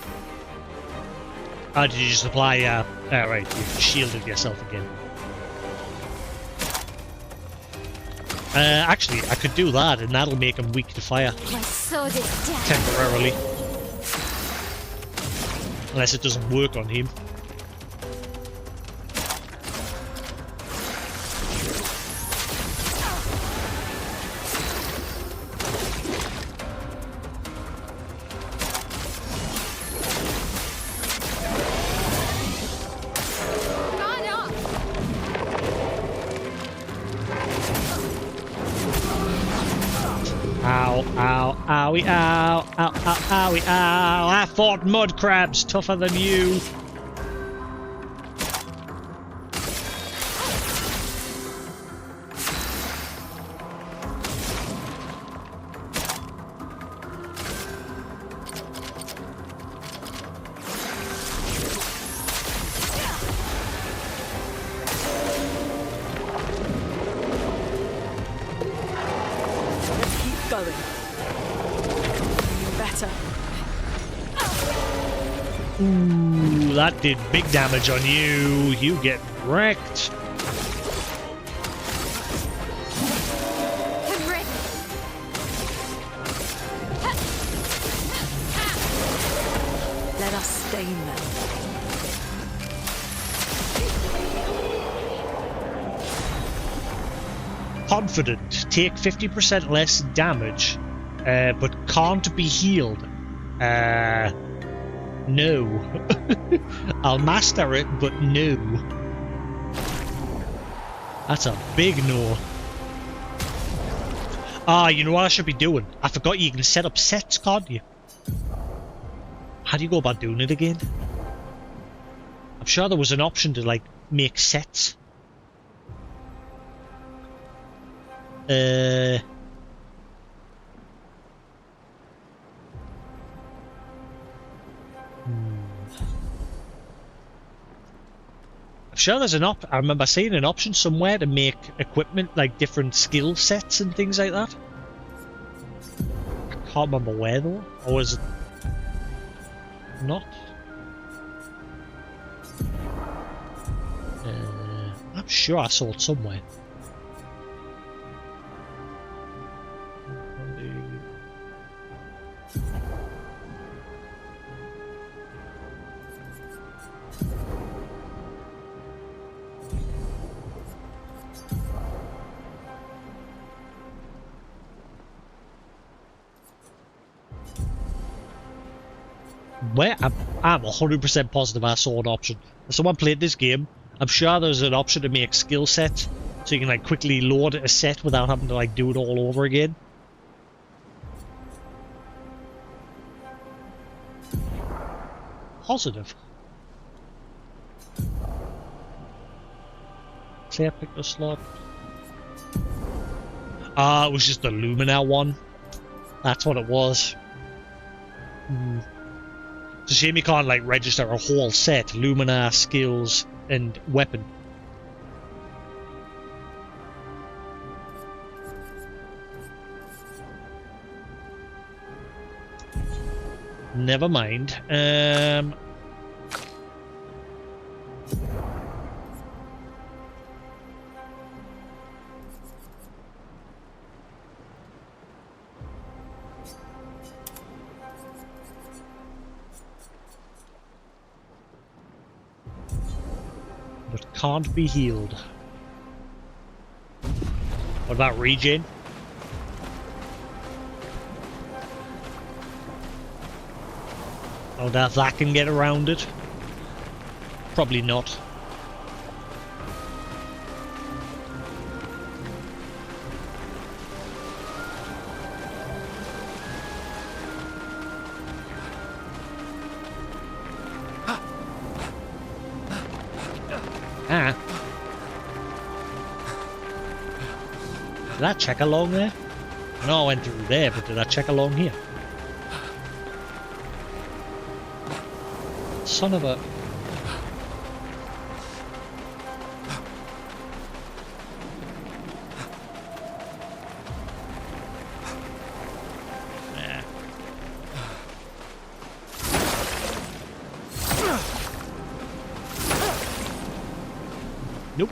Oh, did you just apply, right, you shielded yourself again. Actually, I could do that, and that'll make him weak to fire. My sword is dead. Temporarily. Unless it doesn't work on him. Not up. Ow, ow, owie, ow, ow, ow, owie, ow. I fought mud crabs tougher than you. Let's keep going. Better. Ooh, that did big damage on you. You get wrecked. I'm ready. Let us stain them. Confident. Take 50% less damage, but can't be healed. No. I'll master it, but no. That's a big no. Ah, you know what I should be doing? I forgot you can set up sets, can't you? How do you go about doing it again? I'm sure there was an option to, like, make sets. I'm sure there's an I remember seeing an option somewhere to make equipment, like different skill sets and things like that. I can't remember where though. Or was it not? I'm sure I saw it somewhere. Where? I'm 100% positive I saw an option. If someone played this game, I'm sure there's an option to make skill sets, so you can like quickly load a set without having to like do it all over again. Positive. Claire picked a slot. Ah, it was just the Lumina one. That's what it was. It's a shame you can't like register a whole set, Lumina, skills, and weapon. Never mind. But can't be healed. What about regen? Oh, that can get around it. Probably not. Ah. Did that check along there? I know I went through there, but did I check along here? Son of a... Nah. Nope.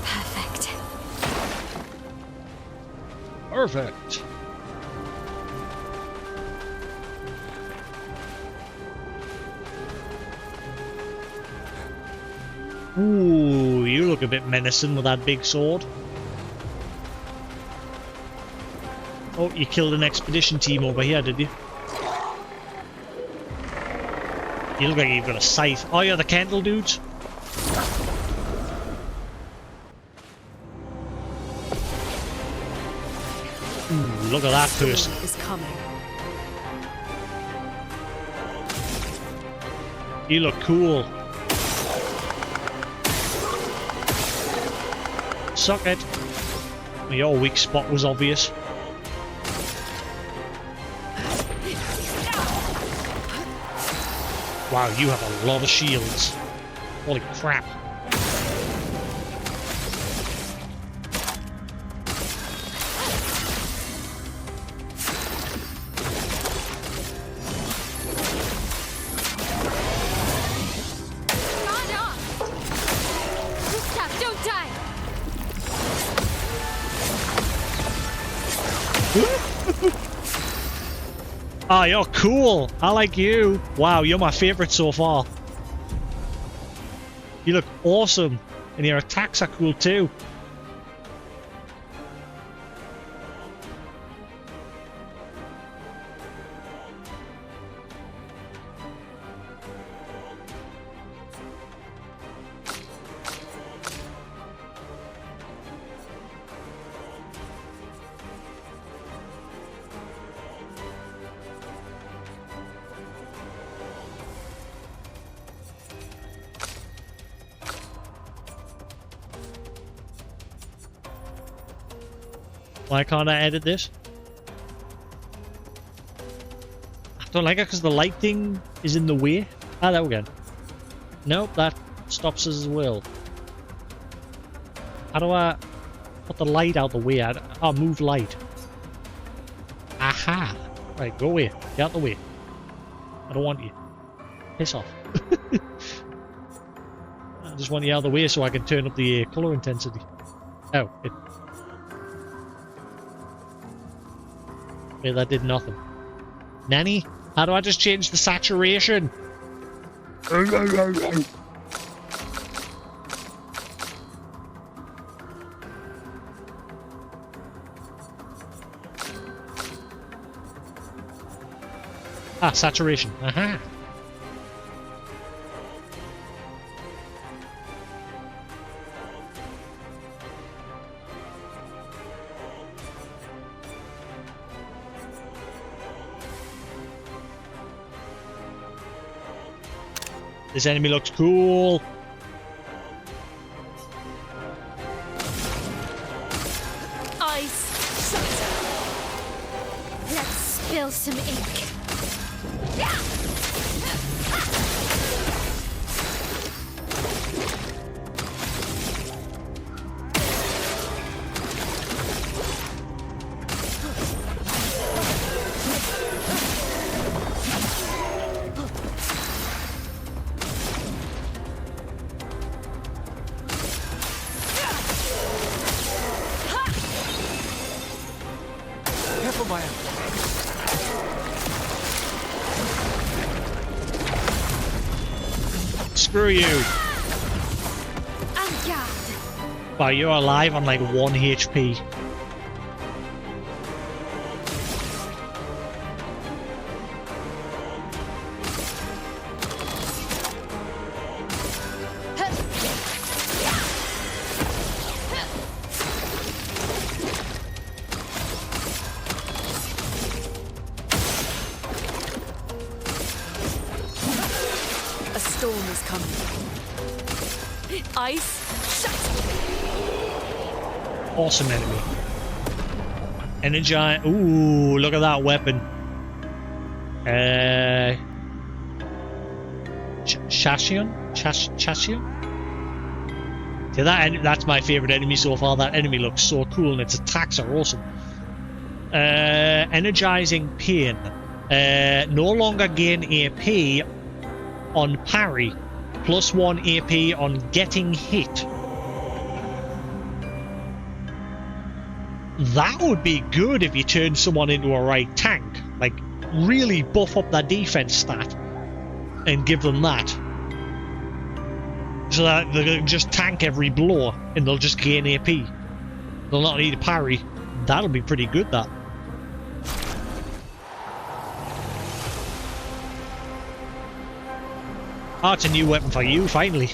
Perfect. Perfect. Ooh, you look a bit menacing with that big sword. Oh, you killed an expedition team over here, did you? You look like you've got a scythe. Oh, you're the candle dudes? Ooh, look at that person. Is coming. You look cool. Suck it. Your weak spot was obvious. Wow, you have a lot of shields. Holy crap. Guard up! Gustav, don't die! Ah, you're cool. I like you. Wow, you're my favorite so far. You look awesome. And your attacks are cool too. Why can't I edit this? I don't like it because the light thing is in the way. Ah, there we go. Nope, that stops us as well. How do I put the light out the way? Oh, move light. Aha! Right, go away. Get out the way. I don't want you. Piss off. I just want you out of the way so I can turn up the colour intensity. Oh, it... Yeah, that did nothing. Nanny, how do I just change the saturation? Ah, saturation. Aha. This enemy looks cool. Eyes shut. Let's spill some ink. Careful, Maya. Screw you. En garde. Wow, you're alive on like 1 HP. is coming. Ice, shatter! Awesome enemy. Energize. Ooh, look at that weapon. Chassion? See, that's my favorite enemy so far. That enemy looks so cool and its attacks are awesome. Energizing pain. No longer gain AP on parry. +1 AP on getting hit. That would be good if you turn someone into a right tank. Like, really buff up their defense stat and give them that. So that they'll just tank every blow and they'll just gain AP. They'll not need a parry. That'll be pretty good, that. Oh, it's a new weapon for you, finally.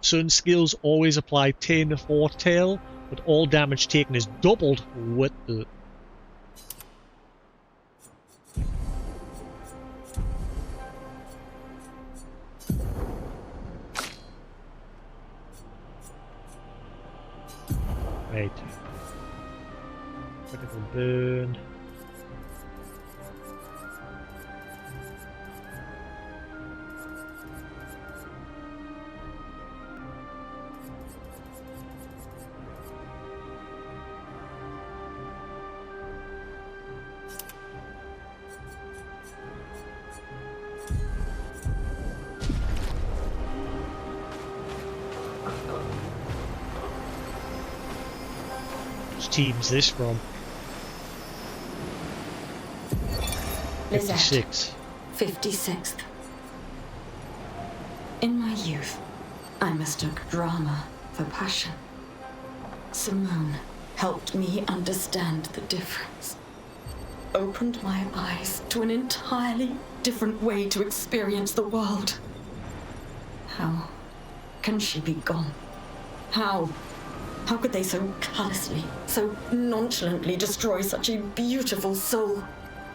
Certain skills always apply 10 to 4 tail, but all damage taken is doubled with the... Right. Critical burn. Which team's this from? 56. 56th. In my youth, I mistook drama for passion. Simone helped me understand the difference. Opened my eyes to an entirely different way to experience the world. How can she be gone? How could they so callously, so nonchalantly destroy such a beautiful soul?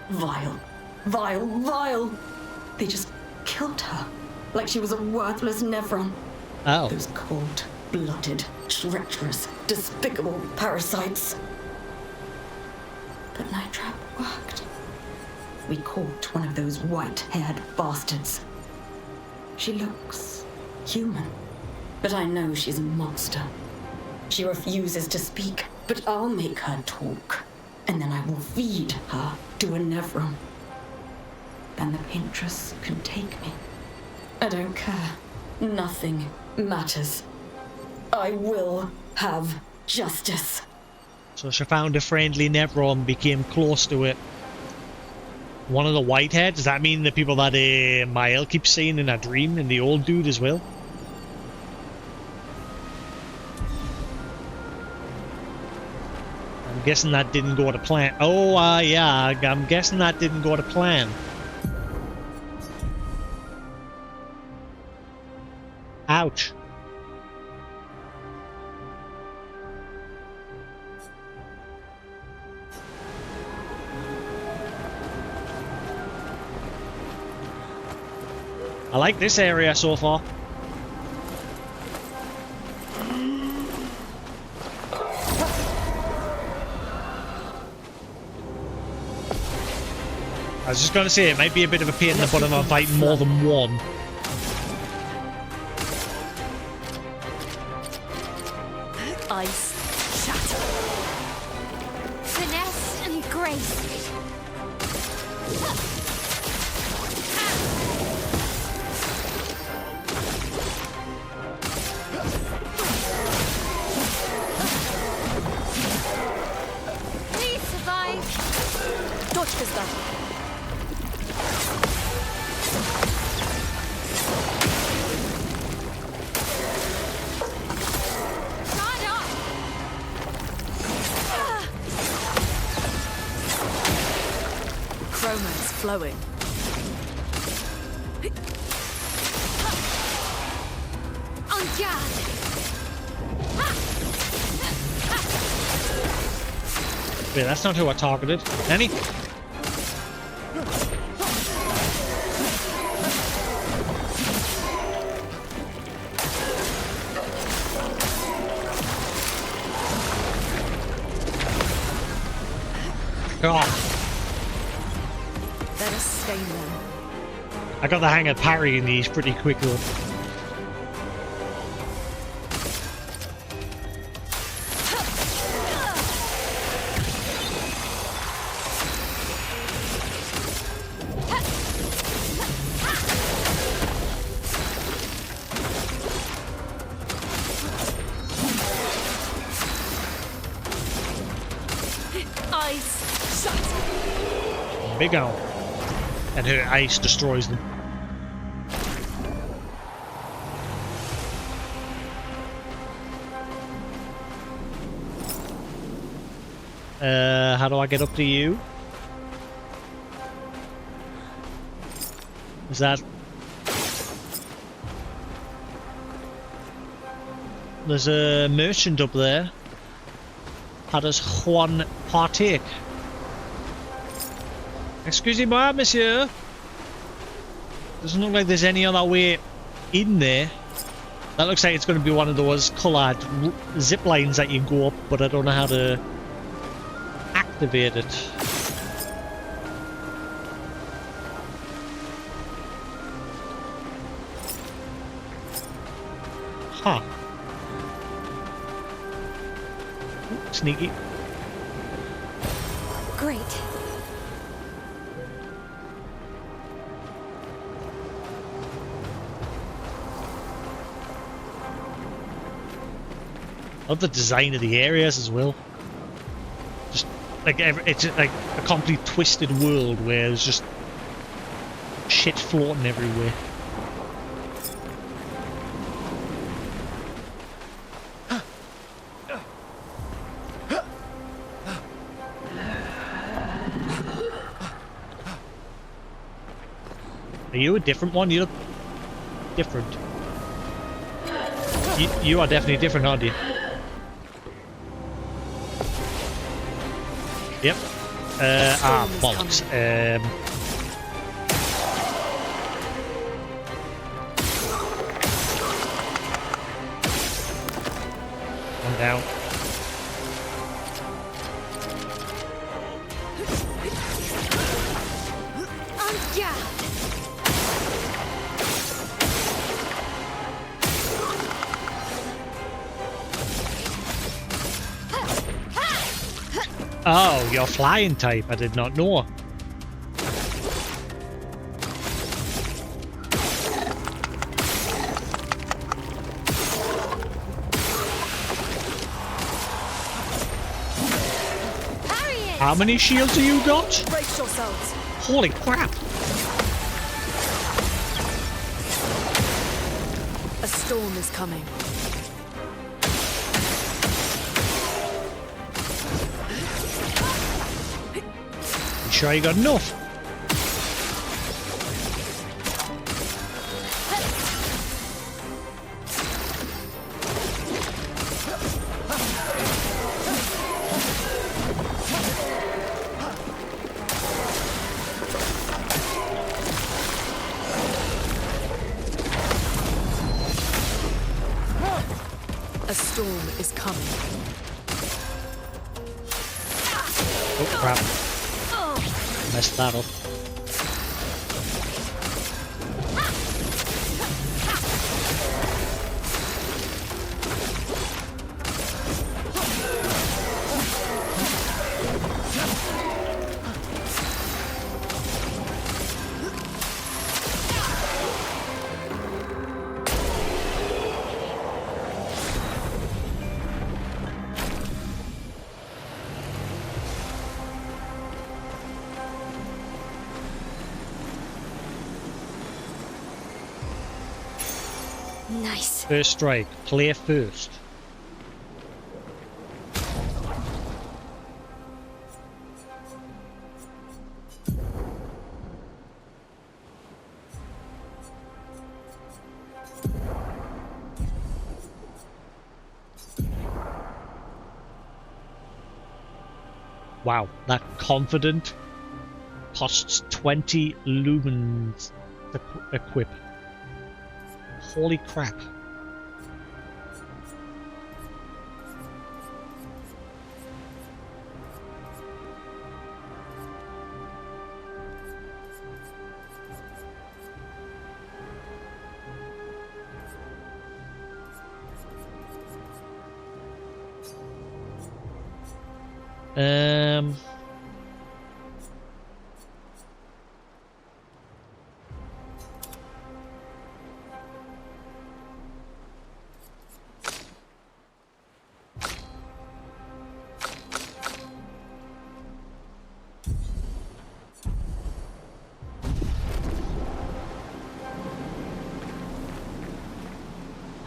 Vile. Vile, vile! They just killed her, like she was a worthless Nevron. Oh. Those cold-blooded, treacherous, despicable parasites. But Night Trap worked. We caught one of those white-haired bastards. She looks human, but I know she's a monster. She refuses to speak, but I'll make her talk, and then I will feed her to a Nevron. Then the Paintress can take me. I don't care. Nothing matters. I will have justice. So she found a friendly Nevron, became close to it. One of the Whiteheads? Does that mean the people that Mael keeps seeing in her dream, and the old dude as well? I'm guessing that didn't go to plan. Oh, yeah, I'm guessing that didn't go to plan. Ouch. I like this area so far. I was just going to say, it might be a bit of a pain in the butt if I'm fighting more than one. Ice, shatter. Finesse and grace. Please survive. Dodge this guy. Chroma's flowing. En garde. Wait, that's not who I targeted. Any? Oh, Let us stay there. I got the hang of parrying these pretty quickly. Eyes shut. Big owl. And her ice destroys them. How do I get up to you? Is that... There's a merchant up there. How does Juan partake? Excusez-moi, monsieur. Doesn't look like there's any other way in there. That looks like it's going to be one of those coloured zip lines that you go up, but I don't know how to activate it. Huh. Ooh, sneaky. Great. I love the design of the areas as well. Just like it's like a complete twisted world where there's just shit floating everywhere. Are you a different one? You look different. You are definitely different, aren't you? Yep. Bollocks. One down. Yeah. Oh, you're flying type. I did not know. How many shields have you got? Brace yourselves. Holy crap! A storm is coming. You sure you got enough? A storm is coming. Oh crap. Messed that up. Nice. First strike. Clear first. Wow, that confident costs 20 lumens to equip. Holy crap. Um...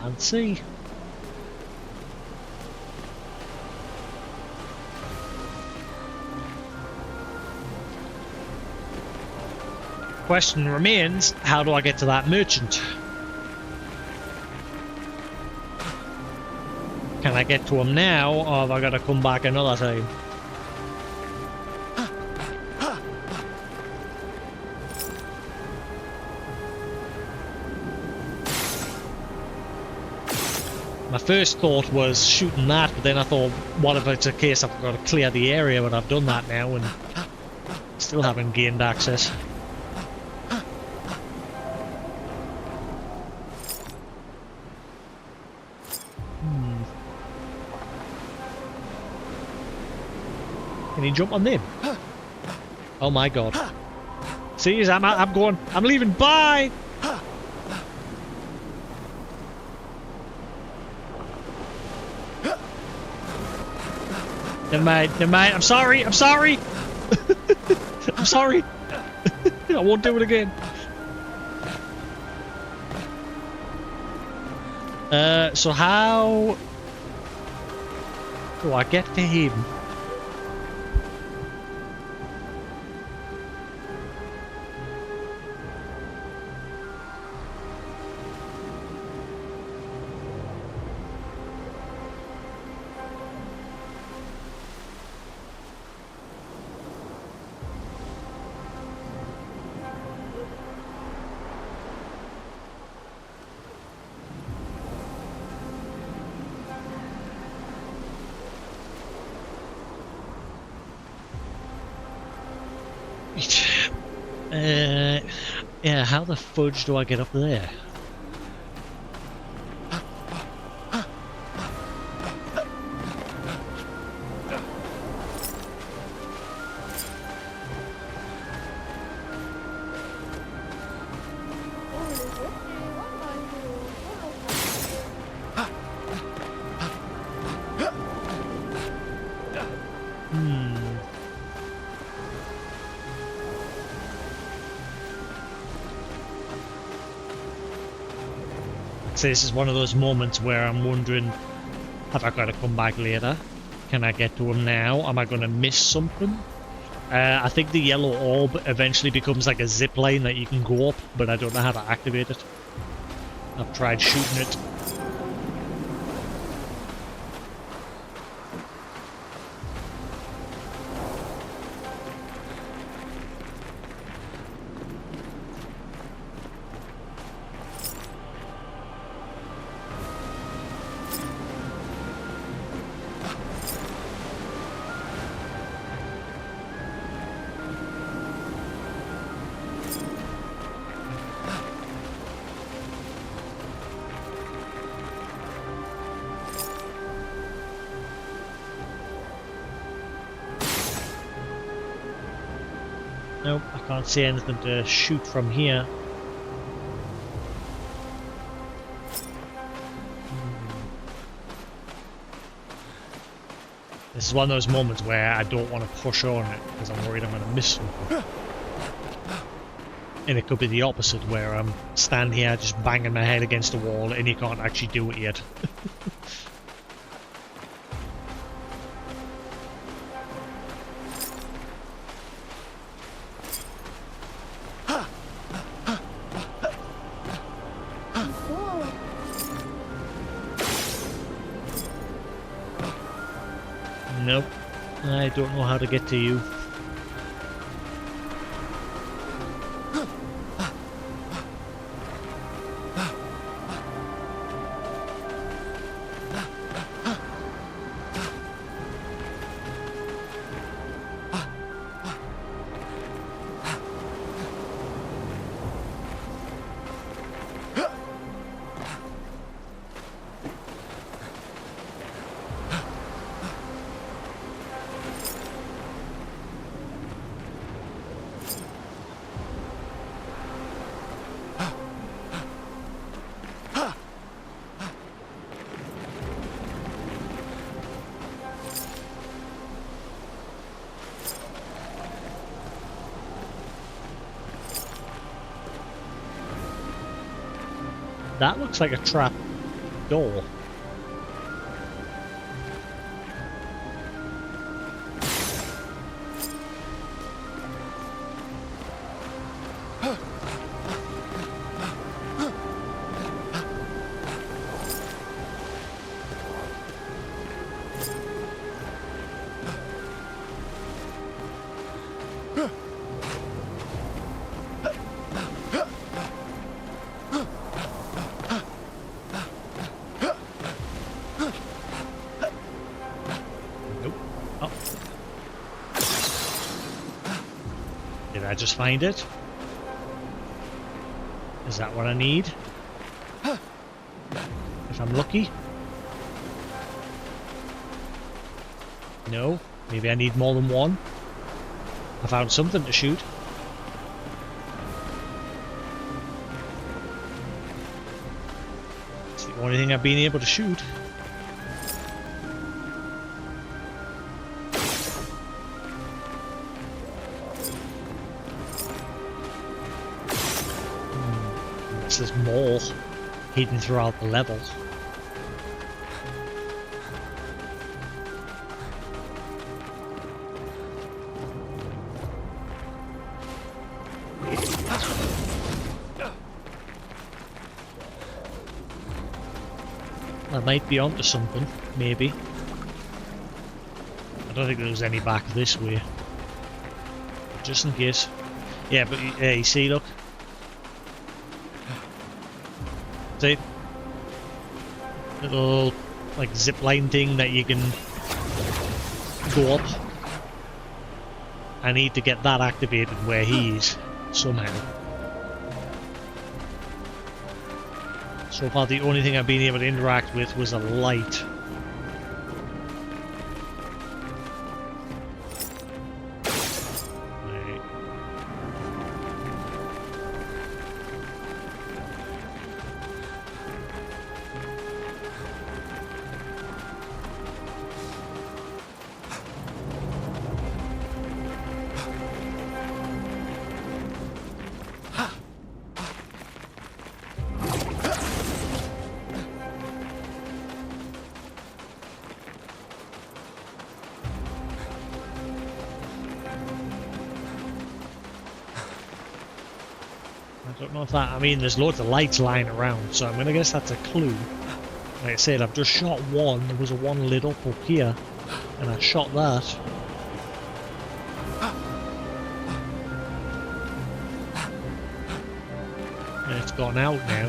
Fancy. Question remains, how do I get to that merchant? Can I get to him now, or have I got to come back another time? My first thought was shooting that, but then I thought, what if it's a case I've got to clear the area when I've done that now and still haven't gained access? Can he jump on them? Oh my god. See, I'm going. I'm leaving. Bye! Never mind, never mind. I'm sorry, I'm sorry! I'm sorry! I won't do it again. So how do I get to him? Yeah, how the fudge do I get up there? So this is one of those moments where I'm wondering, have I got to come back later? Can I get to him now? Am I going to miss something? I think the yellow orb eventually becomes like a zip line that you can go up, but I don't know how to activate it. I've tried shooting it. Nope, I can't see anything to shoot from here. This is one of those moments where I don't want to push on it because I'm worried I'm going to miss something. And it could be the opposite, where I'm standing here just banging my head against the wall and you can't actually do it yet. Nope. I don't know how to get to you. That looks like a trap door. Did I just find it? Is that what I need? If I'm lucky? No? Maybe I need more than one? I found something to shoot. It's the only thing I've been able to shoot. There's more hidden throughout the level. I might be onto something, maybe. I don't think there's any back this way. Just in case. Yeah, but yeah, you see, look. See? Little, like, zipline thing that you can go up. I need to get that activated where he is, somehow. So far the only thing I've been able to interact with was a light. I don't know if that, I mean there's loads of lights lying around, so I'm gonna guess that's a clue. Like I said, I've just shot one, there was a one lit up here, and I shot that. And it's gone out now.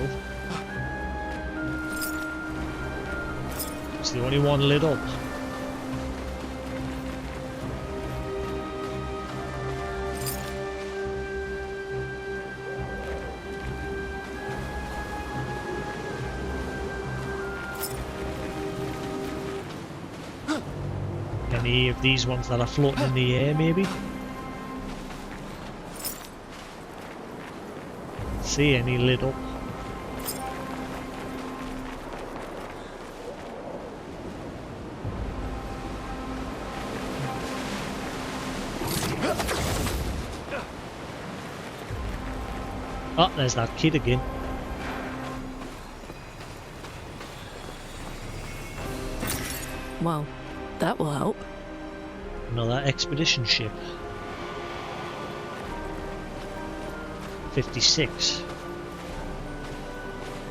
It's the only one lit up. Any of these ones that are floating in the air, maybe? See any lit up? Oh, there's that kid again. Well, that will help. Another expedition ship. 56.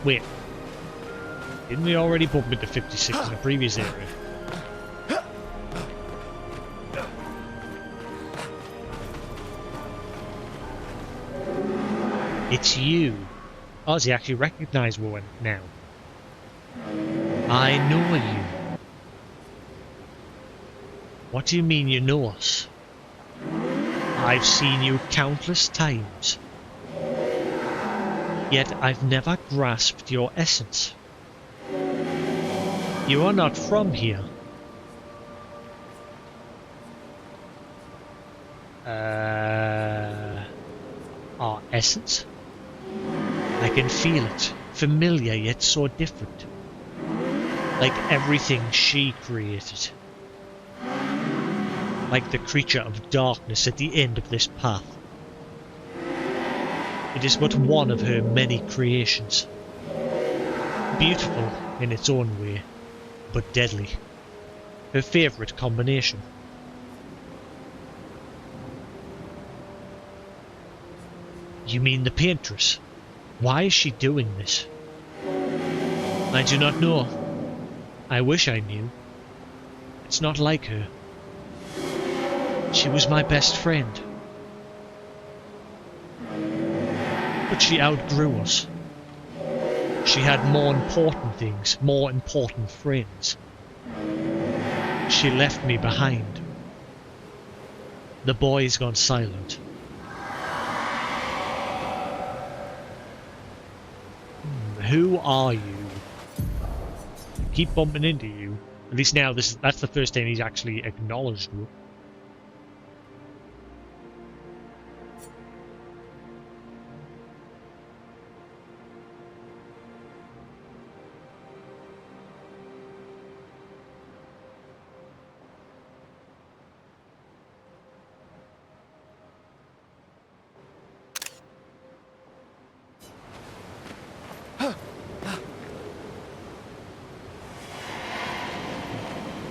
Wait. Didn't we already bump into 56 in a previous area? It's you. Oh, does he actually recognise Rowan now? I know you. What do you mean you know us? I've seen you countless times. Yet I've never grasped your essence. You are not from here. Our essence? I can feel it, familiar yet so different. Like everything she created. Like the creature of darkness at the end of this path. It is but one of her many creations. Beautiful in its own way, but deadly. Her favourite combination. You mean the paintress? Why is she doing this? I do not know. I wish I knew. It's not like her. She was my best friend. But she outgrew us. She had more important things, more important friends. She left me behind. The boy's gone silent. Who are you? Keep bumping into you. At least now that's the first time he's actually acknowledged you.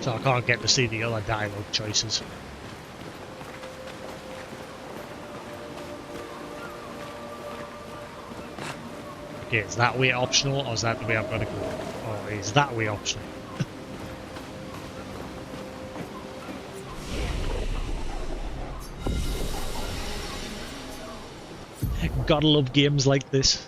So I can't get to see the other dialogue choices. Okay, is that way optional, or is that the way I've got to go? Or is that way optional? Gotta love games like this.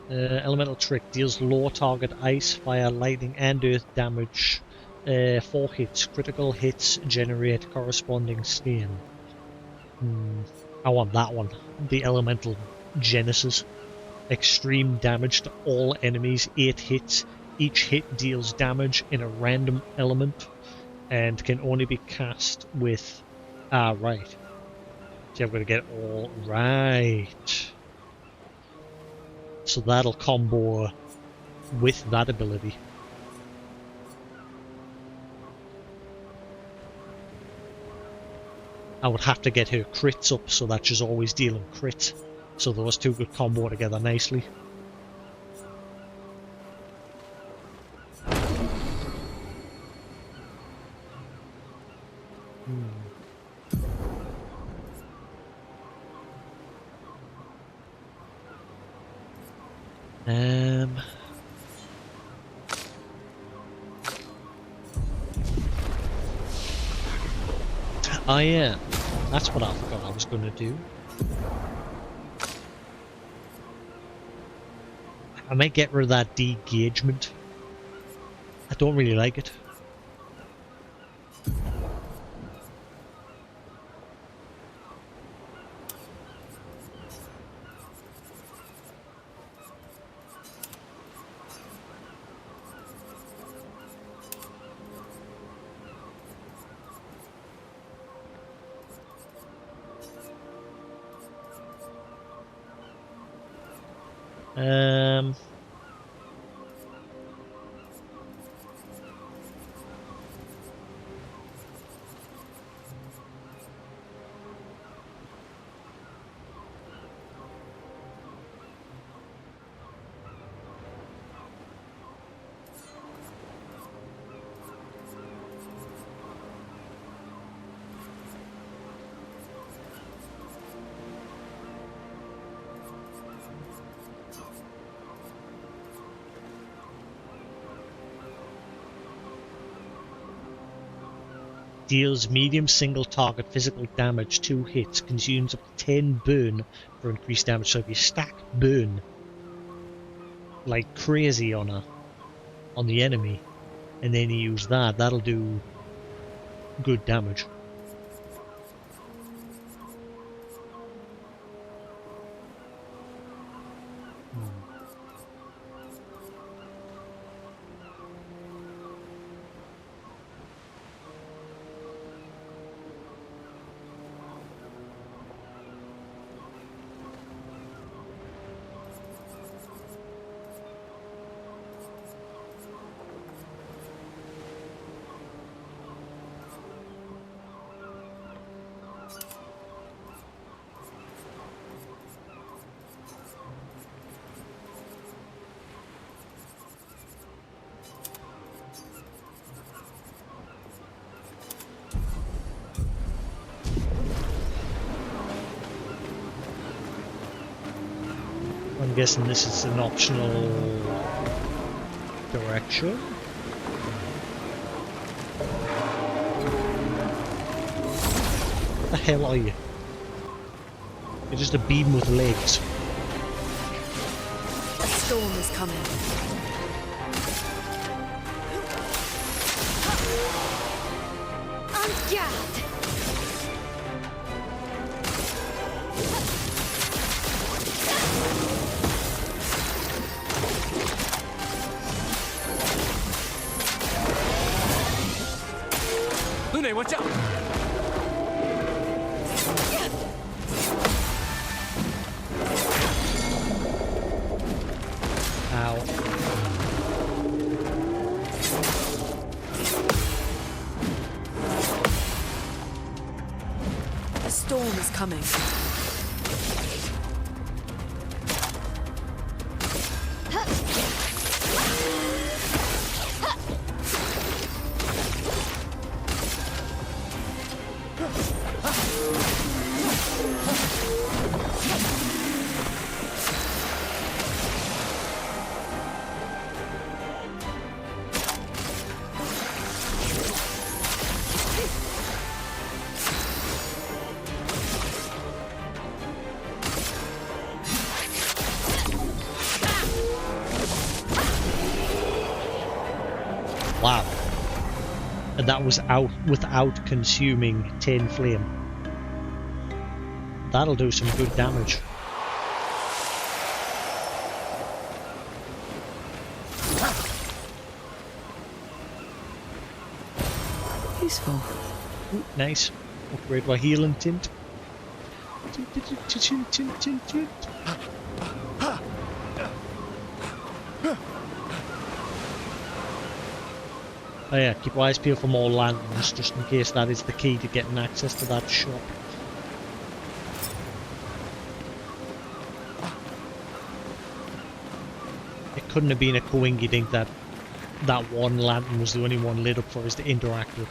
Elemental trick deals low target ice, fire, lightning, and earth damage. 4 hits. Critical hits generate corresponding stain. I want that one. The elemental genesis. Extreme damage to all enemies. 8 hits. Each hit deals damage in a random element and can only be cast with... right. So I'm going to get all right. So that'll combo with that ability. I would have to get her crits up so that she's always dealing crits. So those two could combo together nicely. Oh yeah, that's what I forgot I was going to do. I might get rid of that de-engagement. I don't really like it. Deals medium single target physical damage, 2 hits, consumes up to 10 burn for increased damage. So if you stack burn like crazy on the enemy, and then you use that, that'll do good damage. I'm guessing this is an optional direction. What the hell are you? You're just a beam with legs. A storm is coming. On guard! Lune, watch out! Ow. A storm is coming. Wow. And that was out without consuming 10 flame. That'll do some good damage. Useful. Ooh, nice. Upgrade my healing tint. Oh yeah, keep your eyes peeled for more lanterns, just in case that is the key to getting access to that shop. It couldn't have been a coinky-dink that that one lantern was the only one lit up for us to interact with.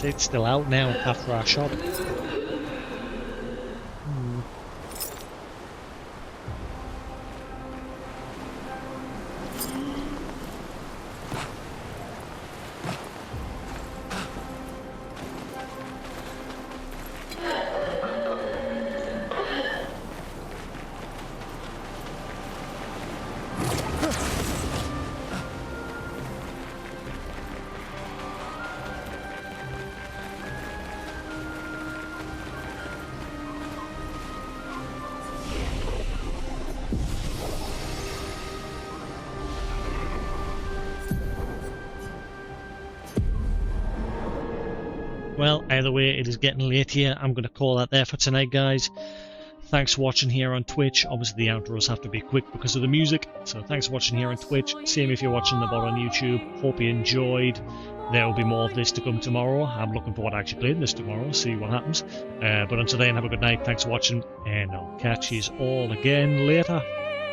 It's still out now after our shot. Well, either way, it is getting late here. I'm going to call that there for tonight, guys. Thanks for watching here on Twitch. Obviously, the outros have to be quick because of the music. So thanks for watching here on Twitch. Same if you're watching the bot on YouTube. Hope you enjoyed. There will be more of this to come tomorrow. I'm looking forward to actually playing this tomorrow, see what happens. But until then, have a good night. Thanks for watching, and I'll catch you all again later.